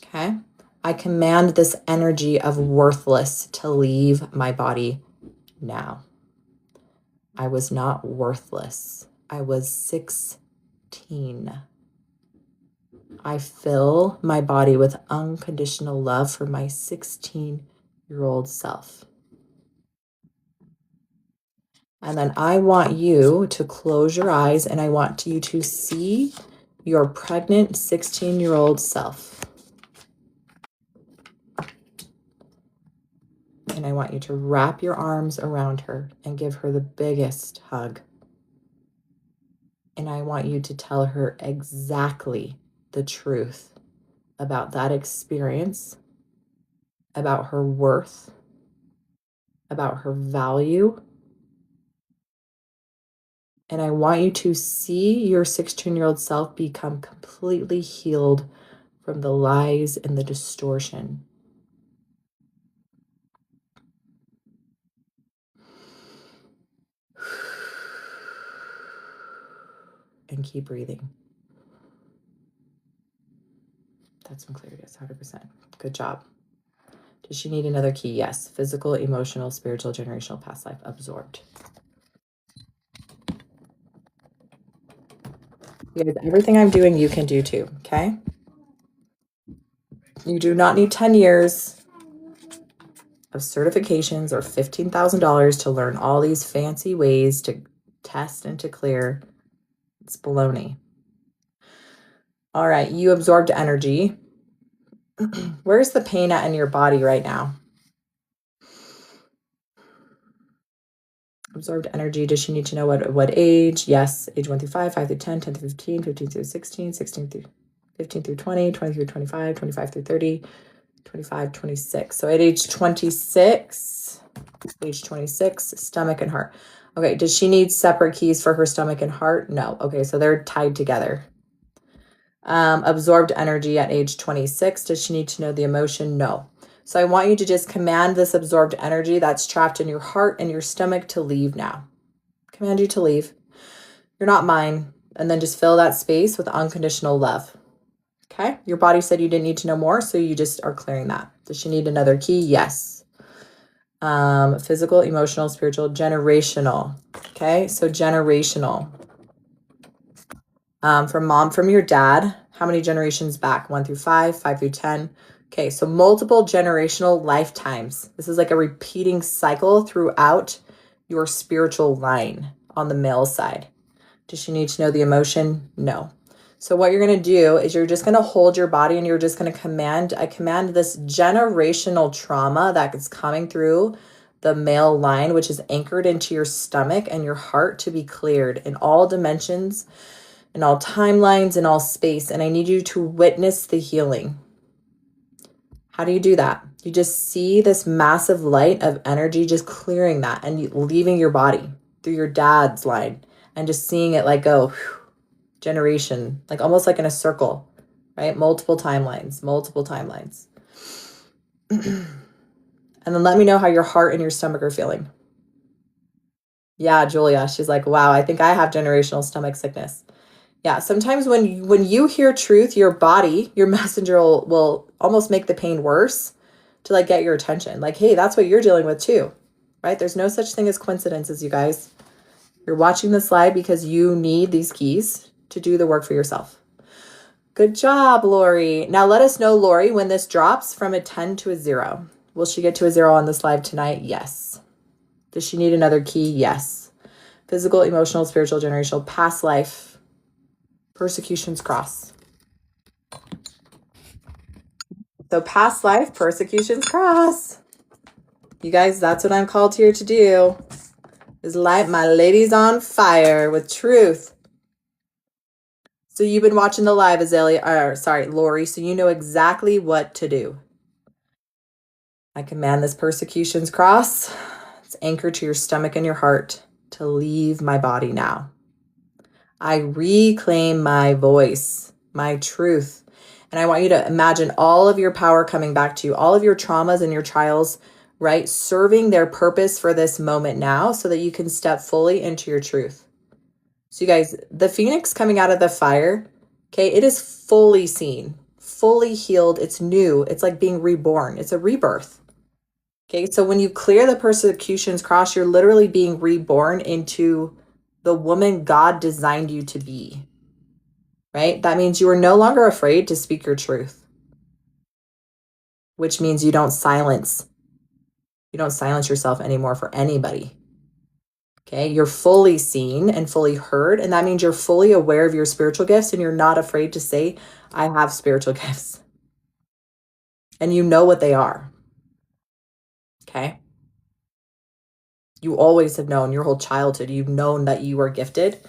Okay? I command this energy of worthless to leave my body now. I was not worthless. I was 16. I fill my body with unconditional love for my 16-year-old self. And then I want you to close your eyes and I want you to see your pregnant 16-year-old self. And I want you to wrap your arms around her and give her the biggest hug. And I want you to tell her exactly the truth about that experience, about her worth, about her value. And I want you to see your 16-year-old self become completely healed from the lies and the distortion. And keep breathing. That's some clarity. Yes, 100%. Good job. Does she need another key? Yes. Physical, emotional, spiritual, generational, past life, absorbed. You guys, everything I'm doing, you can do too, okay? You do not need 10 years of certifications or $15,000 to learn all these fancy ways to test and to clear. It's baloney. All right, you absorbed energy. Where's the pain at in your body right now? Absorbed energy. Does she need to know what age? Yes. Age 1 through 5, 5 through 10, 10 through 15, 15 through 16, 16 through 15 through 20, 20 through 25, 25 through 30, 25, 26. So at age 26, stomach and heart. Okay, does she need separate keys for her stomach and heart? No. Okay, so they're tied together. Absorbed energy at age 26. Does she need to know the emotion? No. So I want you to just command this absorbed energy that's trapped in your heart and your stomach to leave now. Command you to leave. You're not mine. And then just fill that space with unconditional love. Okay? Your body said you didn't need to know more, so you just are clearing that. Does she need another key? Yes. Physical, emotional, spiritual, generational. Okay? So generational. From mom, from your dad, how many generations back? 1 through 5, 5 through 10. Okay, so multiple generational lifetimes. This is like a repeating cycle throughout your spiritual line on the male side. Does she need to know the emotion? No. So what you're going to do is you're just going to hold your body and you're just going to command this generational trauma that is coming through the male line, which is anchored into your stomach and your heart, to be cleared in all dimensions, in all timelines, in all space. And I need you to witness the healing. How do you do that? You just see this massive light of energy just clearing that and leaving your body through your dad's line and just seeing it like go generation, like almost like in a circle, right? Multiple timelines. And then let me know how your heart and your stomach are feeling. Yeah, Julia, she's like, wow, I think I have generational stomach sickness. Yeah, sometimes when you hear truth, your body, your messenger will almost make the pain worse to like get your attention. Like, hey, that's what you're dealing with too, right? There's no such thing as coincidences, you guys. You're watching this live because you need these keys to do the work for yourself. Good job, Lori. Now let us know, Lori, when this drops from a 10 to a 0. Will she get to a 0 on this live tonight? Yes. Does she need another key? Yes. Physical, emotional, spiritual, generational, past life, persecutions cross. So past life, persecutions cross. You guys, that's what I'm called here to do, is light my ladies on fire with truth. So you've been watching the live, Lori, so you know exactly what to do. I command this persecutions cross. It's anchored to your stomach and your heart to leave my body now. I reclaim my voice, my truth. And I want you to imagine all of your power coming back to you, all of your traumas and your trials, right? Serving their purpose for this moment now so that you can step fully into your truth. So you guys, the phoenix coming out of the fire, okay, it is fully seen, fully healed. It's new. It's like being reborn. It's a rebirth. Okay, so when you clear the persecutions cross, you're literally being reborn into the woman God designed you to be, right? That means you are no longer afraid to speak your truth, which means you don't silence yourself anymore for anybody. Okay, you're fully seen and fully heard, and that means you're fully aware of your spiritual gifts and you're not afraid to say, I have spiritual gifts. And you know what they are. Okay? You always have known, your whole childhood, you've known that you are gifted.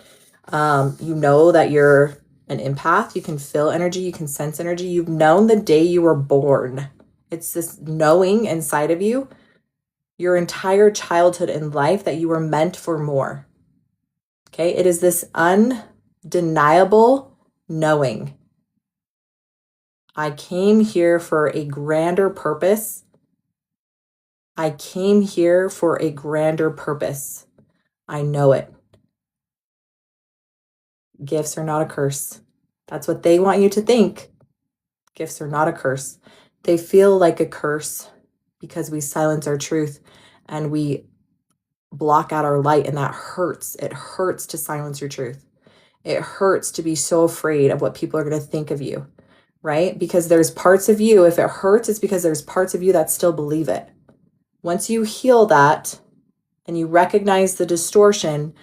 You know that you're an empath. You can feel energy. You can sense energy. You've known the day you were born. It's this knowing inside of you your entire childhood and life that you were meant for more. Okay, it is this undeniable knowing. I came here for a grander purpose. I came here for a grander purpose. I know it. Gifts are not a curse. That's what they want you to think. Gifts are not a curse. They feel like a curse because we silence our truth and we block out our light, and that hurts. It hurts to silence your truth. It hurts to be so afraid of what people are going to think of you, right? Because there's parts of you, if it hurts, it's because there's parts of you that still believe it. Once you heal that and you recognize the distortion,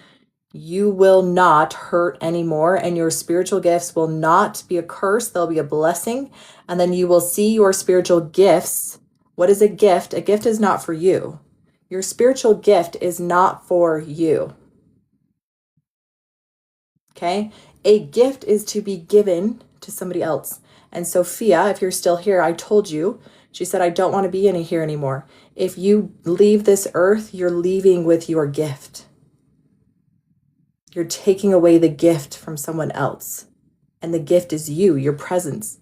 you will not hurt anymore, and your spiritual gifts will not be a curse. They'll be a blessing. And then you will see your spiritual gifts. What is a gift? A gift is not for you. Your spiritual gift is not for you. Okay? A gift is to be given to somebody else. And Sophia, if you're still here, I told you, she said, I don't want to be in here anymore. If you leave this earth, you're leaving with your gift. You're taking away the gift from someone else. And the gift is you, your presence,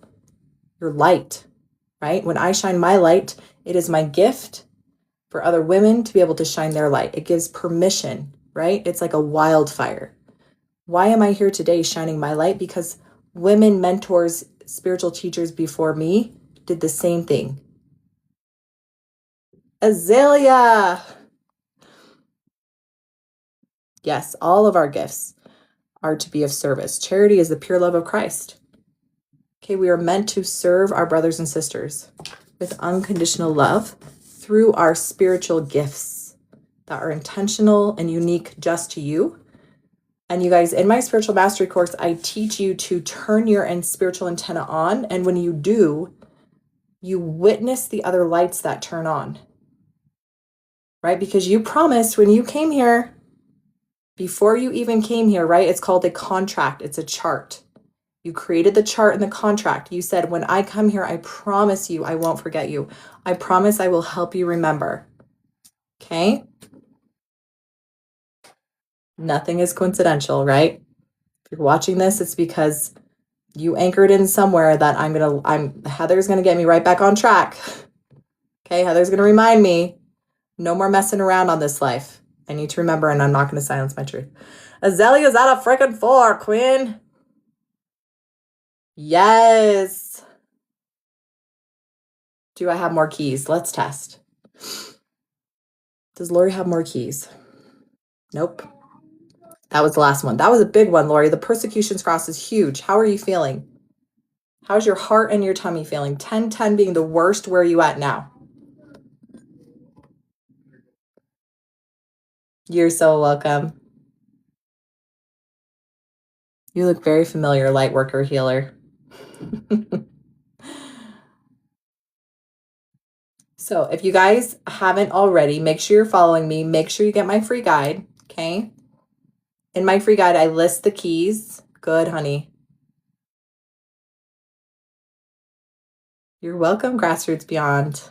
your light, right? When I shine my light, it is my gift for other women to be able to shine their light. It gives permission, right? It's like a wildfire. Why am I here today shining my light? Because women mentors, spiritual teachers before me did the same thing. Azalea. Yes, all of our gifts are to be of service. Charity is the pure love of Christ. Okay, we are meant to serve our brothers and sisters with unconditional love through our spiritual gifts that are intentional and unique just to you. And you guys, in my spiritual mastery course, I teach you to turn your spiritual antenna on. And when you do, you witness the other lights that turn on, right? Because you promised when you came here, before you even came here, right? It's called a contract. It's a chart. You created the chart and the contract. You said, when I come here, I promise you, I won't forget you. I promise I will help you remember. Okay? Nothing is coincidental, right? If you're watching this, it's because you anchored in somewhere that Heather's going to get me right back on track. Okay? Heather's going to remind me, no more messing around on this life. I need to remember, and I'm not going to silence my truth. Azalea's at a freaking 4, Quinn. Yes. Do I have more keys? Let's test. Does Lori have more keys? Nope. That was the last one. That was a big one, Lori. The persecutions cross is huge. How are you feeling? How's your heart and your tummy feeling? 10-10 being the worst. Where are you at now? You're so welcome. You look very familiar, light worker healer. So if you guys haven't already, make sure you're following me. Make sure you get my free guide, okay? In my free guide, I list the keys. Good, honey. You're welcome, Grassroots Beyond.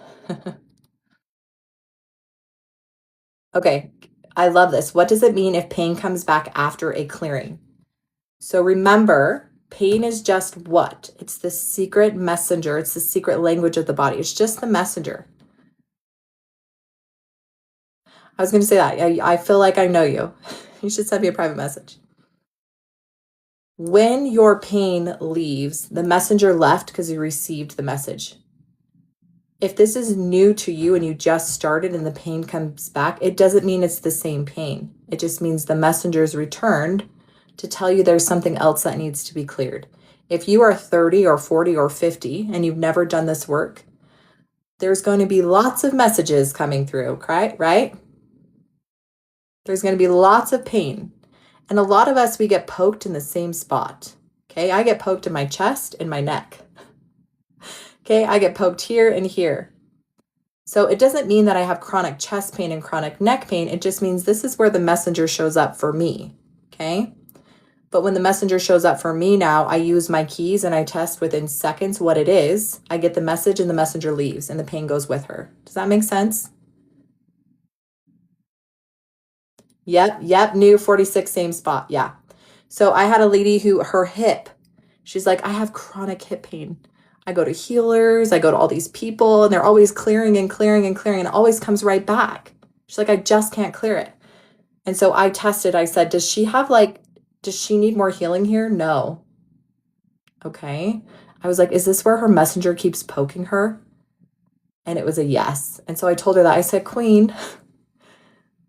Okay, I love this. What does it mean if pain comes back after a clearing? So remember, pain is just what? It's the secret messenger. It's the secret language of the body. It's just the messenger. I was going to say that. I feel like I know you. You should send me a private message. When your pain leaves, the messenger left because you received the message. If this is new to you and you just started and the pain comes back, it doesn't mean it's the same pain. It just means the messenger's returned to tell you there's something else that needs to be cleared. If you are 30 or 40 or 50 and you've never done this work, there's going to be lots of messages coming through, right? There's going to be lots of pain. And a lot of us, we get poked in the same spot. Okay, I get poked in my chest and my neck. Okay, I get poked here and here. So it doesn't mean that I have chronic chest pain and chronic neck pain. It just means this is where the messenger shows up for me. Okay, but when the messenger shows up for me now, I use my keys and I test within seconds what it is. I get the message and the messenger leaves and the pain goes with her. Does that make sense? Yep, new 46, same spot. Yeah. So I had a lady who, her hip, she's like, I have chronic hip pain. I go to healers, I go to all these people, and they're always clearing and clearing and clearing, and it always comes right back. She's like, I just can't clear it. And so I tested, I said, does she need more healing here? No. Okay. I was like, is this where her messenger keeps poking her? And it was a yes. And so I told her that. I said, Queen,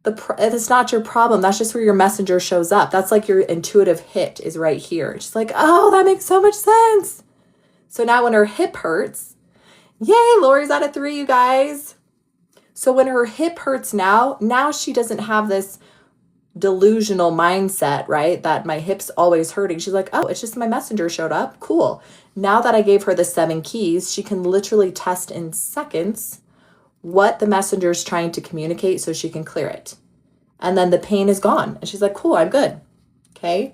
it's not your problem. That's just where your messenger shows up. That's like your intuitive hit is right here. She's like, oh, that makes so much sense. So now when her hip hurts, yay, Lori's at a 3, you guys. So when her hip hurts now she doesn't have this delusional mindset, right? That my hip's always hurting. She's like, oh, it's just my messenger showed up. Cool. Now that I gave her the 7 keys, she can literally test in seconds what the messenger is trying to communicate so she can clear it. And then the pain is gone. And she's like, cool, I'm good. Okay.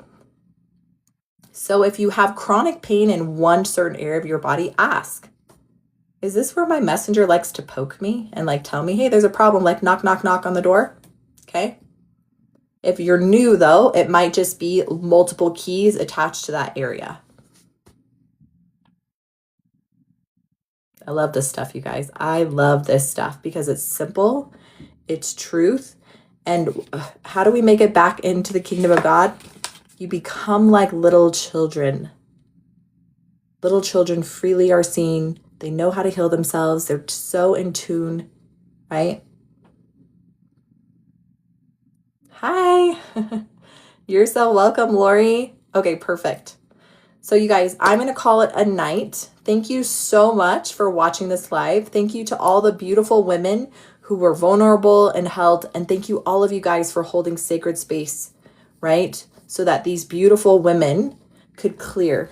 So if you have chronic pain in one certain area of your body, ask, is this where my messenger likes to poke me and like tell me, hey, there's a problem, like knock, knock, knock on the door? Okay. If you're new though, it might just be multiple keys attached to that area. I love this stuff, you guys. I love this stuff because it's simple, it's truth. And how do we make it back into the kingdom of God? You become like little children. Little children freely are seen. They know how to heal themselves. They're so in tune, right? Hi. You're so welcome, Lori. Okay, perfect. So you guys, I'm going to call it a night. Thank you so much for watching this live. Thank you to all the beautiful women who were vulnerable and held. And thank you all of you guys for holding sacred space, right? So that these beautiful women could clear.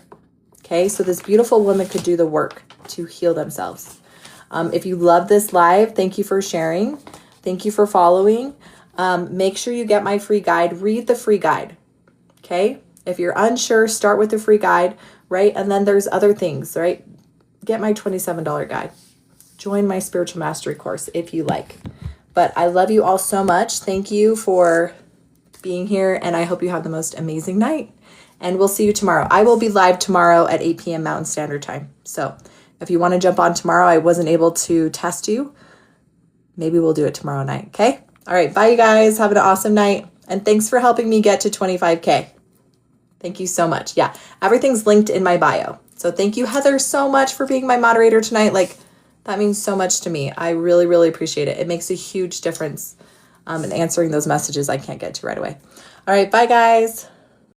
Okay, so this beautiful woman could do the work to heal themselves. If you love this live, thank you for sharing. Thank you for following. Make sure you get my free guide. Read the free guide. Okay, if you're unsure, start with the free guide, right? And then there's other things, right? Get my $27 guide. Join my spiritual mastery course if you like. But I love you all so much. Thank you for being here, and I hope you have the most amazing night. And we'll see you tomorrow. I will be live tomorrow at 8 p.m. Mountain Standard Time. So if you want to jump on tomorrow, I wasn't able to test you. Maybe we'll do it tomorrow night, okay? All right, bye you guys. Have an awesome night. And thanks for helping me get to 25K. Thank you so much. Yeah, everything's linked in my bio. So thank you, Heather, so much for being my moderator tonight. Like, that means so much to me. I really, really appreciate it. It makes a huge difference in answering those messages I can't get to right away. All right, bye guys.